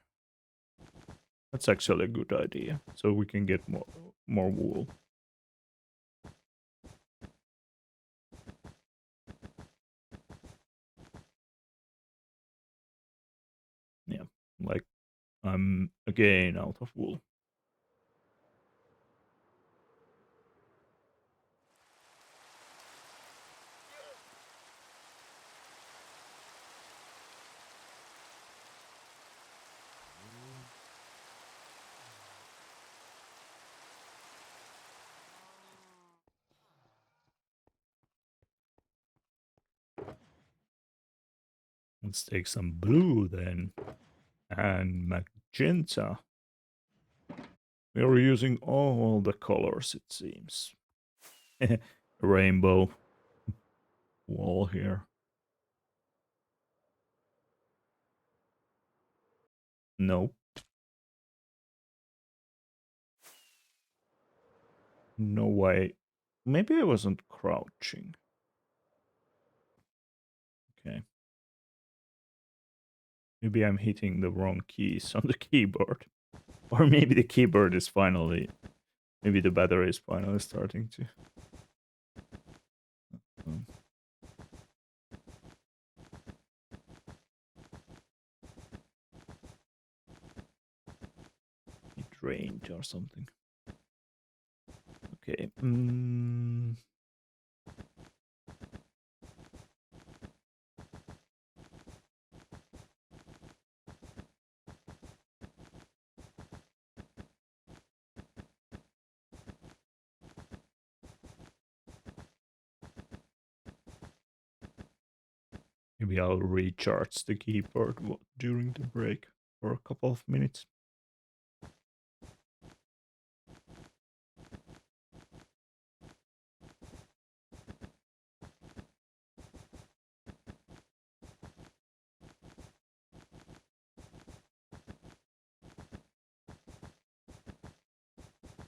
That's actually a good idea. So we can get more wool. Yeah, like I'm again out of wool. Let's take some blue then. And magenta. We are using all the colors, it seems. Rainbow wall here. Nope. No way. Maybe I wasn't crouching. Okay. Maybe I'm hitting the wrong keys on the keyboard. Or maybe the keyboard is finally... Maybe the battery is finally starting to... Um, it drained or something. Okay. Maybe I'll recharge the keyboard during the break for a couple of minutes.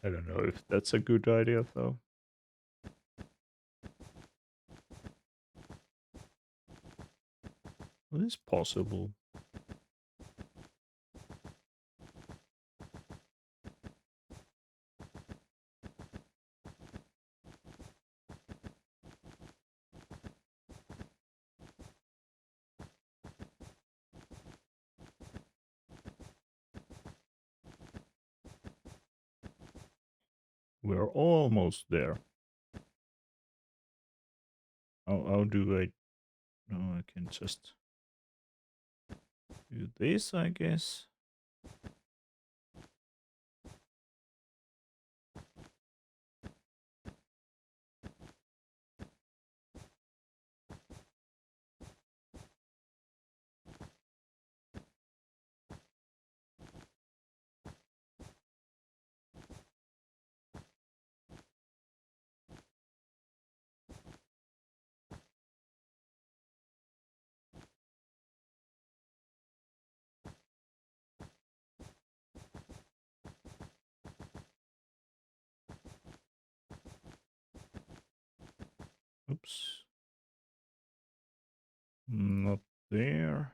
I don't know if that's a good idea though. It is possible. We're almost there. How do I... No, I can just do this, I guess. Oops. Not there.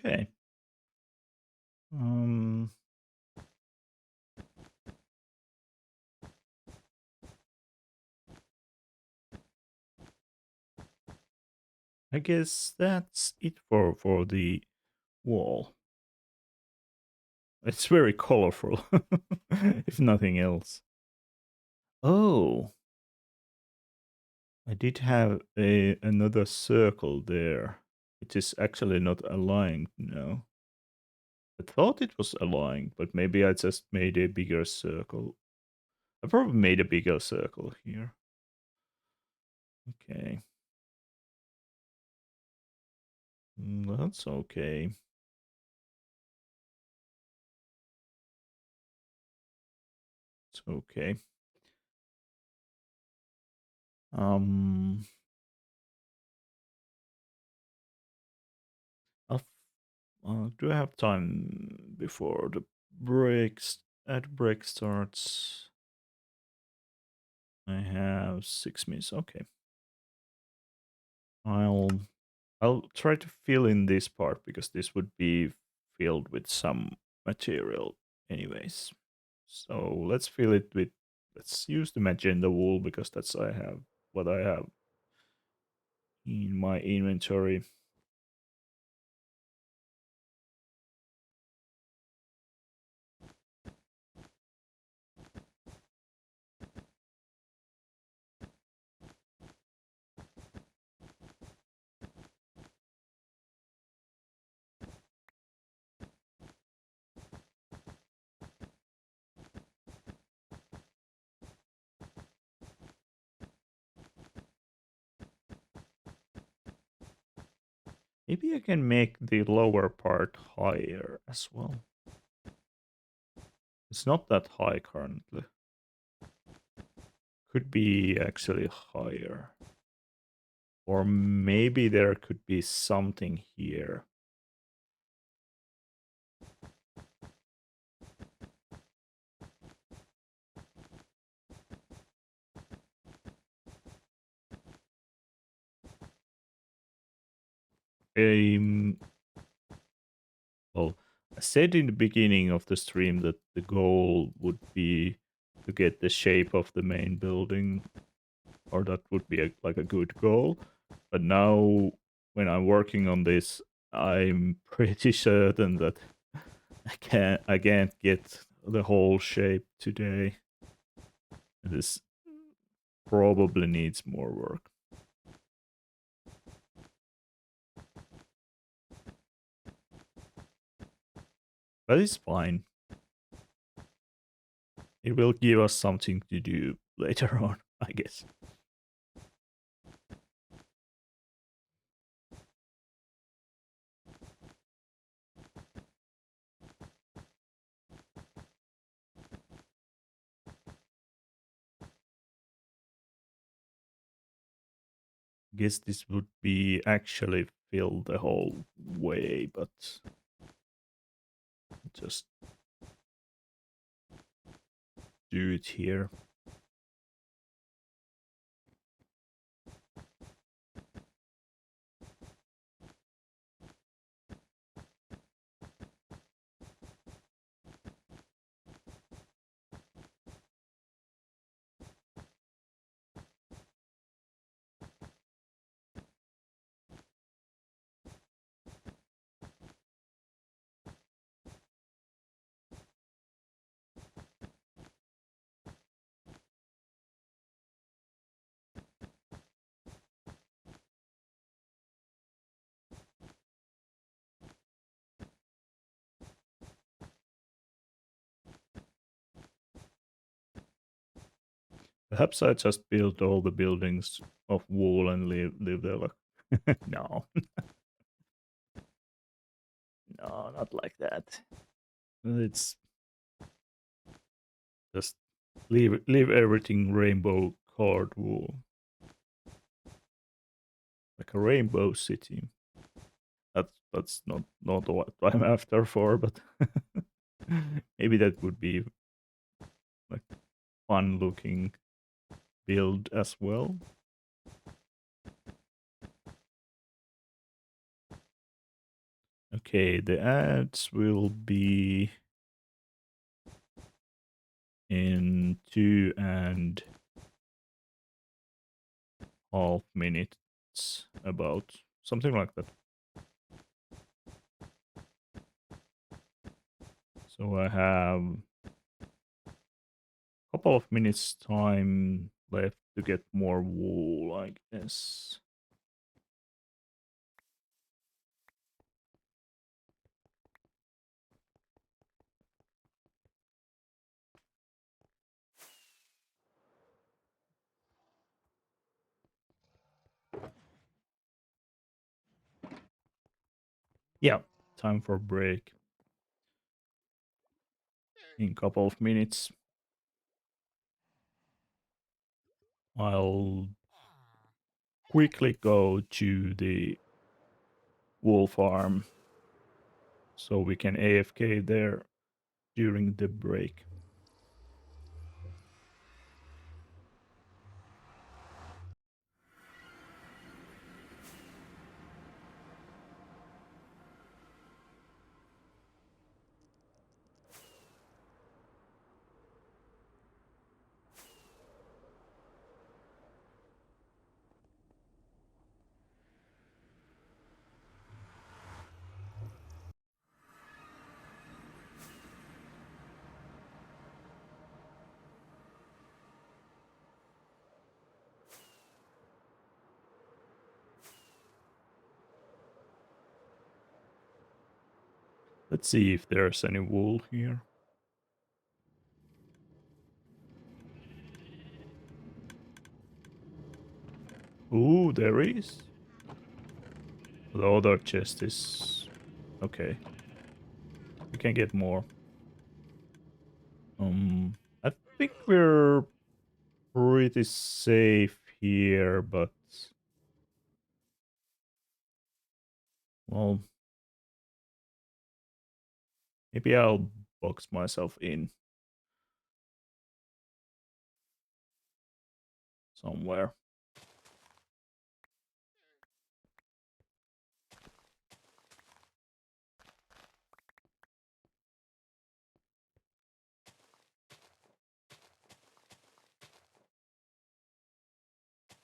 Okay. Um, I guess that's it for the wall. It's very colorful, if nothing else. Oh, I did have another circle there. It is actually not aligned now. I thought it was aligned, but maybe I just made a bigger circle. I probably made a bigger circle here. Okay. That's okay. It's okay. Um, I'll do I have time before the breaks? At break starts, I have 6 minutes. Okay, I'll I'll try to fill in this part because this would be filled with some material, anyways. So let's fill it with. Let's use the magenta wool because that's I have what I have in my inventory. Maybe I can make the lower part higher as well. It's not that high currently. Could be actually higher. Or maybe there could be something here. Um, well, I said in the beginning of the stream that the goal would be to get the shape of the main building, or that would be like a good goal. But now, when I'm working on this, I'm pretty certain that I can't get the whole shape today. This probably needs more work. But it's fine. It will give us something to do later on, I guess. Guess this would be actually filled the whole way, but just do it here. Perhaps I just build all the buildings of wool and live there like no. No, not like that. It's just leave everything rainbow colored wool. Like a rainbow city. That's not what I'm after for, but maybe that would be like fun looking build as well. Okay, the ads will be in 2.5 minutes, about something like that. So I have a couple of minutes time left to get more wool, I guess. Yeah, time for break in a couple of minutes. I'll quickly go to the wool farm so we can AFK there during the break. Let's see if there's any wool here. Ooh, there is. The other chest is okay. We can get more. I think we're pretty safe here, but well, maybe I'll box myself in somewhere.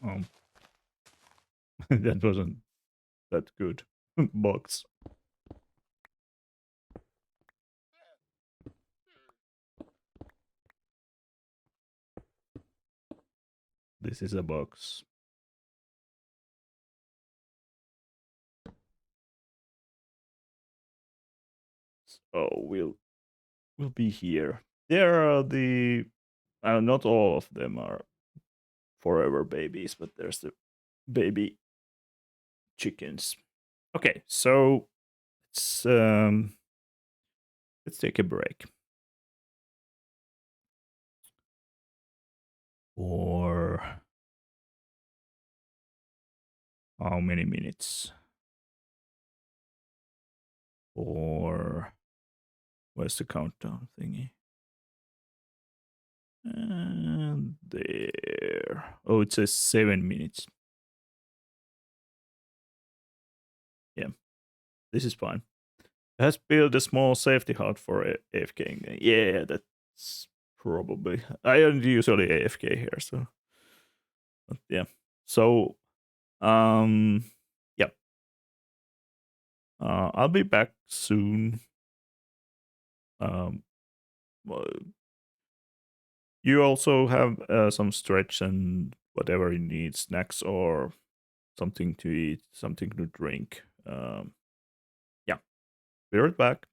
Um, that wasn't that good. Box. This is a box. So we'll be here. There are the not all of them are forever babies, but there's the baby chickens. Okay, so let's um let's take a break for how many minutes? For where's the countdown thingy? And there. Oh, it says 7 minutes. Yeah, this is fine. Has built a small safety hut for AFK. Yeah, that's probably. I don't usually AFK here, so but yeah. So yeah. I'll be back soon. Well, you also have some stretch and whatever you need, snacks or something to eat, something to drink. Yeah, be right back.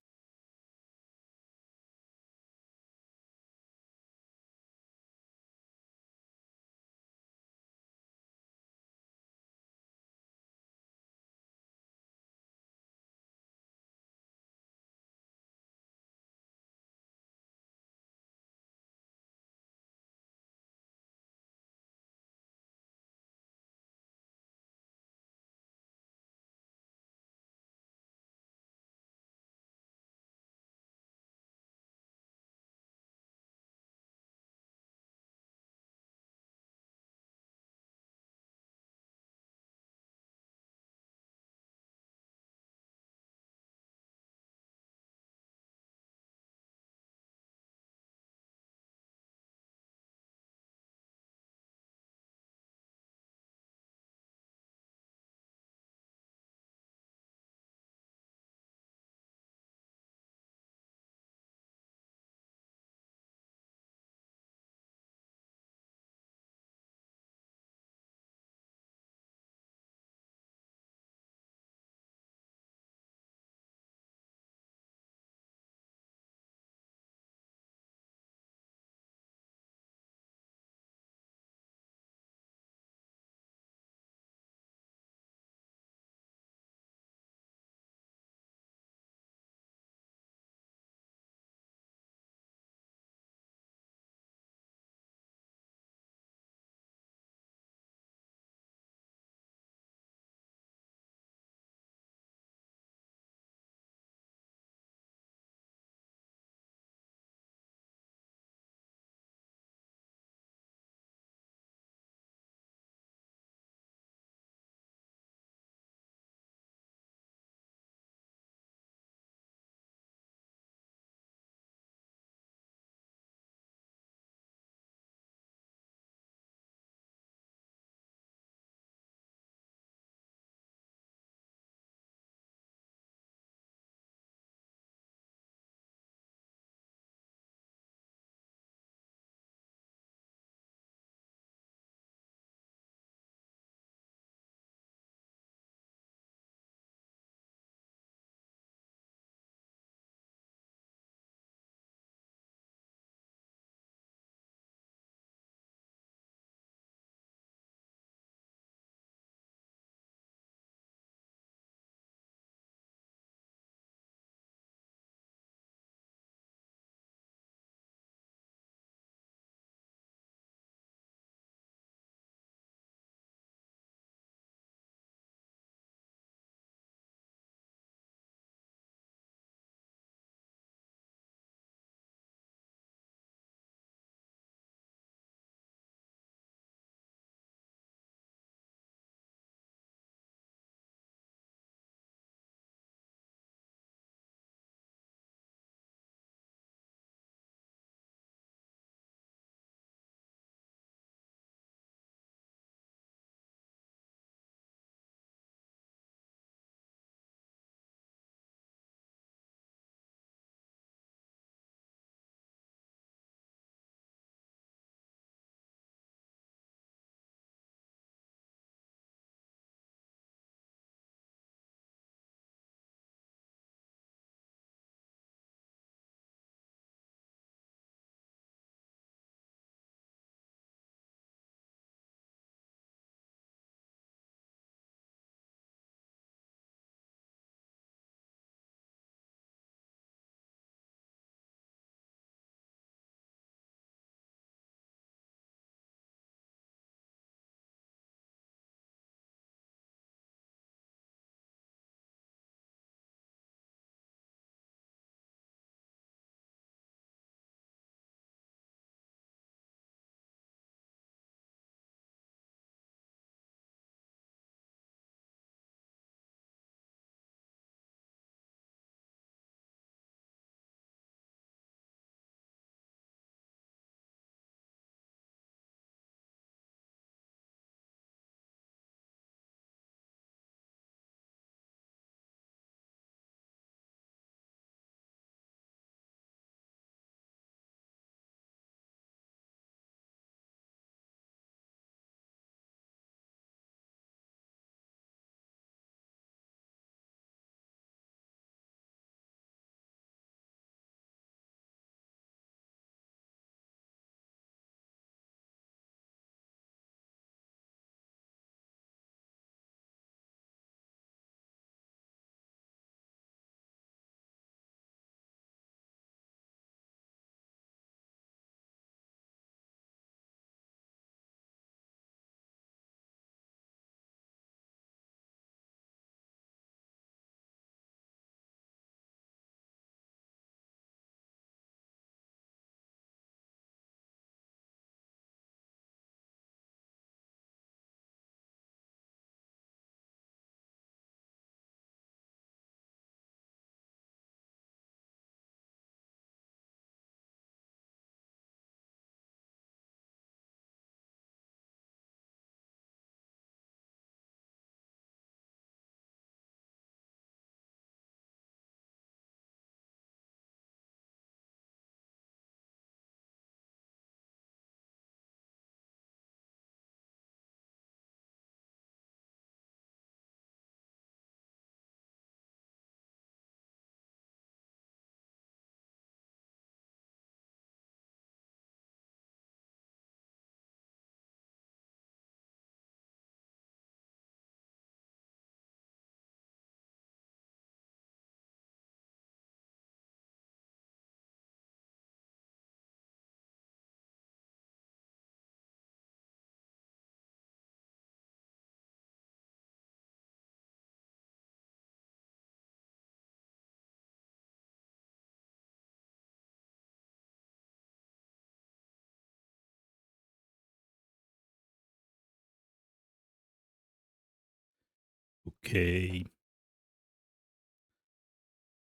Okay.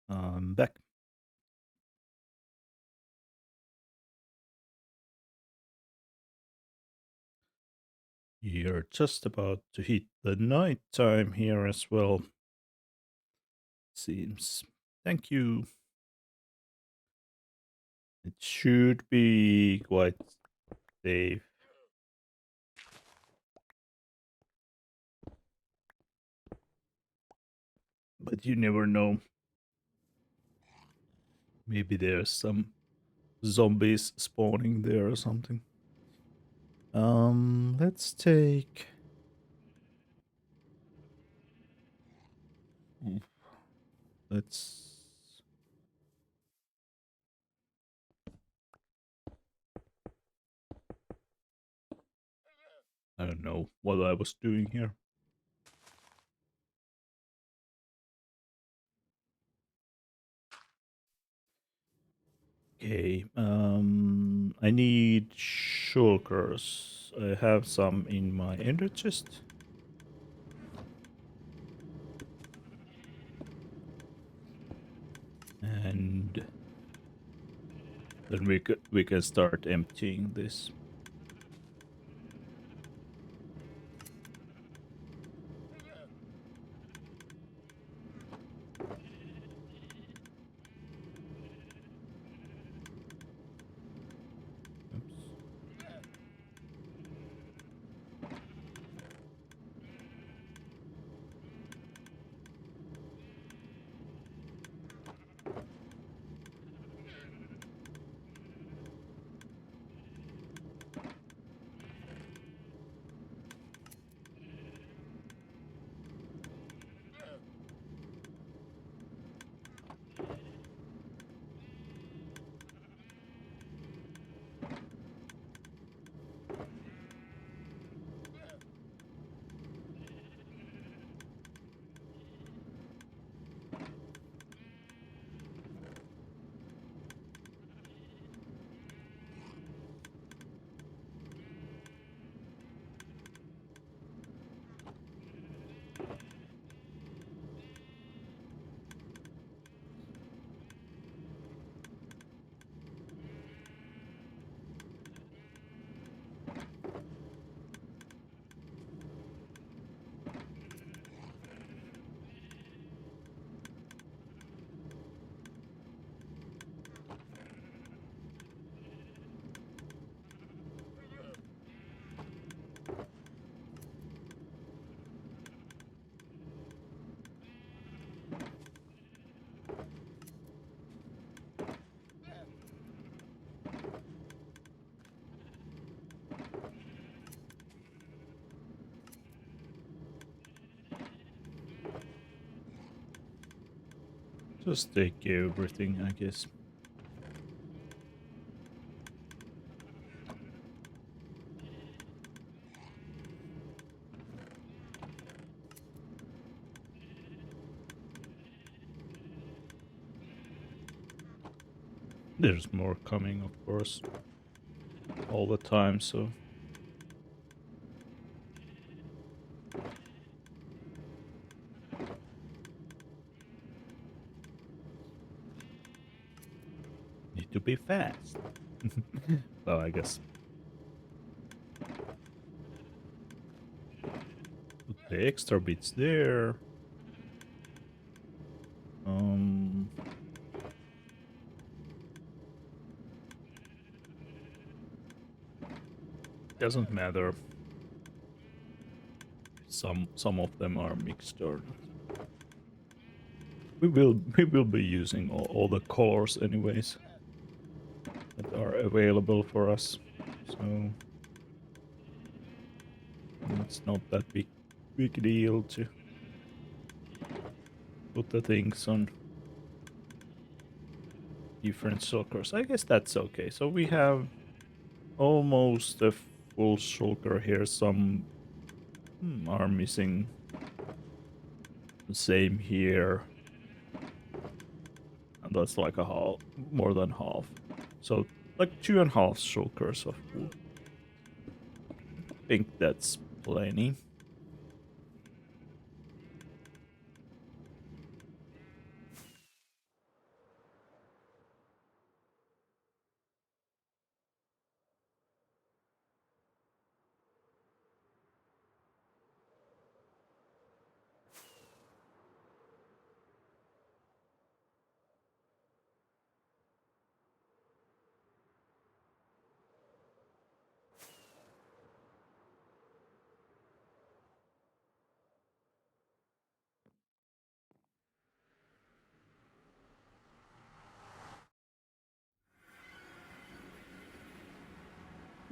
I'm back. You're just about to hit the night time here as well. Seems. Thank you. It should be quite safe. But you never know. Maybe there's some zombies spawning there or something. Let's take. Oof. Let's. I don't know what I was doing here. Okay, I need shulkers. I have some in my ender chest. And then we can start emptying this. Oops. Just take everything, I guess. There's more coming, of course, all the time, so need to be fast. Well, I guess put the extra bits there. Um, doesn't matter. Some of them are mixed or not. We will be using all the colors anyways that are available for us. So it's not that big deal to put the things on different shulkers. I guess that's okay. So we have almost a full shulker here. Some are missing. The same here. And that's like a half, more than half. So like 2.5 shulkers of wool. I think that's plenty.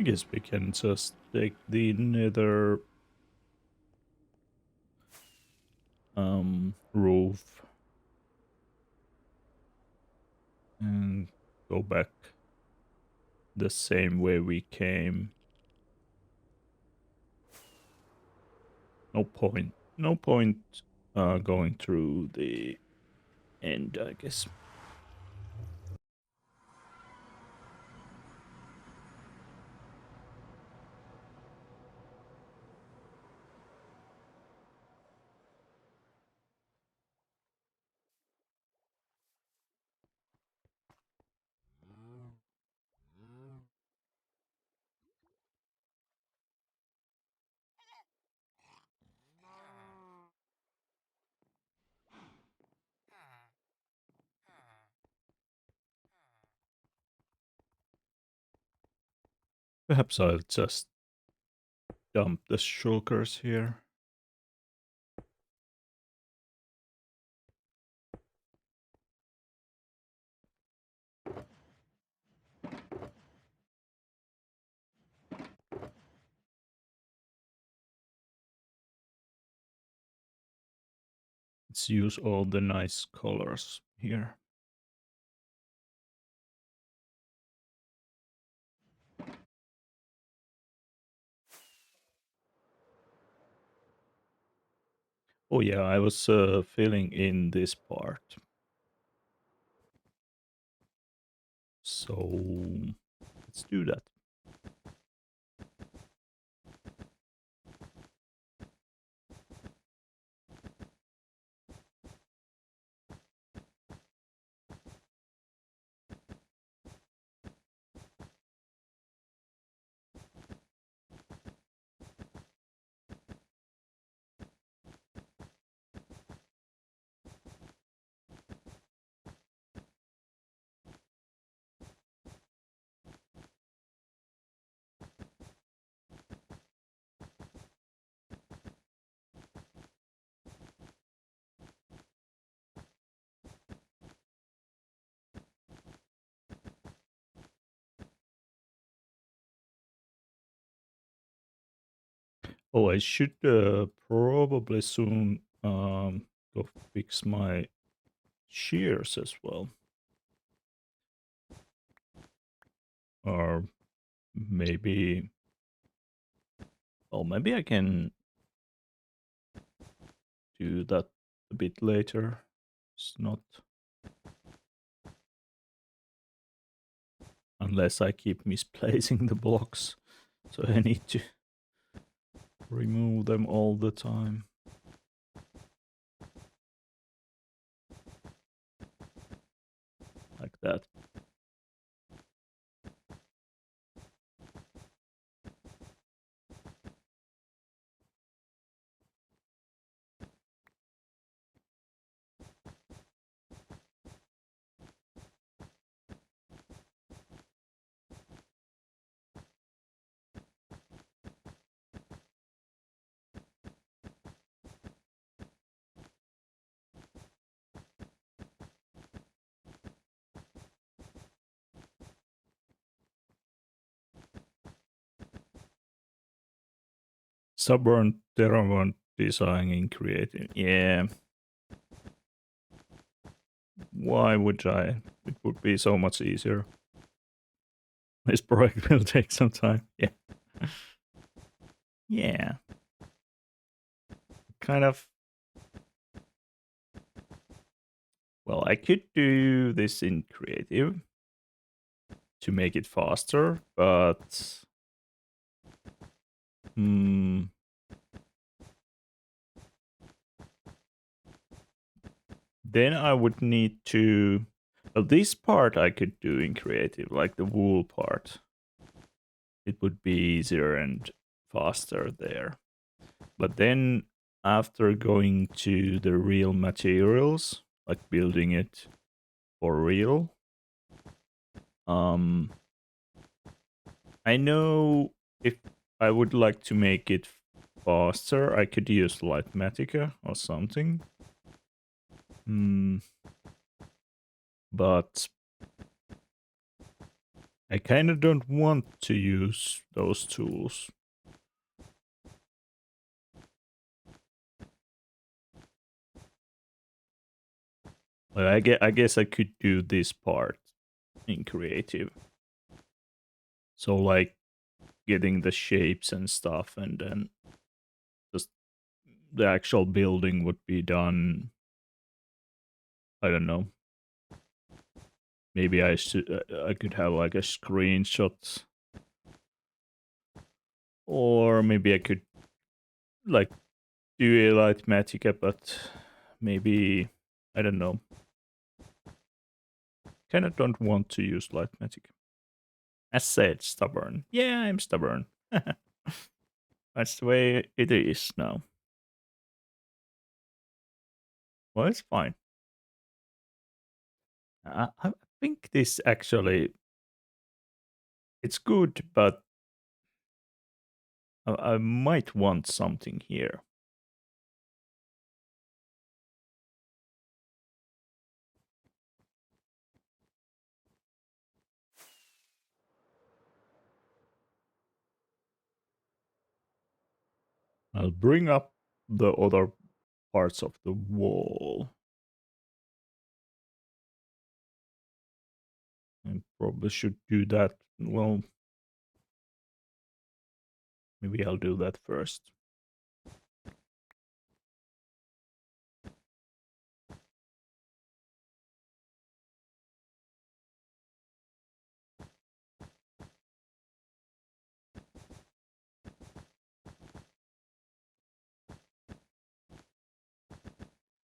I guess we can just take the nether roof and go back the same way we came. No point. No point going through the end, I guess. Perhaps I'll just dump the shulkers here. Let's use all the nice colors here. Oh yeah, I was filling in this part. So let's do that. Oh, I should probably soon go fix my shears as well. Or maybe, well, maybe I can do that a bit later. It's not, unless I keep misplacing the blocks. So I need to remove them all the time. Like that. Stubborn Terraform designing creative. Yeah. Why would I? It would be so much easier. This project will take some time. Yeah. Yeah. Kind of. Well, I could do this in creative to make it faster, but then I would need to. Well, this part I could do in creative, like the wool part. It would be easier and faster there. But then after going to the real materials, like building it for real, I know if I would like to make it faster, I could use Lightmatica or something. But I kind of don't want to use those tools. But I guess I could do this part in creative. So like getting the shapes and stuff, and then just the actual building would be done. I don't know. Maybe I could have like a screenshot, or maybe I could like do a Lightmatica, but maybe I don't know. Kind of don't want to use Lightmatica. As said, stubborn. Yeah, I'm stubborn. That's the way it is now. Well, it's fine. I think this actually it's good, but I might want something here. I'll bring up the other parts of the wall. I probably should do that. Well, maybe I'll do that first.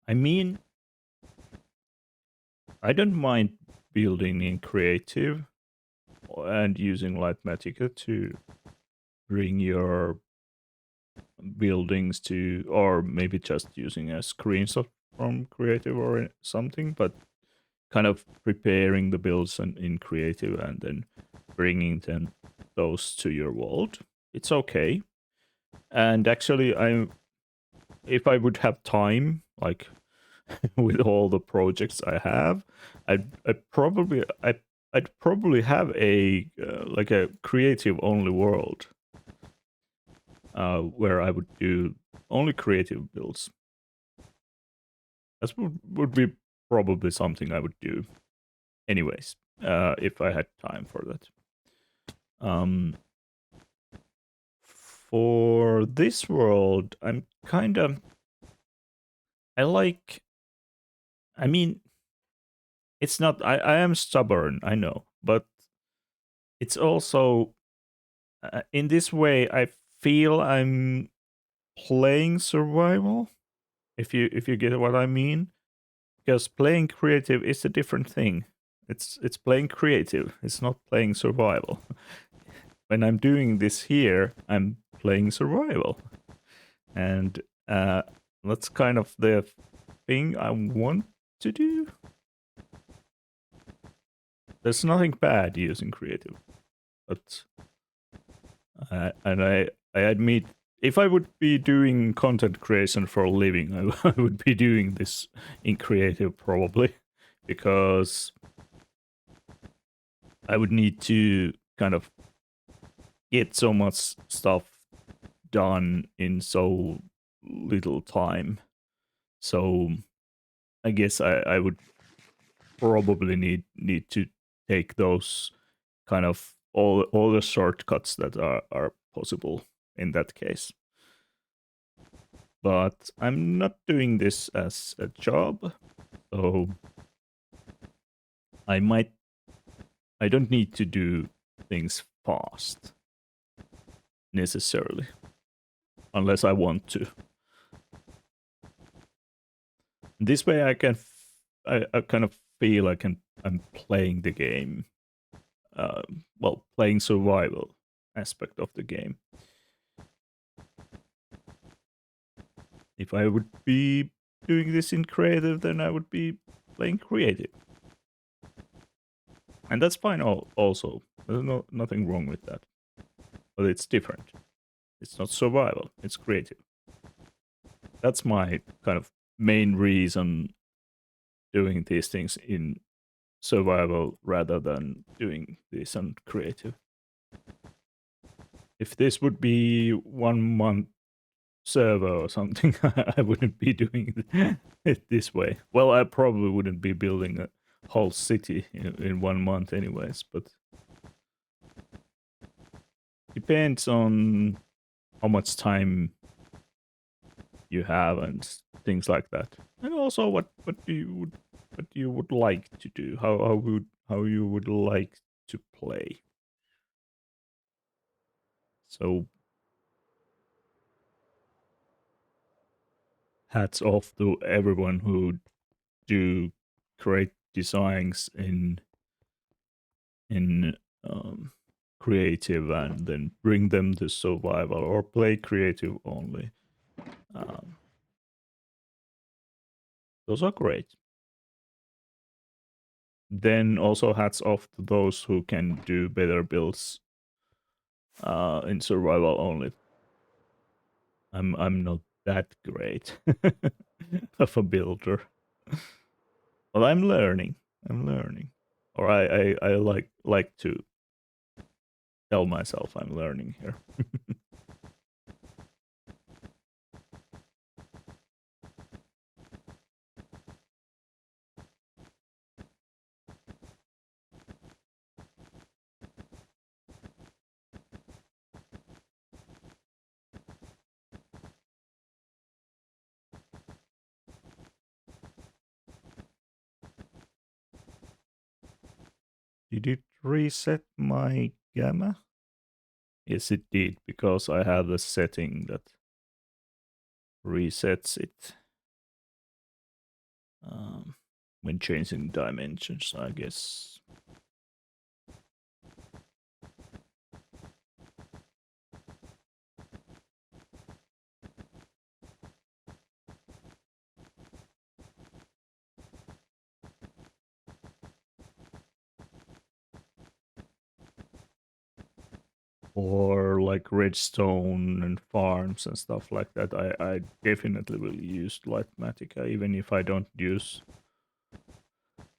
I mean, I don't mind building in creative and using Lightmatica to bring your buildings to, or maybe just using a screenshot from creative or something, but kind of preparing the builds in creative and then bringing them those to your world. It's okay. And actually, if I would have time, like with all the projects I have, I'd probably have a like a creative only world where I would do only creative builds. That would be probably something I would do, anyways, if I had time for that. For this world, I'm kind of I like. I mean, it's not. I am stubborn. I know, but it's also in this way. I feel I'm playing survival. If you get what I mean, because playing creative is a different thing. It's playing creative. It's not playing survival. When I'm doing this here, I'm playing survival, and that's kind of the thing I want to do. There's nothing bad using creative, but and I admit if I would be doing content creation for a living, I would be doing this in creative probably, because I would need to kind of get so much stuff done in so little time. So I guess I would probably need to take those kind of all the shortcuts that are possible in that case. But I'm not doing this as a job, so I don't need to do things fast necessarily, unless I want to. This way I can I kind of feel I'm playing the game, well, playing survival aspect of the game. If I would be doing this in creative, then I would be playing creative. And that's fine also. There's nothing wrong with that. But it's different. It's not survival, it's creative. That's my kind of main reason doing these things in survival rather than doing this on creative. If this would be 1 month server or something, I wouldn't be doing it this way. Well, I probably wouldn't be building a whole city in 1 month, anyways. But depends on how much time you have and things like that, and also what you would like to do, how you would like to play. So hats off to everyone who do create designs in um, creative and then bring them to survival or play creative only. Um, those are great. Then also hats off to those who can do better builds in survival only. I'm not that great of a builder, but I'm learning. I'm learning, or I like to tell myself I'm learning here. Did it reset my gamma? Yes, it did, because I have the setting that resets it um, when changing dimensions, I guess. Or like redstone and farms and stuff like that. I definitely will use Lightmatica, even if I don't use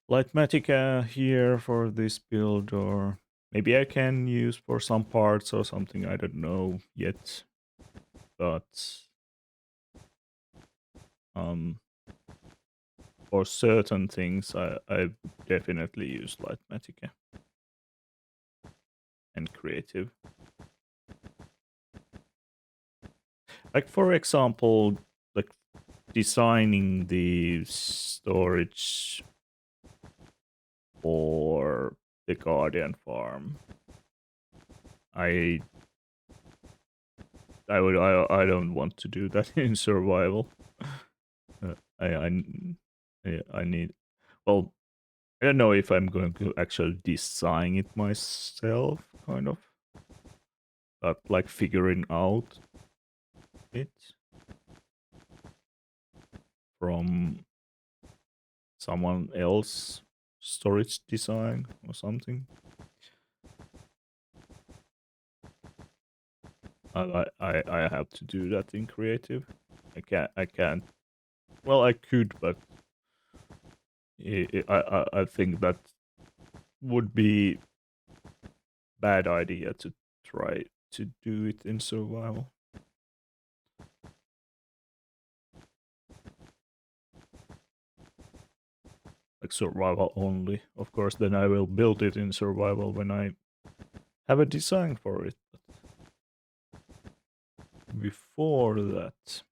Lightmatica here for this build, or maybe I can use for some parts or something, I don't know yet. But um, for certain things, I definitely use Lightmatica and creative. Like for example, like designing the storage for the Guardian farm. I I don't want to do that in survival. I need, well, I don't know if I'm going to actually design it myself, kind of, but like figuring out it from someone else storage design or something. I have to do that in creative. I can't. Well, I could, but I think that would be bad idea to try to do it in survival. Like survival only. Of course, then I will build it in survival when I have a design for it. But before that,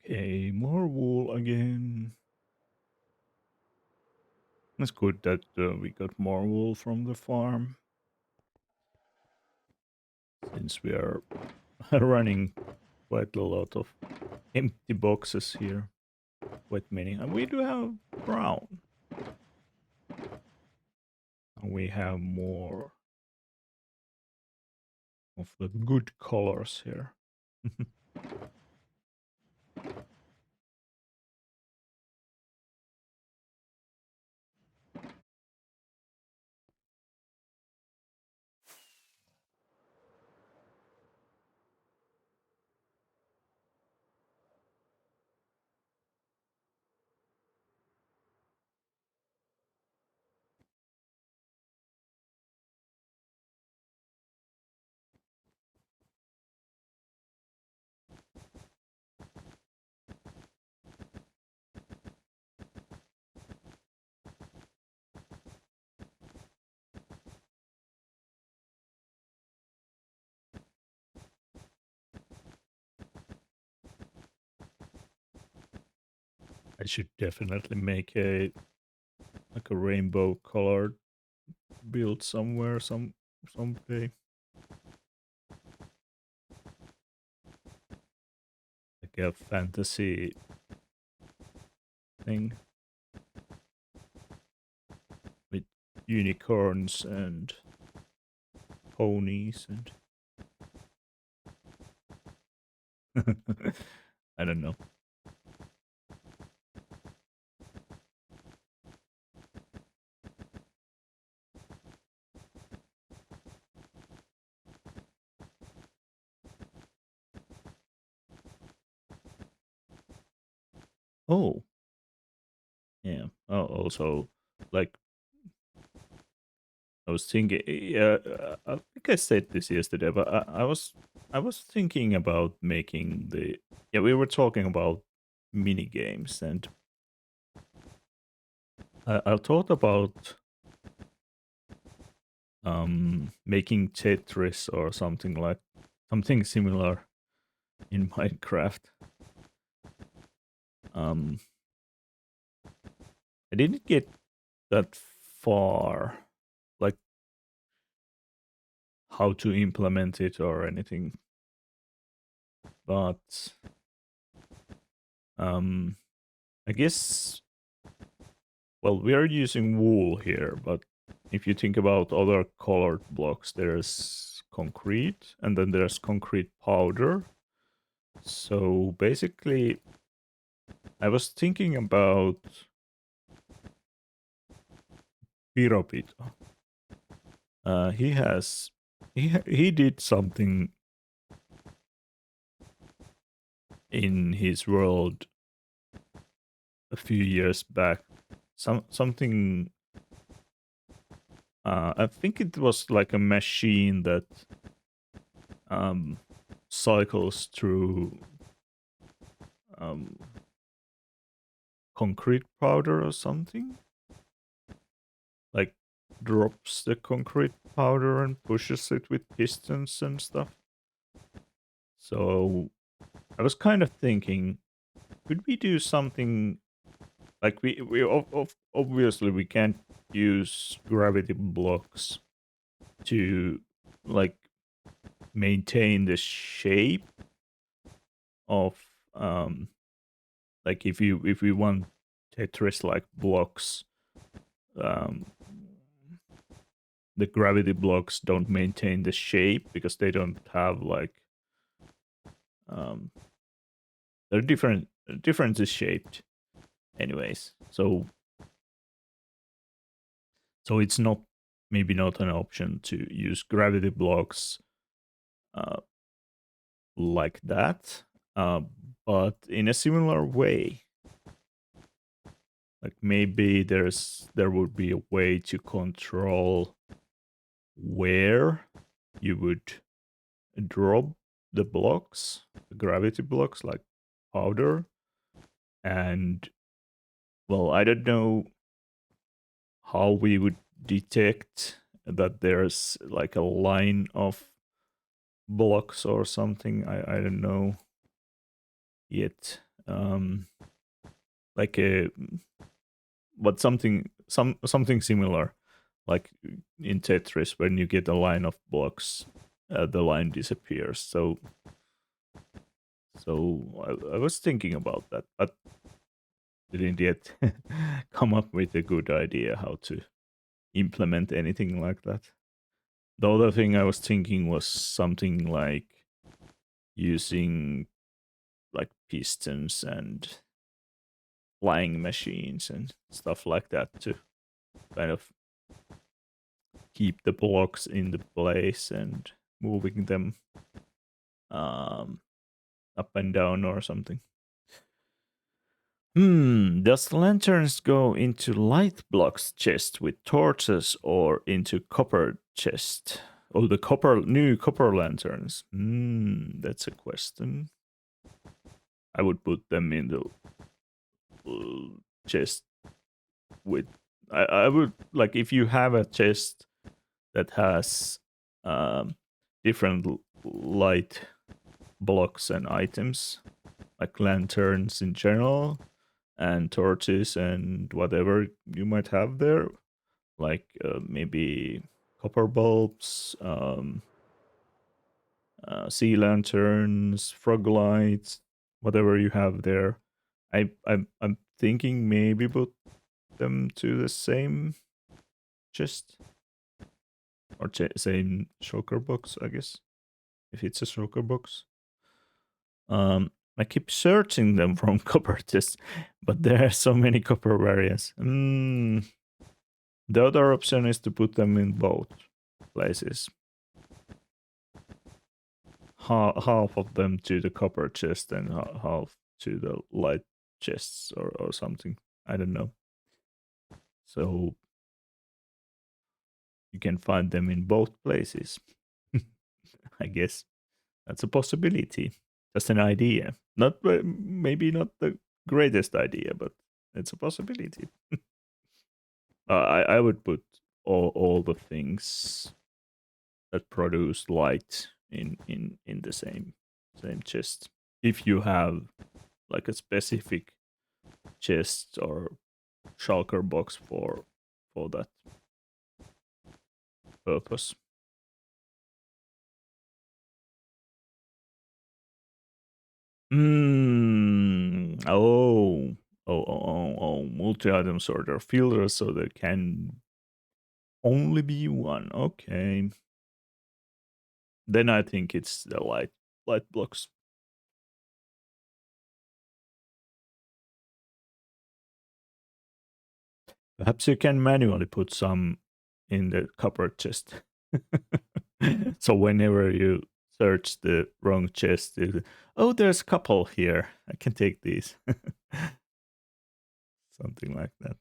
Okay, more wool again. It's good that we got more wool from the farm. Since we are running quite a lot of empty boxes here. Quite many. And we do have brown. And we have more of the good colors here. I should definitely make a like a rainbow colored build somewhere someday. Like a fantasy thing with unicorns and ponies and I don't know. Oh, yeah. Oh, also, like I was thinking, yeah, I think I said this yesterday, but I was thinking about making the yeah. We were talking about mini games, and I thought about making Tetris or something similar in Minecraft. Um, I didn't get that far, like how to implement it or anything, but um, I guess well, we are using wool here, but if you think about other colored blocks, there's concrete and then there's concrete powder. So basically, I was thinking about Piropito. He has he did something in his world a few years back. Something. I think it was like a machine that um, cycles through um, concrete powder or something. Like drops the concrete powder and pushes it with pistons and stuff. So I was kind of thinking, could we do something like obviously we can't use gravity blocks to like maintain the shape of like if we want Tetris like blocks, um the gravity blocks don't maintain the shape because they don't have like um they're different is shaped anyways. So it's not maybe not an option to use gravity blocks uh like that. Uh, but in a similar way, like maybe there would be a way to control where you would drop the blocks, the gravity blocks, like powder. And well, I don't know how we would detect that there's like a line of blocks or something. I don't know yet. um, like a but something similar, like in Tetris when you get a line of blocks, the line disappears. So I was thinking about that, but didn't yet come up with a good idea how to implement anything like that. The other thing I was thinking was something like using like pistons and flying machines and stuff like that to kind of keep the blocks in the place and moving them um, up and down or something. Does the lanterns go into light blocks chest with torches or into copper chest? Oh, the new copper lanterns. That's a question. I would put them in the chest with. I would like if you have a chest that has um, different light blocks and items, like lanterns in general, and torches and whatever you might have there, like maybe copper bulbs, sea lanterns, frog lights, whatever you have there. I'm thinking maybe put them to the same chest or same shulker box, I guess, if it's a shulker box. I keep searching them from copper chests, but there are so many copper variants. The other option is to put them in both places. Half of them to the copper chest and half to the light chests or something. I don't know. So you can find them in both places. I guess that's a possibility. Just an idea. Not maybe not the greatest idea, but it's a possibility. I would put all the things that produce light in the same chest. If you have like a specific chest or shulker box for that purpose. Oh, multi-item sorter filter, so there can only be one. Okay. Then I think it's the light blocks. Perhaps you can manually put some in the cupboard chest. So whenever you search the wrong chest, oh, there's a couple here. I can take these. Something like that.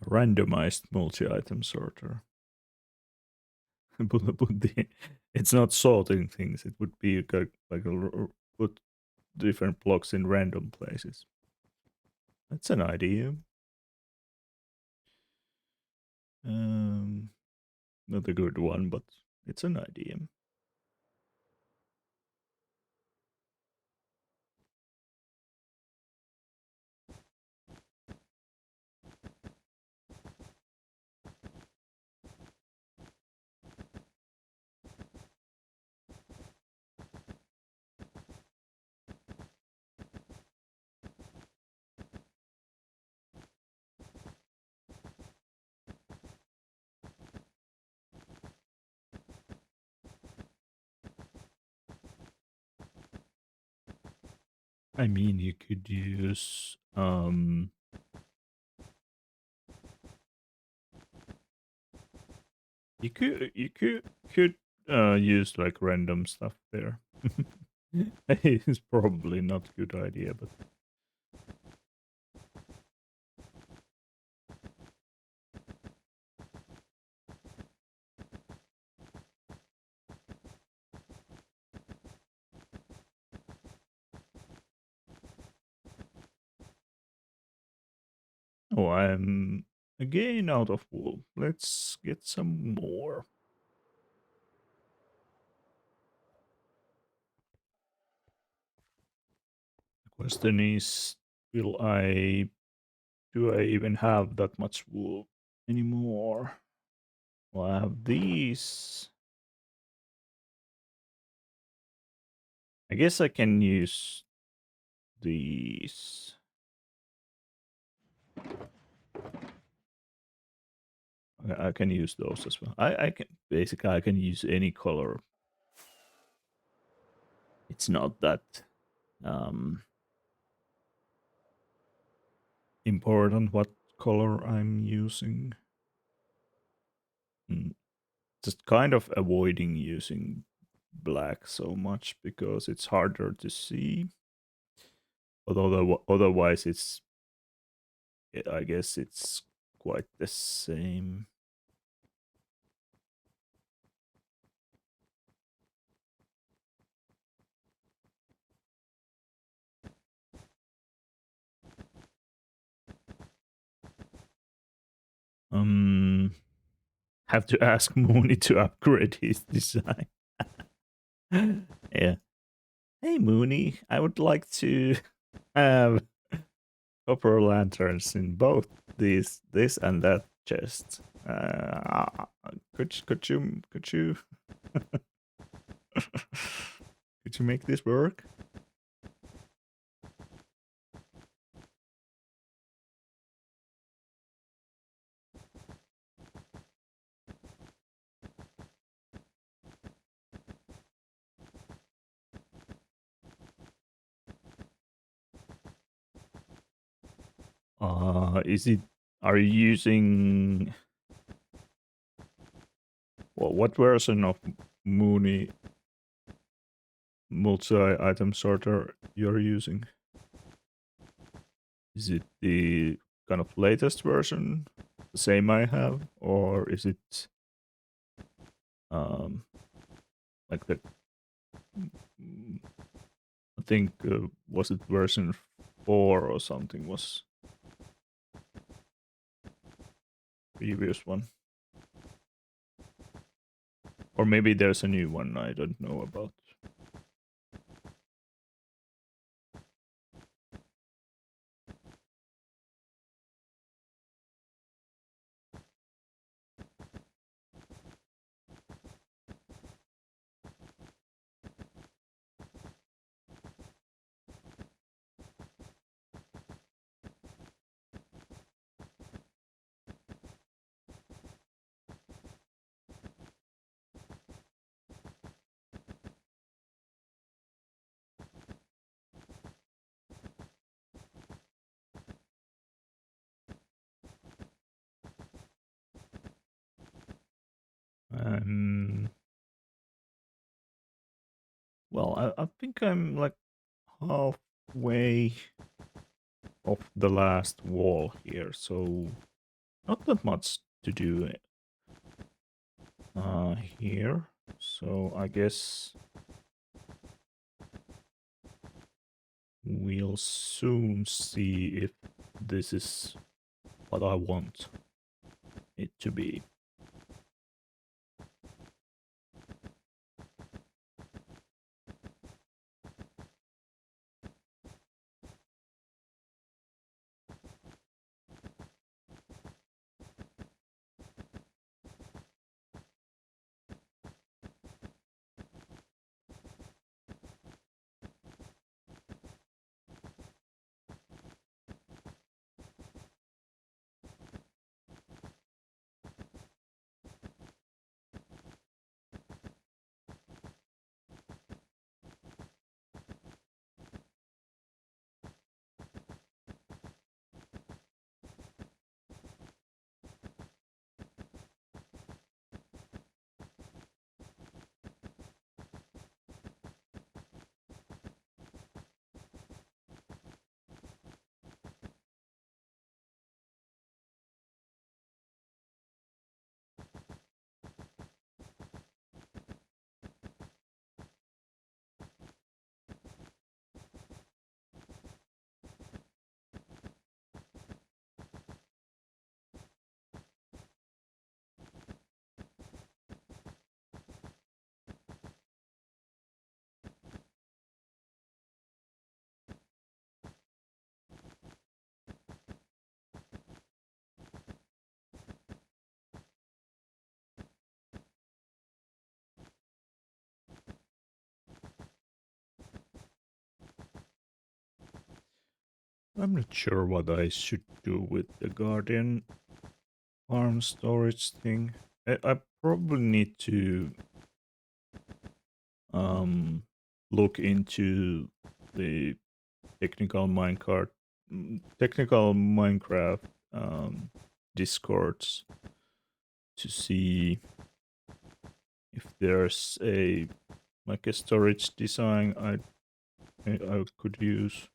Randomized multi-item sorter. It's not sorting things. It would be put different blocks in random places. That's an idea. Um, Not a good one, but it's an idea. I mean, you could use you could use like random stuff there. It's probably not a good idea, but oh, I'm again out of wool. Let's get some more. Question is, will I do I even have that much wool anymore? Well, I have these. I guess I can use these. I can use those as well. I can basically I can use any color. It's not that um, important what color I'm using. Mm, Just kind of avoiding using black so much because it's harder to see. But otherwise, I guess it's quite the same. Um, have to ask Mooney to upgrade his design. Yeah. Hey Mooney, I would like to have copper lanterns in both this and that chest. Could you could you make this work? Is it? Are you using what version of Mooney multi-item sorter you're using? Is it the kind of latest version, the same I have, or is it um like the mm, I think was it version 4 or something was previous one, or maybe there's a new one I don't know about. Um, well, I think I'm like halfway off the last wall here, so not that much to do here. So I guess we'll soon see if this is what I want it to be. I'm not sure what I should do with the Guardian farm storage thing. I probably need to um, look into the technical Minecraft, technical Minecraft discords to see if there's a like a storage design I could use,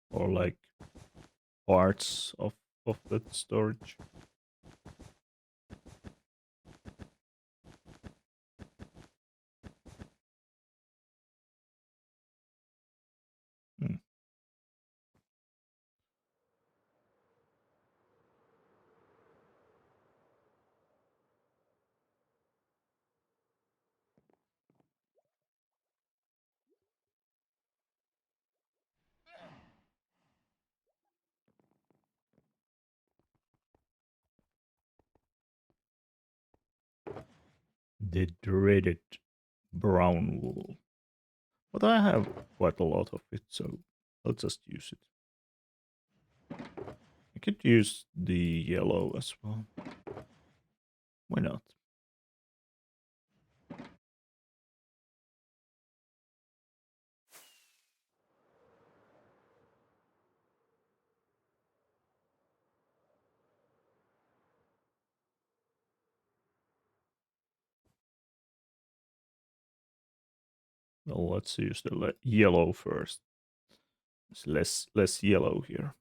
or like parts of that storage. Hmm. The dreaded brown wool. But I have quite a lot of it, so I'll just use it. I could use the yellow as well. Why not? Well, let's use the yellow first. It's less yellow here.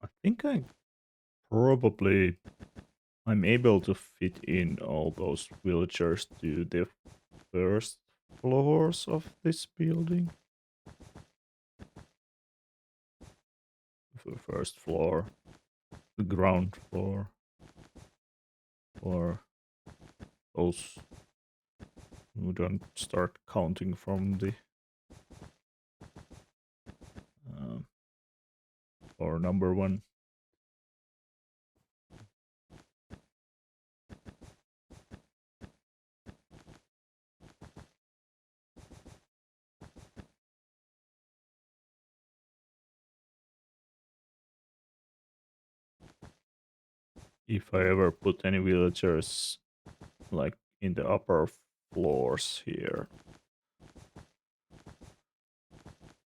I think probably I'm able to fit in all those villagers to the first floors of this building. The first floor, the ground floor, or those who don't start counting from the um, or number one. If I ever put any villagers like in the upper floors here,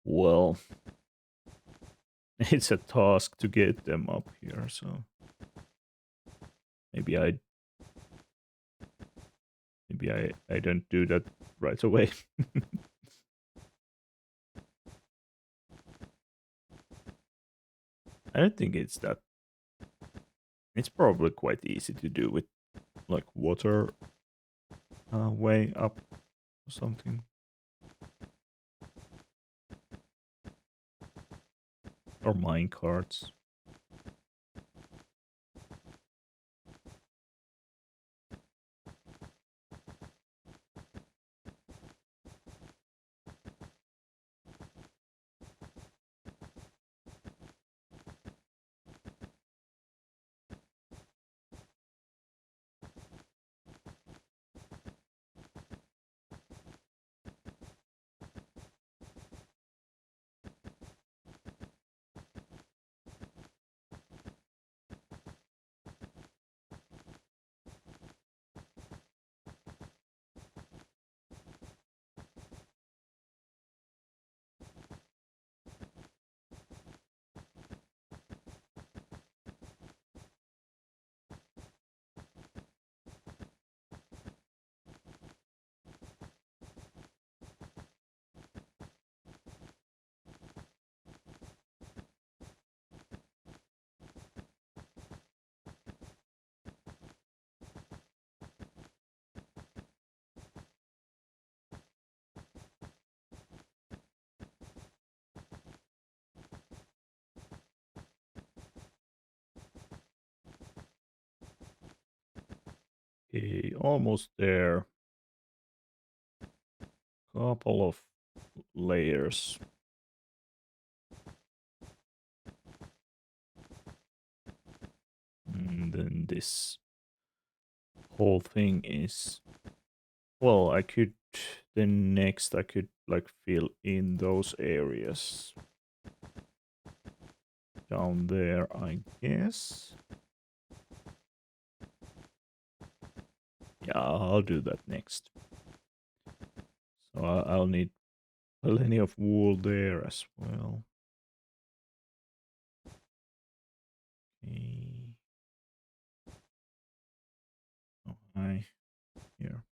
well, it's a task to get them up here, so maybe I maybe I don't do that right away. I don't think it's that. It's probably quite easy to do with like water way up or something, or mine carts. Okay, almost there. Couple of layers. And then this whole thing is, well, I could, then next I could like fill in those areas down there, I guess. Yeah, I'll do that next. So I'll need plenty of wool there as well. Okay. Oh, hi. Here.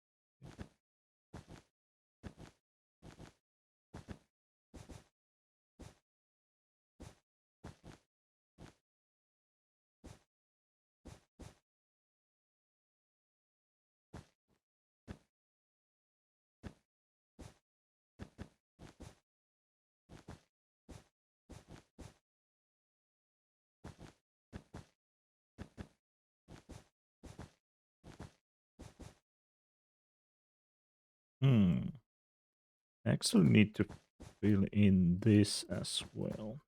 Hmm. I actually need to fill in this as well.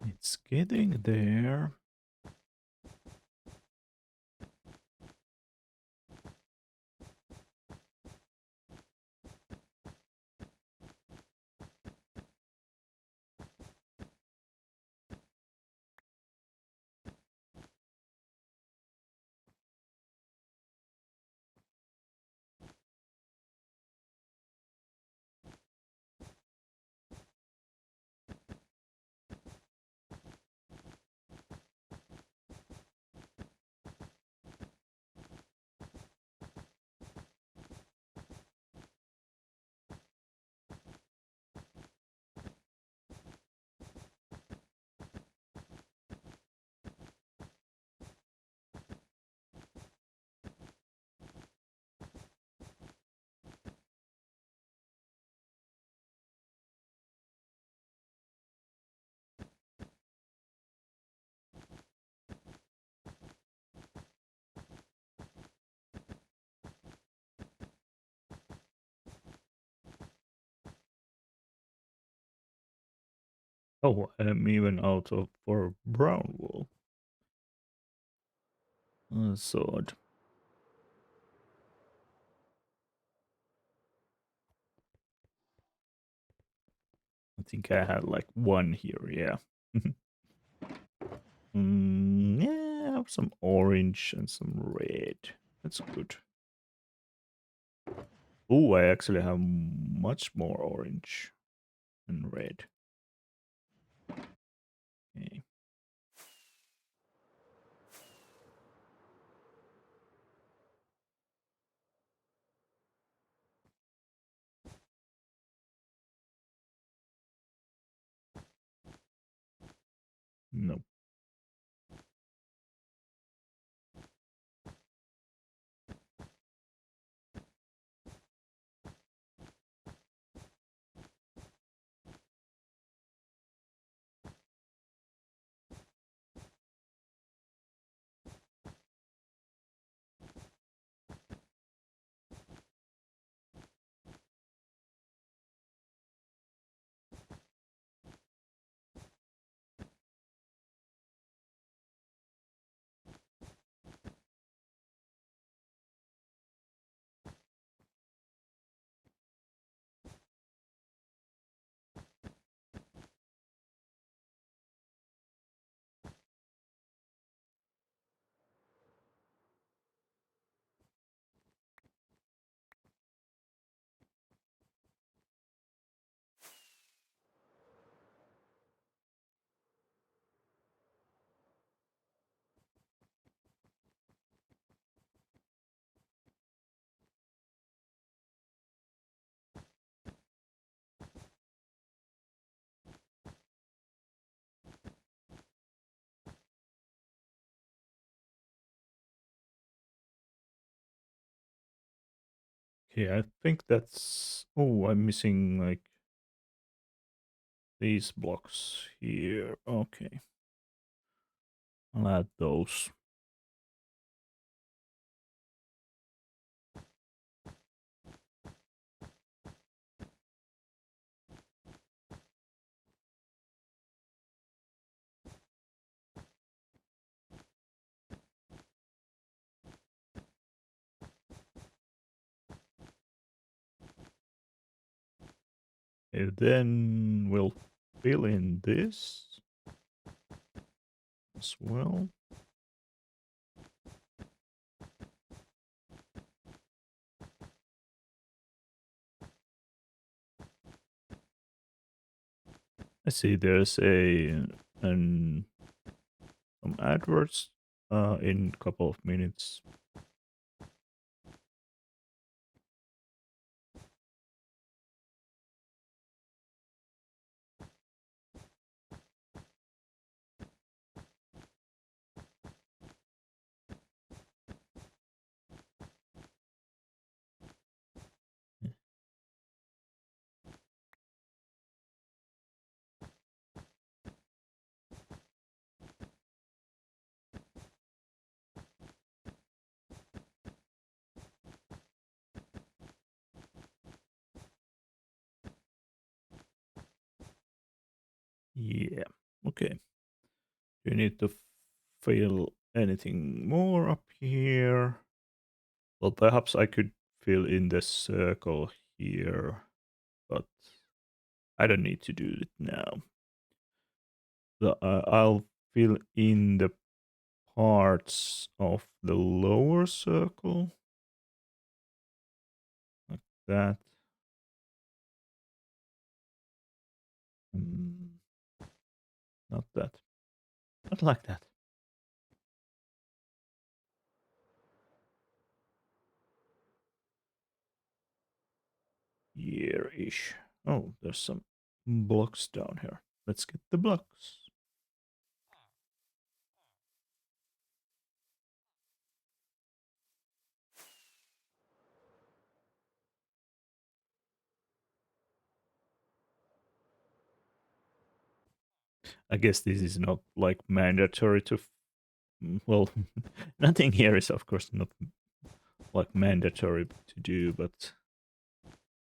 It's getting there. Oh, I'm even out of for brown wool. So odd. I think I had like one here, yeah. Yeah, I have some orange and some red. That's good. Oh, I actually have much more orange and red. Okay. No. Okay, I think that's. Oh, I'm missing like these blocks here. Okay, I'll add those. And then we'll fill in this as well. I see there's an some adverts in a couple of minutes. Yeah. Okay. Do you need to fill anything more up here? Well, perhaps I could fill in the circle here, but I don't need to do it now. I'll fill in the parts of the lower circle like that. Mm, not that. Not like that. Here-ish. Oh, there's some blocks down here. Let's get the blocks. I guess this is not like mandatory to. Well, nothing here is of course not like mandatory to do, but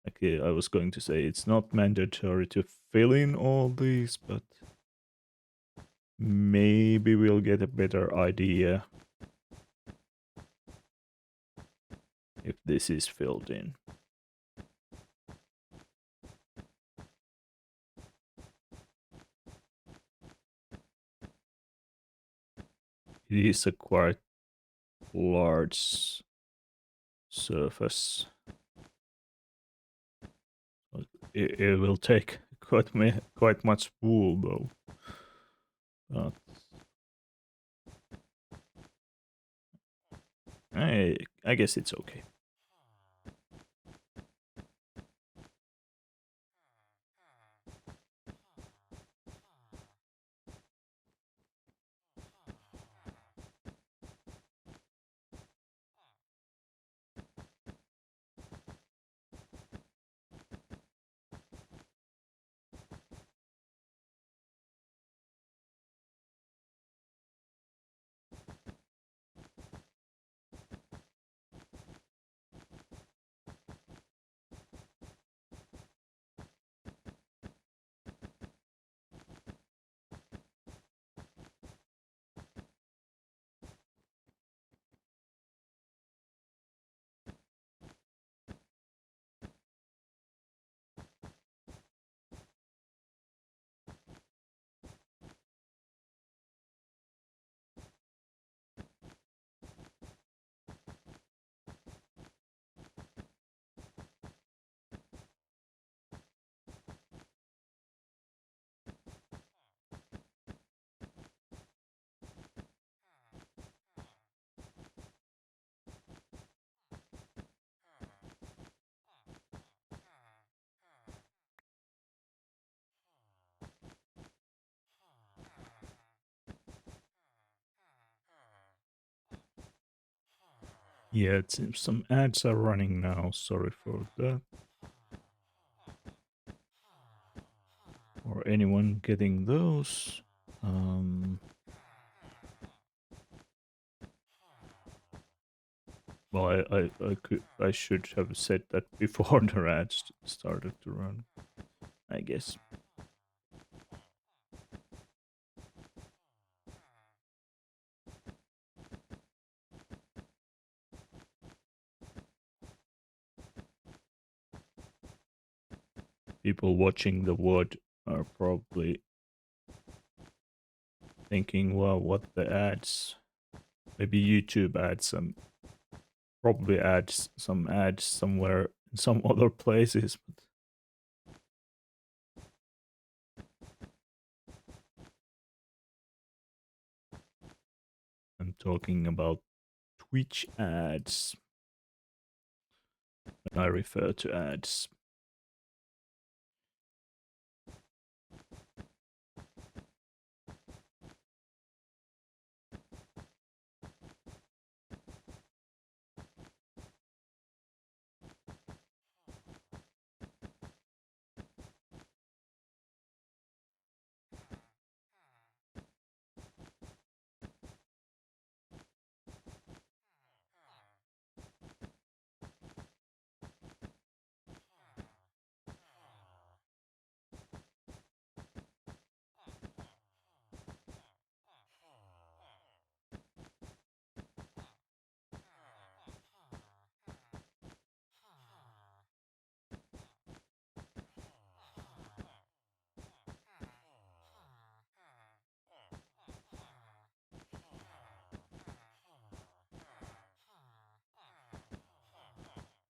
okay, I was going to say it's not mandatory to fill in all these, but maybe we'll get a better idea if this is filled in. It is a quite large surface. It will take quite much wool though. But I guess it's okay. Yeah, it seems some ads are running now. Sorry for that. Or anyone getting those. Um, well, I should have said that before the ads started to run, I guess. People watching the VOD are probably thinking, well, what the ads? Maybe YouTube adds some, probably adds some ads somewhere in some other places. But I'm talking about Twitch ads when I refer to ads.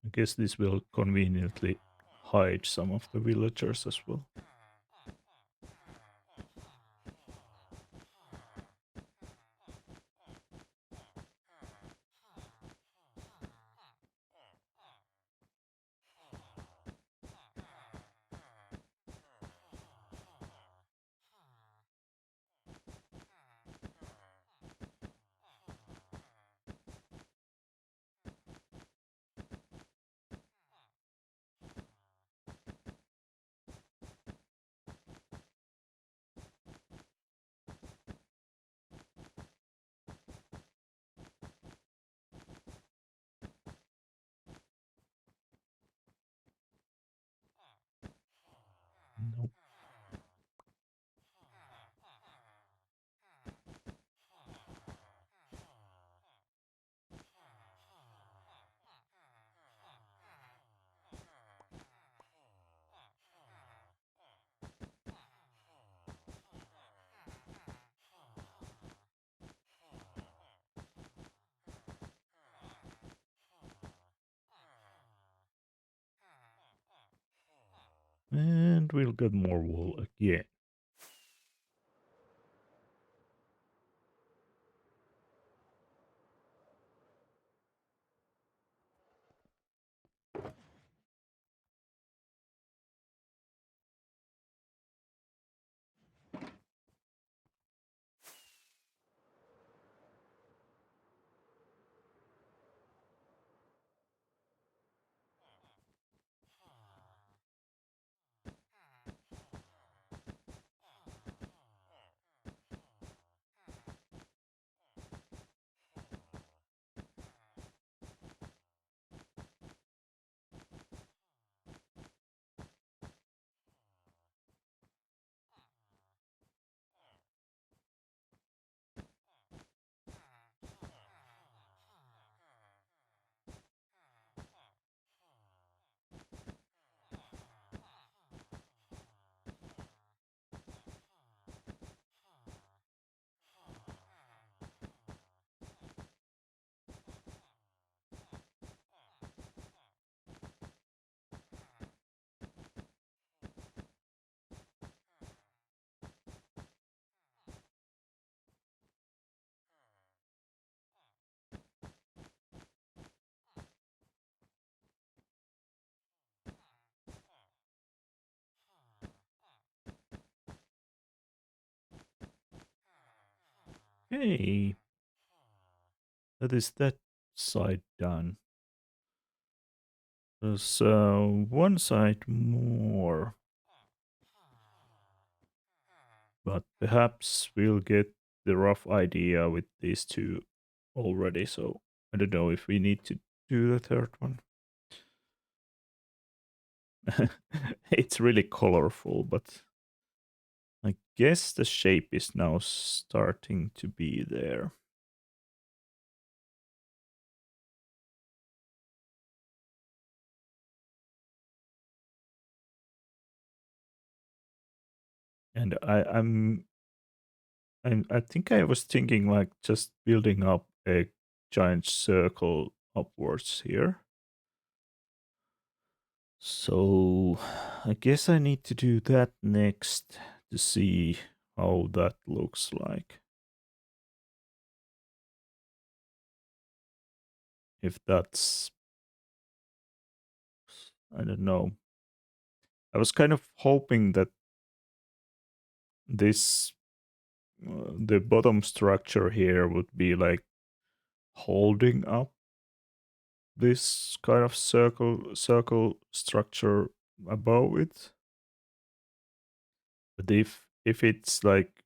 I guess this will conveniently hide some of the villagers as well. Nope. And we'll get more wool again. Hey, that is that side done. There's one side more, but perhaps we'll get the rough idea with these two already. So I don't know if we need to do the third one. It's really colorful, but I guess the shape is now starting to be there. And I think I was thinking like just building up a giant circle upwards here. So I guess I need to do that next to see how that looks like. If that's, I don't know. I was kind of hoping that this the bottom structure here would be like holding up this kind of circle structure above it. But if it's like,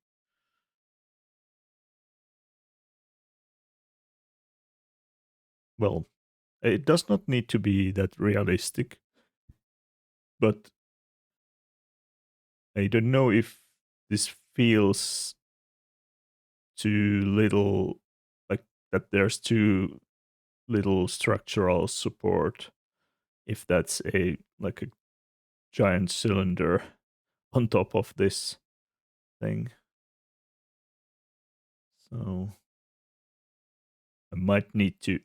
well, it does not need to be that realistic, but I don't know if this feels too little, like that there's too little structural support if that's a like a giant cylinder on top of this thing. So I might need to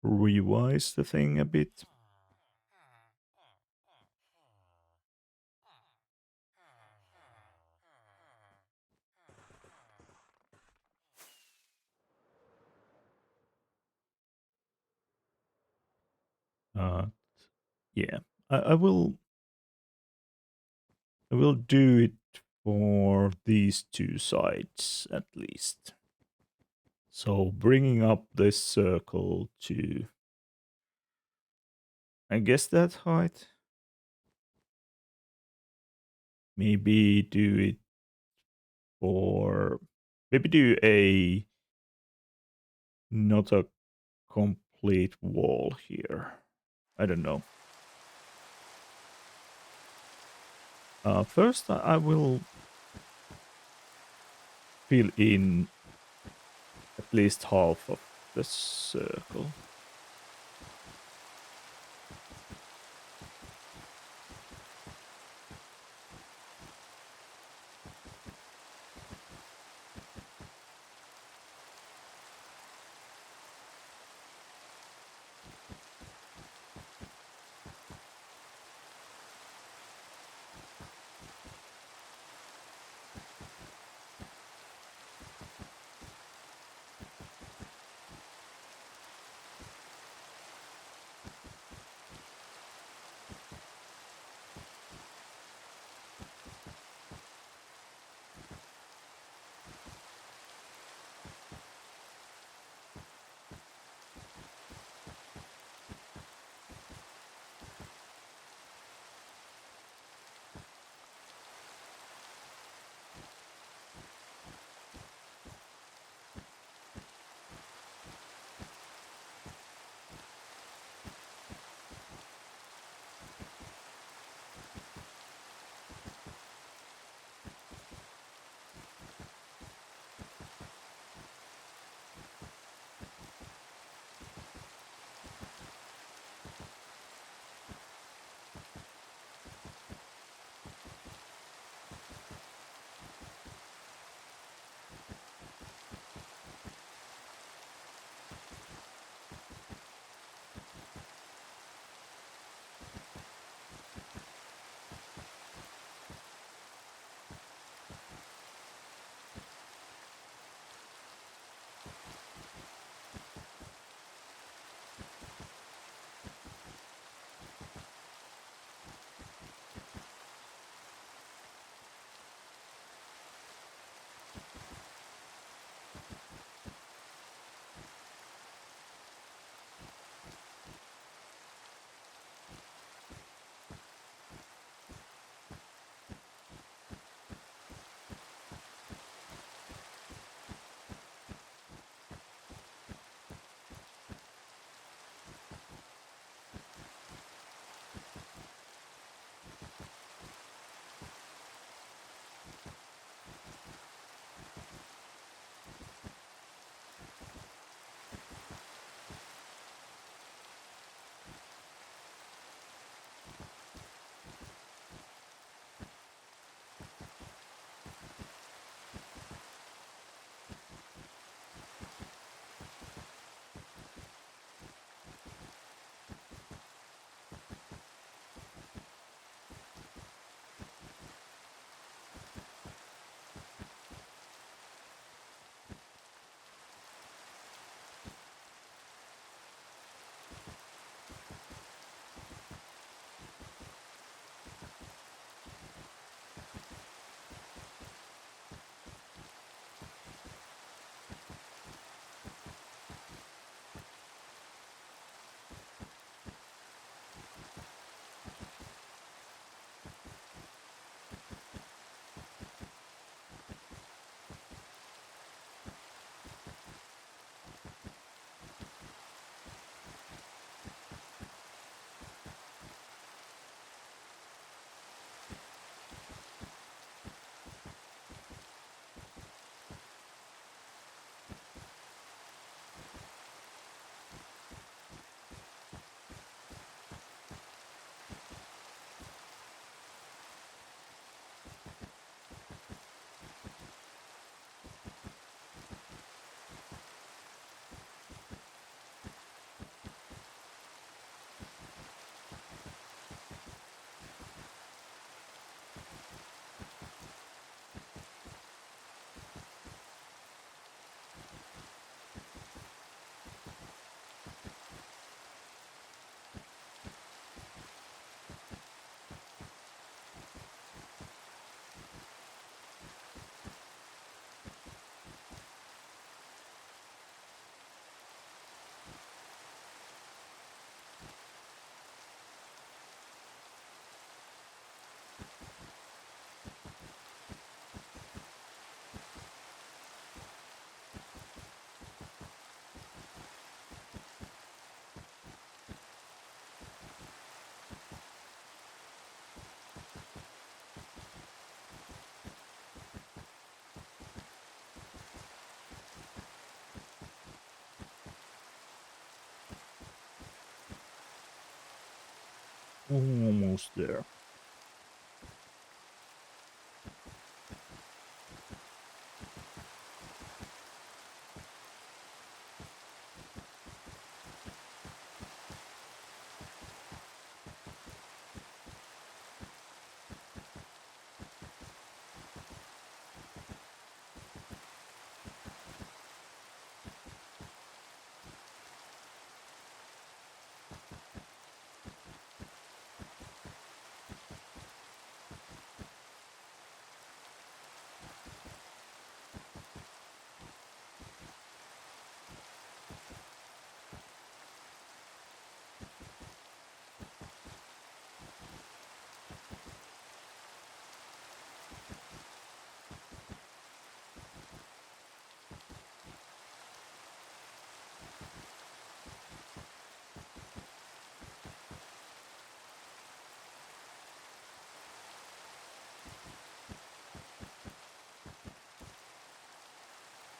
revise the thing a bit. Uh, yeah, I will do it for these two sides at least. So bringing up this circle to, I guess that height. Maybe do it for, maybe do a not a complete wall here. I don't know. First, I will fill in at least half of the circle. Almost there.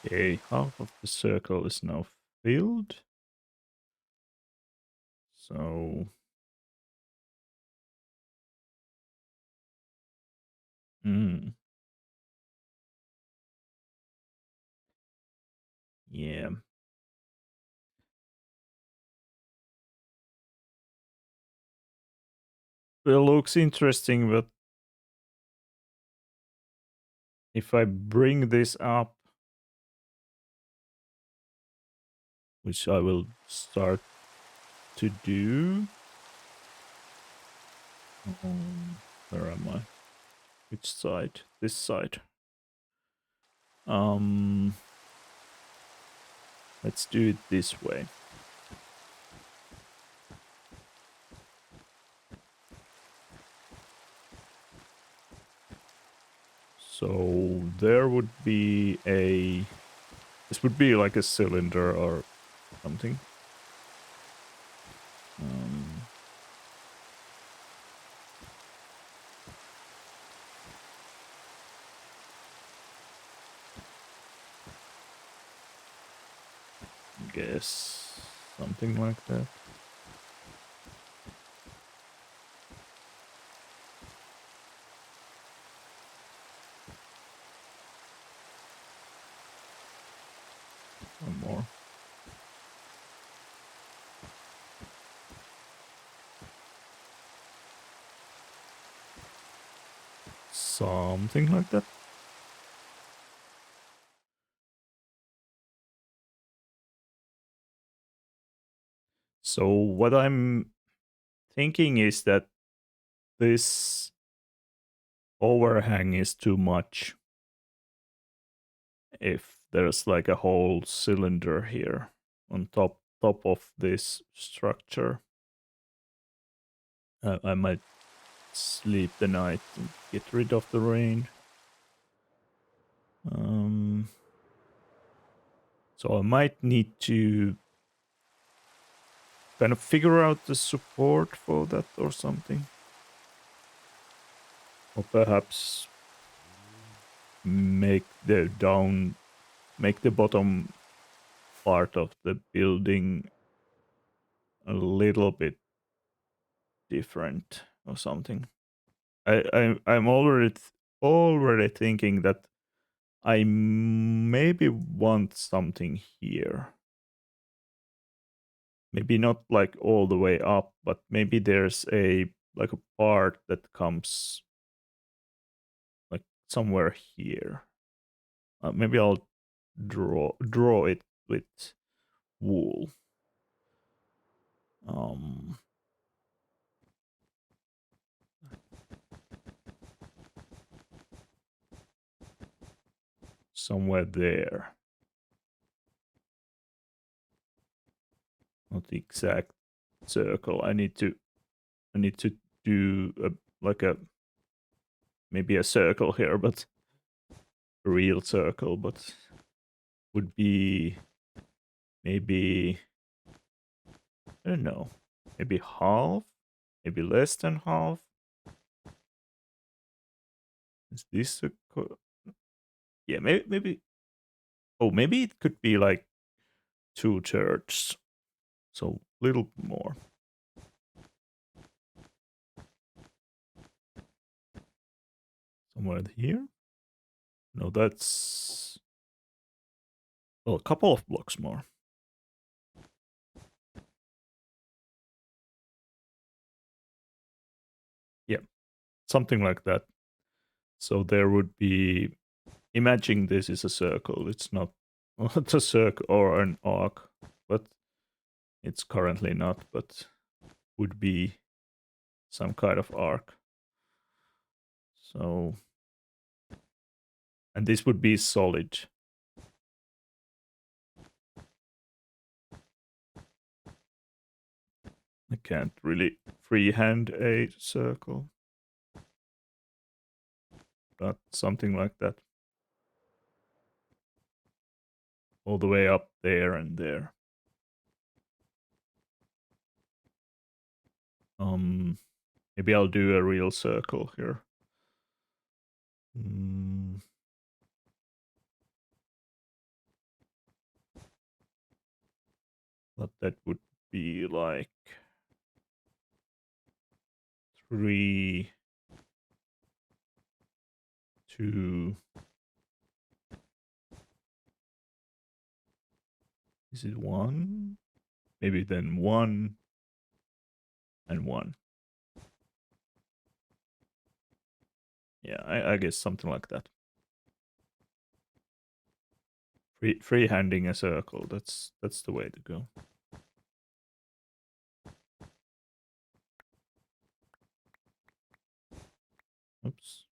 Okay, half of the circle is now filled. So, mm, yeah, it looks interesting, but if I bring this up, which I will start to do, where am I? Which side? This side. Um, let's do it this way. So there would be a. This would be like a cylinder or something. Um, guess something like that. One more. Something like that. So what I'm thinking is that this overhang is too much if there's like a whole cylinder here on top of this structure. I might sleep the night and get rid of the rain. Um, so I might need to kind of figure out the support for that or something. Or perhaps make the bottom part of the building a little bit different or something. I'm already thinking that I maybe want something here. Maybe not like all the way up, but maybe there's a like a part that comes like somewhere here. Maybe I'll draw it with wool. Um, somewhere there. Not the exact circle. I need to do a like a maybe a circle here, but a real circle, but would be maybe I don't know, maybe half, maybe less than half. Is this a yeah, maybe oh maybe it could be like 2/3, so little more. Somewhere here? No, that's... Well, a couple of blocks more. Yeah, something like that. So there would be... Imagine this is a circle. It's not, not a circle or an arc, but it's currently not, but would be some kind of arc. So... And this would be solid. I can't really freehand a circle, but something like that. All the way up there and there. Maybe I'll do a real circle here. Mm, but that would be like 3, 2. Is it 1? Maybe then 1 and 1. Yeah, I guess something like that. Freehanding a circle. That's the way to go. Oops.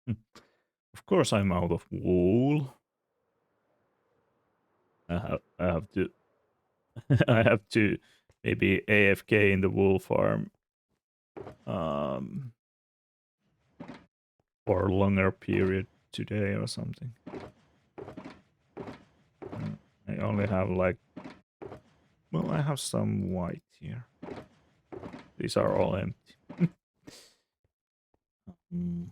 Hmm. Of course, I'm out of wool. I have to I have to maybe AFK in the wool farm um for a longer period today or something. I only have like, well, I have some white here. These are all empty. Mm.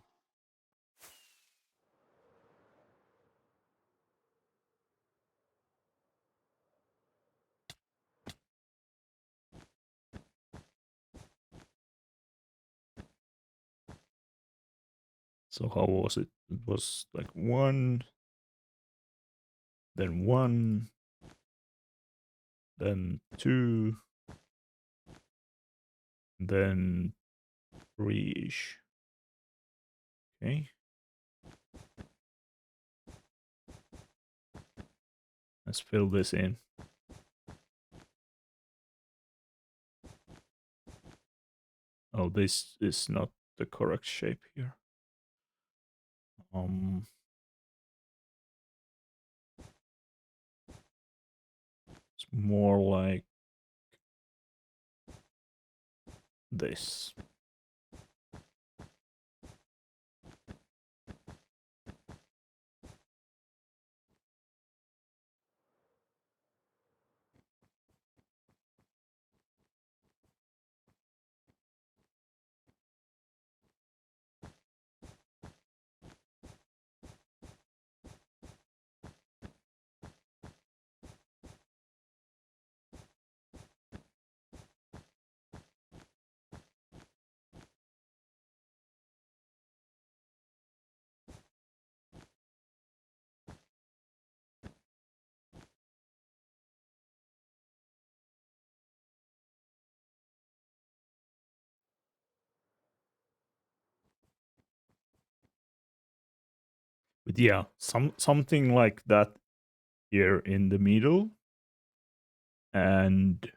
So how was it? It was like 1, then 1, then 2, then 3-ish. Okay. Let's fill this in. Oh, this is not the correct shape here. Um, it's more like this. But yeah, something like that here in the middle. And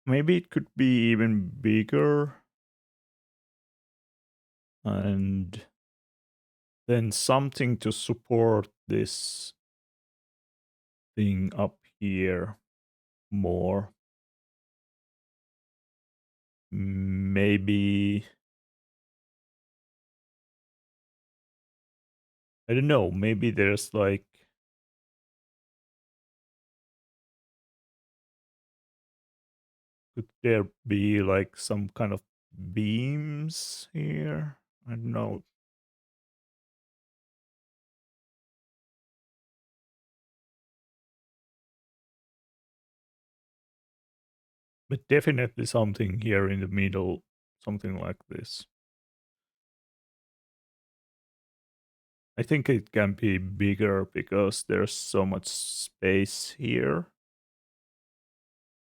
maybe it could be even bigger. And then something to support this thing up here more. Maybe, I don't know, maybe there's like Could there be like some kind of beams here? I don't know. But definitely something here in the middle, something like this. I think it can be bigger because there's so much space here.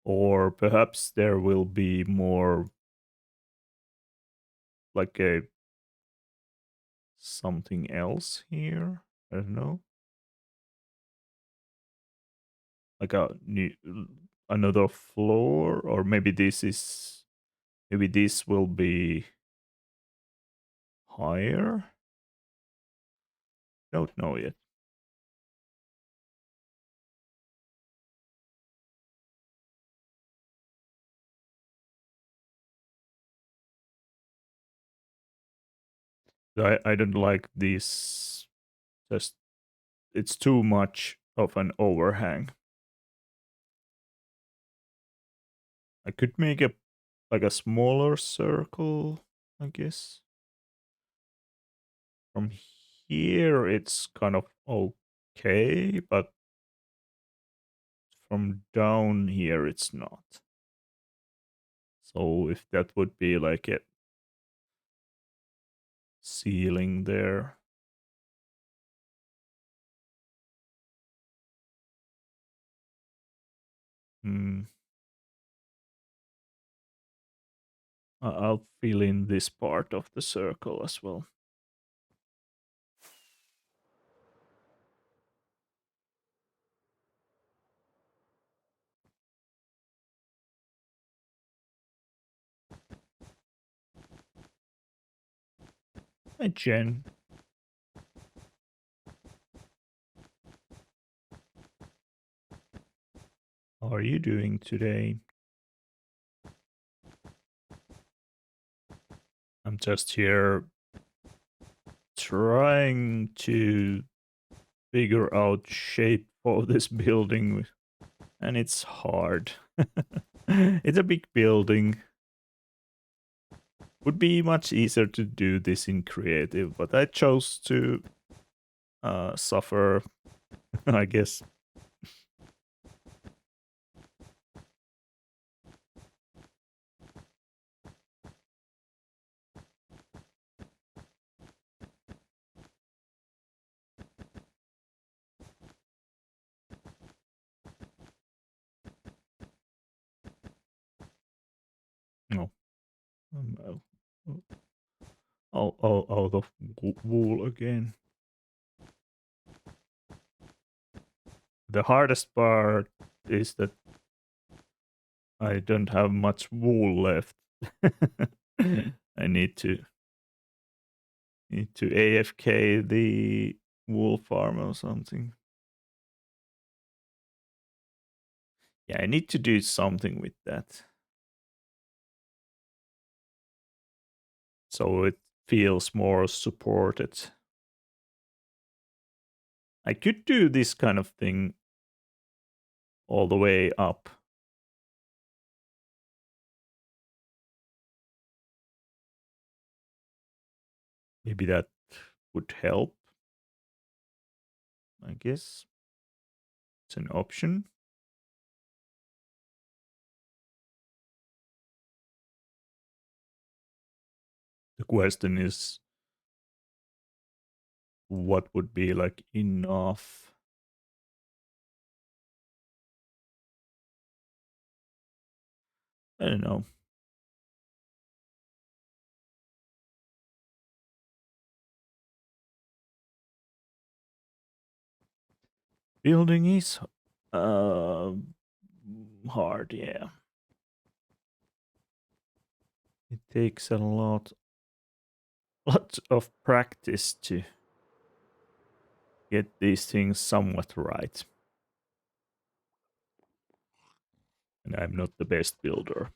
Or perhaps there will be more like a something else here. I don't know. Like a new another floor, or maybe this will be higher. Don't know yet. I don't like this. Just it's too much of an overhang. I could make a like a smaller circle, I guess. From here it's kind of okay, but from down here it's not. So if that would be like a ceiling there. Hmm. I'll fill in this part of the circle as well. Hi, Jen. How are you doing today? I'm just here trying to figure out shape for this building, and it's hard. It's a big building. Would be much easier to do this in creative, but I chose to suffer, I guess. No. Out of wool again. The hardest part is that I don't have much wool left. I need to AFK the wool farm or something. Yeah, I need to do something with that. So it feels more supported. I could do this kind of thing all the way up. Maybe that would help. I guess it's an option. The question is what would be like enough? I don't know. Building is uh, hard, yeah. It takes a lot of practice to get these things somewhat right. And I'm not the best builder.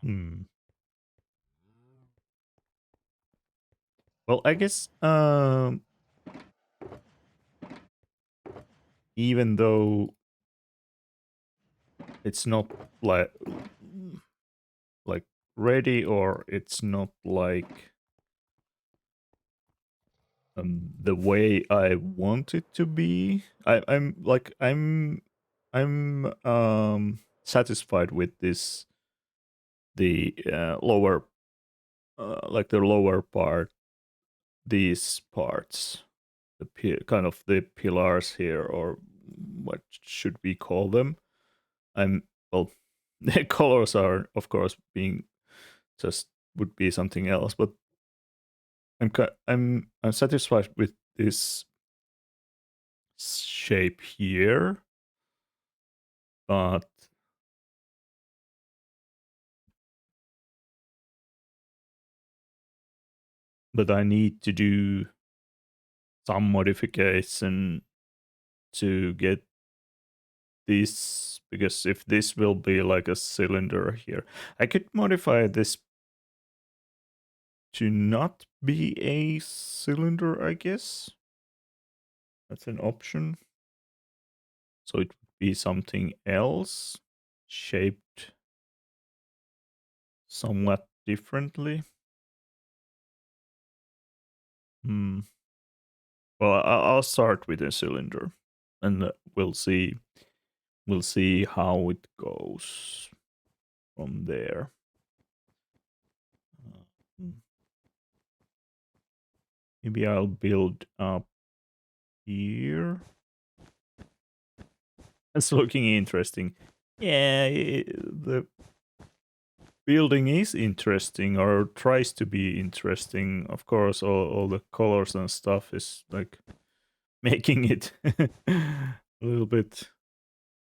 Hmm. Well, I guess even though it's not like like ready, or it's not like the way I want it to be, I'm satisfied with this, the lower like the lower part, these parts, the kind of the pillars here, or what should we call them? I'm well, the colors are of course being just would be something else, but I'm satisfied with this shape here, but I need to do some modification to get this, because if this will be like a cylinder here, I could modify this to not be a cylinder, I guess. That's an option. So it would be something else, shaped somewhat differently. Hmm. Well, I'll start with a cylinder, and we'll see. We'll see how it goes from there. Hmm. Maybe I'll build up here. It's looking interesting. Yeah, the building is interesting, or tries to be interesting. Of course, all the colors and stuff is like making it a little bit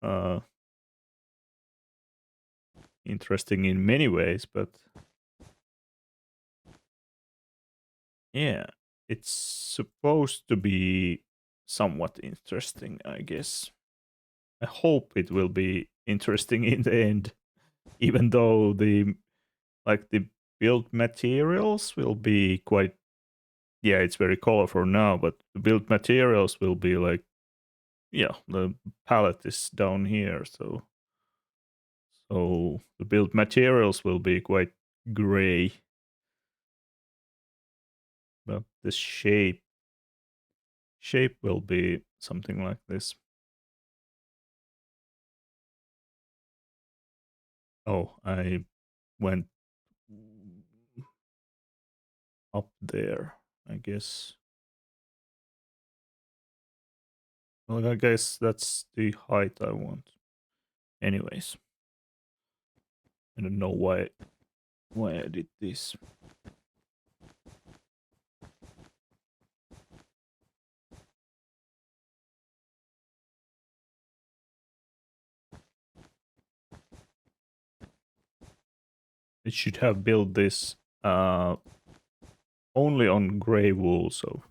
uh interesting in many ways, but yeah, it's supposed to be somewhat interesting, I guess. I hope it will be interesting in the end, even though the build materials will be quite, yeah, it's very colorful now, but the build materials will be like, yeah, the palette is down here, so the build materials will be quite gray, but the shape will be something like this. Oh, I went up there, I guess. Well, I guess that's the height I want. Anyways, I don't know why I did this. It should have built this only on gray wool, so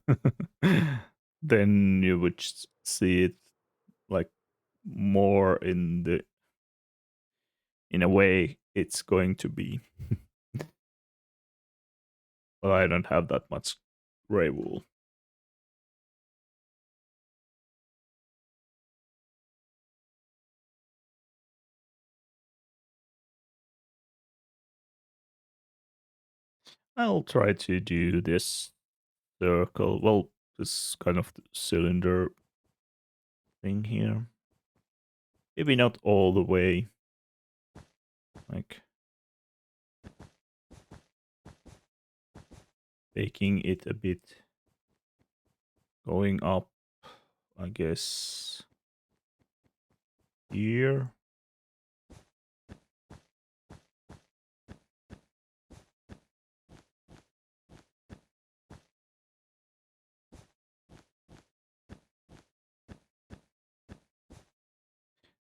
then you would see it like more in a way it's going to be. But I don't have that much gray wool. I'll try to do this circle, well, this kind of cylinder thing here. Maybe not all the way, like making it a bit going up, I guess, here.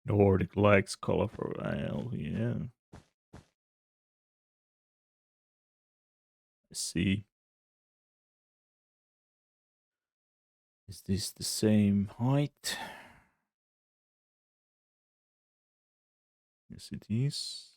Nordic likes colorful. Well, yeah. I see. Is this the same height? Yes, it is.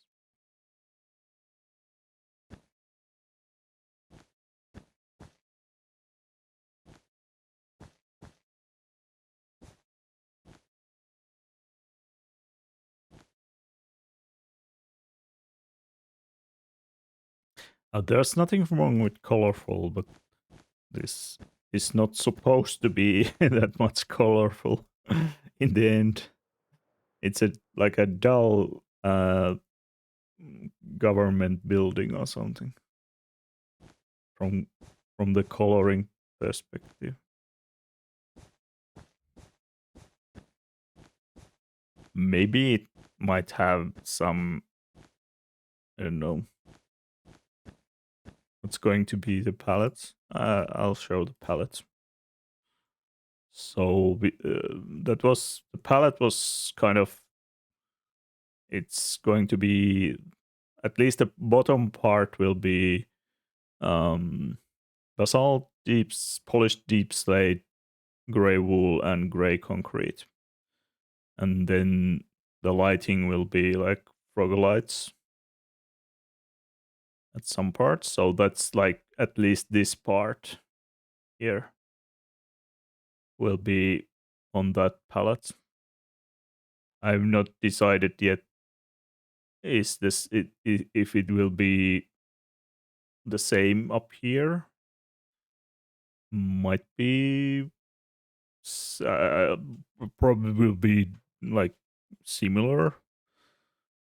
There's nothing wrong with colorful, but this is not supposed to be that much colorful in the end. It's a like a dull government building or something from from the coloring perspective. Maybe it might have some, I don't know, what's going to be the palette. I'll show the palette. So that was the palette was kind of, it's going to be, at least the bottom part will be um basalt, polished deep slate, gray wool, and gray concrete. And then the lighting will be like frogolites at some parts. So that's like at least this part here will be on that palette. I've not decided yet is this if it will be the same up here. Might be probably will be like similar.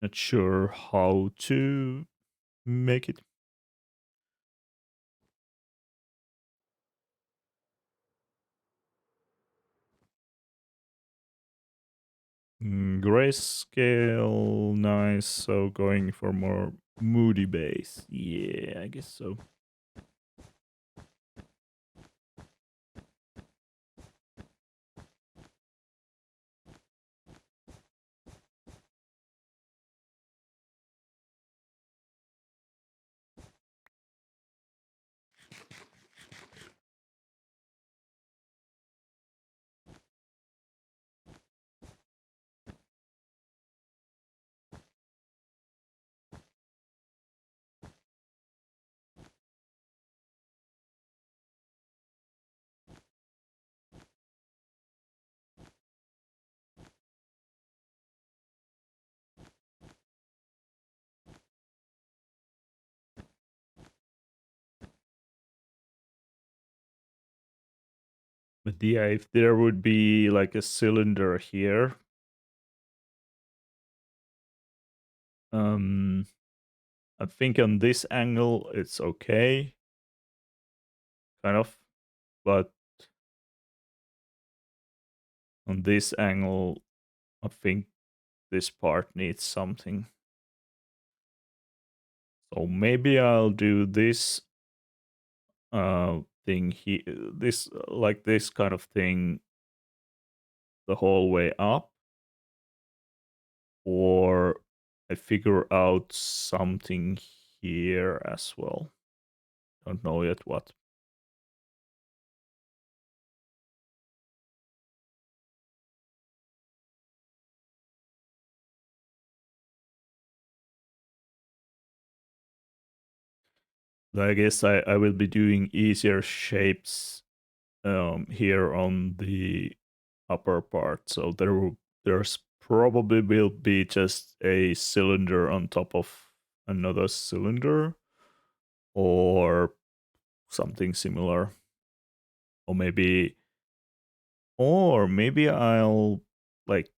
Not sure how to make it. Grayscale, nice. So going for more moody base. Yeah, I guess so. But yeah, if there would be like a cylinder here, um, I think on this angle it's okay, kind of, but on this angle, I think this part needs something. So maybe I'll do this thing here, this like this kind of thing the whole way up, or I figure out something here as well. Don't know yet what. I guess I will be doing easier shapes here on the upper part. So there's probably will be just a cylinder on top of another cylinder or something similar. Or maybe I'll like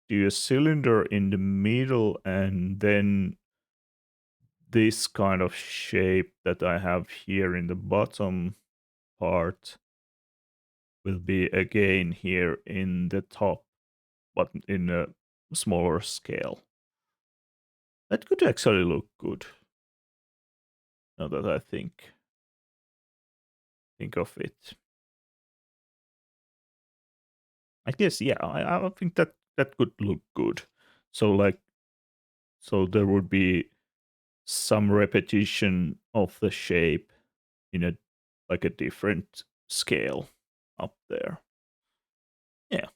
do a cylinder in the middle and then this kind of shape that I have here in the bottom part will be again here in the top, but in a smaller scale. That could actually look good. Now that I think of it, I guess yeah, I think that that could look good. So so there would be some repetition of the shape in a like a different scale up there. Yeah,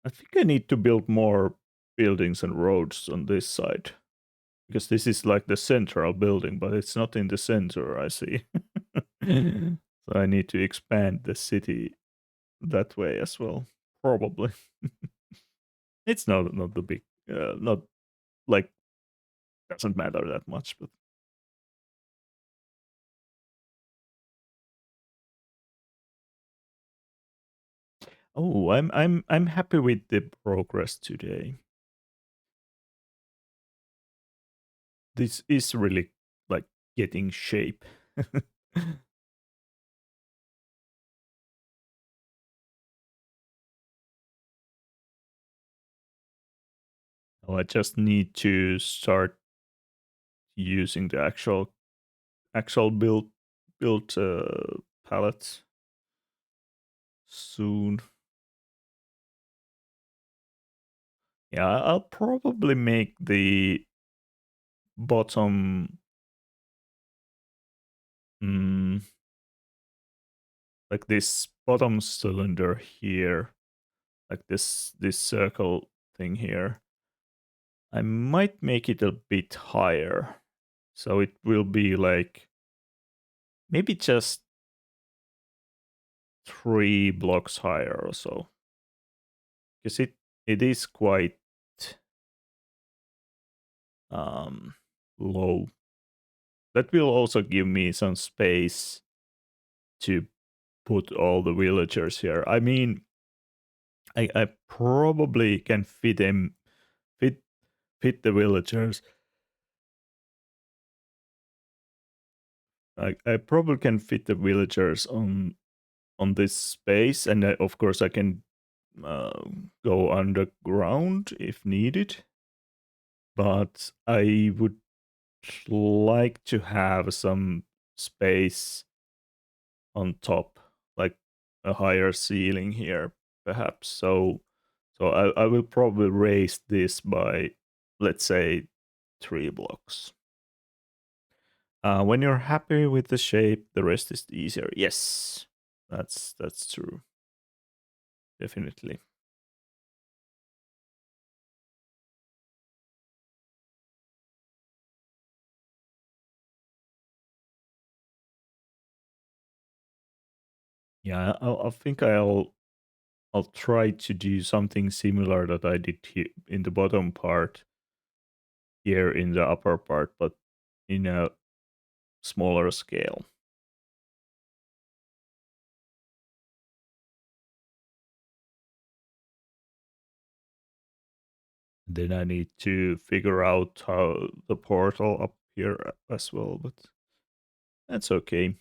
I think I need to build more buildings and roads on this side because this is like the central building, but it's not in the center. I see. So I need to expand the city that way as well. Probably. It's not the big not like doesn't matter that much, but oh, I'm happy with the progress today. This is really like getting shape. Oh, I just need to start using the actual built palette soon. Yeah, I'll probably make the bottom mm, like this bottom cylinder here, like this circle thing here. I might make it a bit higher, so it will be like maybe just 3 blocks higher or so, because it is quite um low. That will also give me some space to put all the villagers here. I mean, I probably can fit fit the villagers. I probably can fit the villagers on this space, and of course I can uh, go underground if needed. But I would like to have some space on top, like a higher ceiling here, perhaps. So I will probably raise this by, let's say, 3 blocks. When you're happy with the shape, the rest is easier. Yes, that's true. Definitely. Yeah, I think I'll try to do something similar that I did here in the bottom part, here in the upper part, but in a smaller scale. Then I need to figure out how the portal up here as well, but that's okay.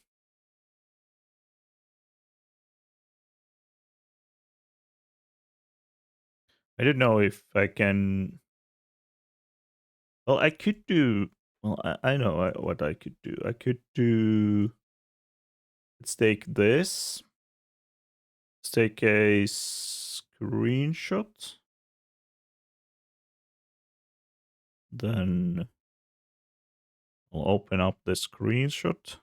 I don't know if I can. Well, I could do. Well, I know what I could do. I could do. Let's take this. Let's take a screenshot. Then I'll open up the screenshot.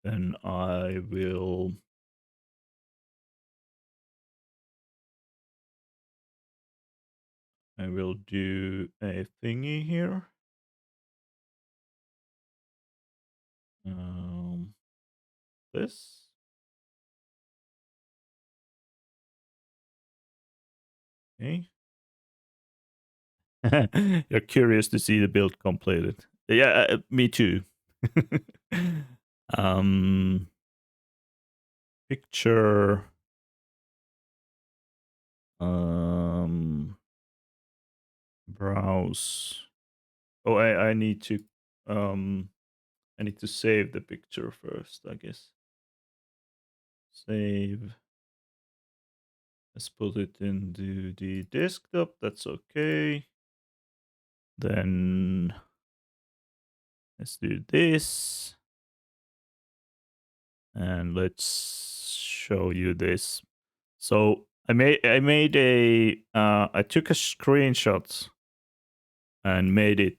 Then I will do a thingy here. Um, this. Okay. You're curious to see the build completed. Yeah, me too. um, picture. Um, browse. Oh, um I need to save the picture first, I guess. Save. Let's put it into the desktop. That's okay. Then let's do this. And let's show you this. So I took a screenshot and made it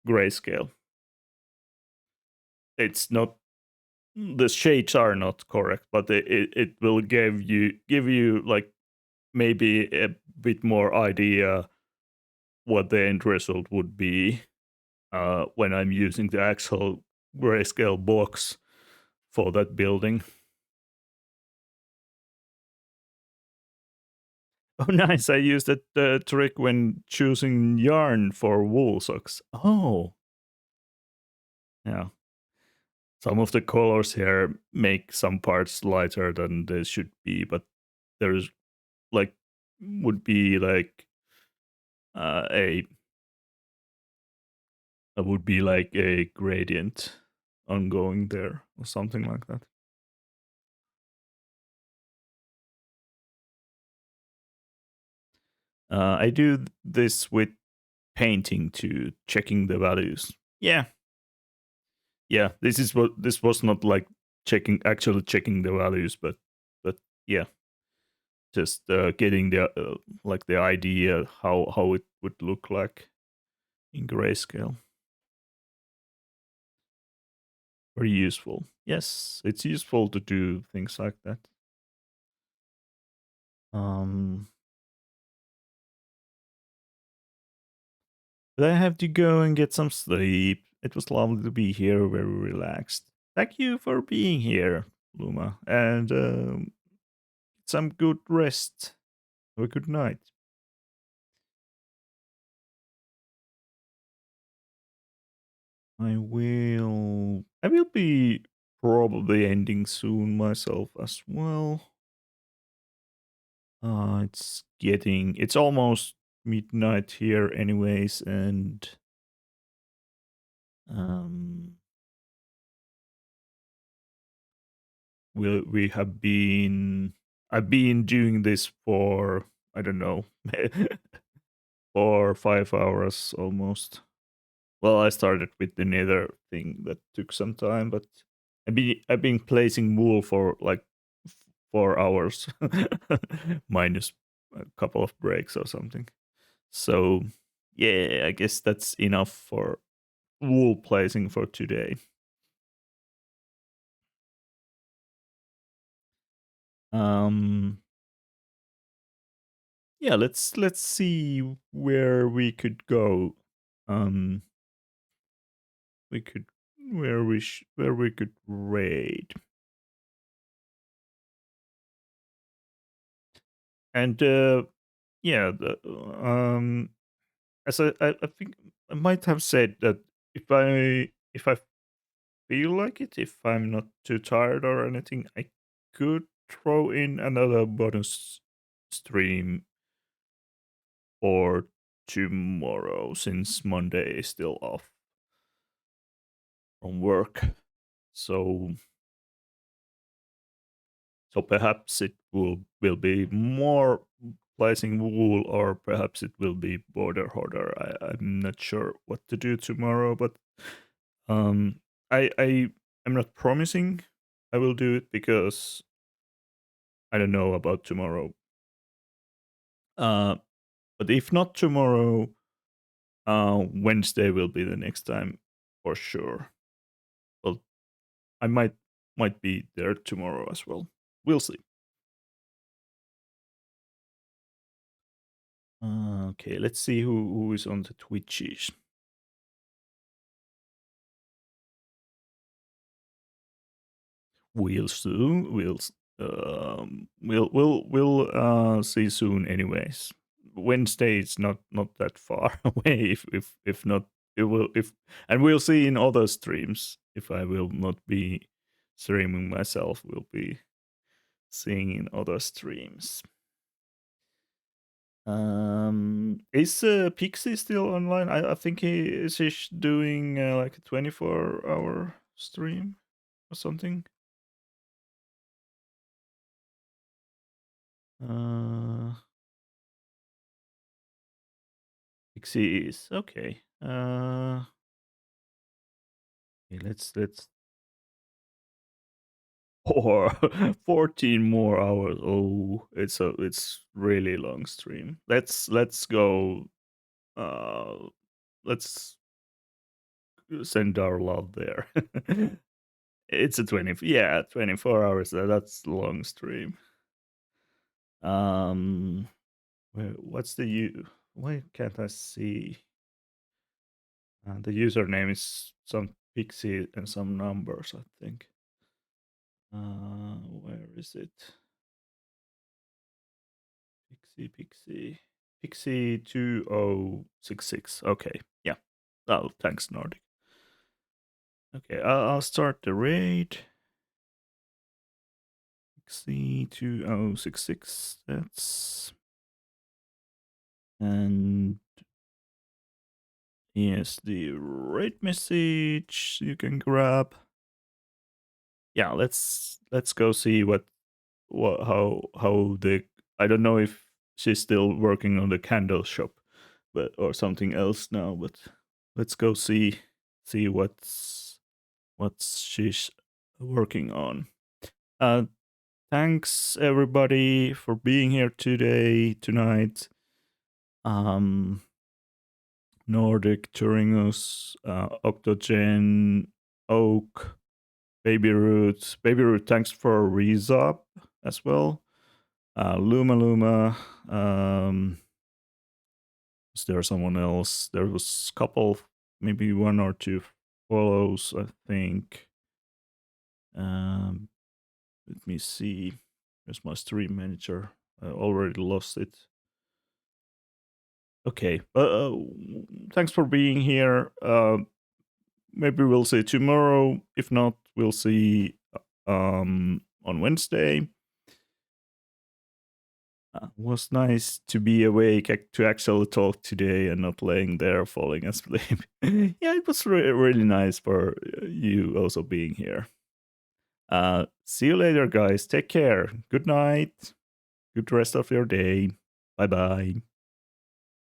grayscale. It's not, the shades are not correct, but it will give you like maybe a bit more idea what the end result would be when I'm using the actual grayscale box for that building. Oh, nice! I used that trick when choosing yarn for wool socks. Oh, yeah. Some of the colors here make some parts lighter than they should be, but there's like would be like a would be like a gradient ongoing there or something like that. I do this with painting to checking the values. Yeah, yeah. This was not like checking actually checking the values, but yeah, just getting the like the idea how it would look like in grayscale. Very useful. Yes, it's useful to do things like that. Um, but I have to go and get some sleep. It was lovely to be here, very relaxed. Thank you for being here, Luma, and some good rest. Have a good night. I will be probably ending soon myself as well. It's almost midnight here anyways, and um we have been I've been doing this for I don't know for 5 hours almost. Well, I started with the nether thing that took some time, but I've been placing wool for like 4 hours, minus a couple of breaks or something. So yeah, I guess that's enough for wool placing for today. Um, yeah, let's see where we could go. Um, we could where we could raid. And yeah, as I think I might have said that if I feel like it, if I'm not too tired or anything, I could throw in another bonus stream for tomorrow since Monday is still off from work. So perhaps it will be more placing wool, or perhaps it will be border hoarder. I'm not sure what to do tomorrow, but um, I am not promising I will do it because I don't know about tomorrow. Uh, but if not tomorrow, Wednesday will be the next time for sure. Well, I might be there tomorrow as well. We'll see. Okay, let's see who is on the Twitches. We'll soon. We'll see soon. Anyways, Wednesday is not that far away. If not, it will if and we'll see in other streams. If I will not be streaming myself, we'll be seeing in other streams. Is Pixie still online? I think he's doing like a 24-hour stream or something. Uh, Pixie is okay. Okay, let's or 14 more hours. Oh, it's really long stream. Let's go. Uh, let's send our love there. It's a 24 hours. That's long stream. Um, what's the Why can't I see? The username is some pixie and some numbers, I think. Where is it? Pixie 2066. Okay, yeah. Oh, thanks, Nordic. Okay, I'll start the raid. Pixie 2066. That's. And here's the raid message you can grab. Yeah, let's go see what how the I don't know if she's still working on the candle shop, but or something else now. But let's go see what's she's working on. Uh, thanks everybody for being here tonight. Um, Nordic, Turingus, Octogen, Oak, Baby Root. Baby Root, thanks for Rezop as well. Luma Luma. Is there someone else? There was a couple, maybe one or two follows, I think. Let me see. There's my stream manager. I already lost it. Okay. Thanks for being here. Maybe we'll see tomorrow. If not, we'll see on Wednesday. Was nice to be awake to actually talk today and not laying there falling asleep. Yeah, it was really nice for you also being here. See you later, guys. Take care. Good night. Good rest of your day. Bye bye.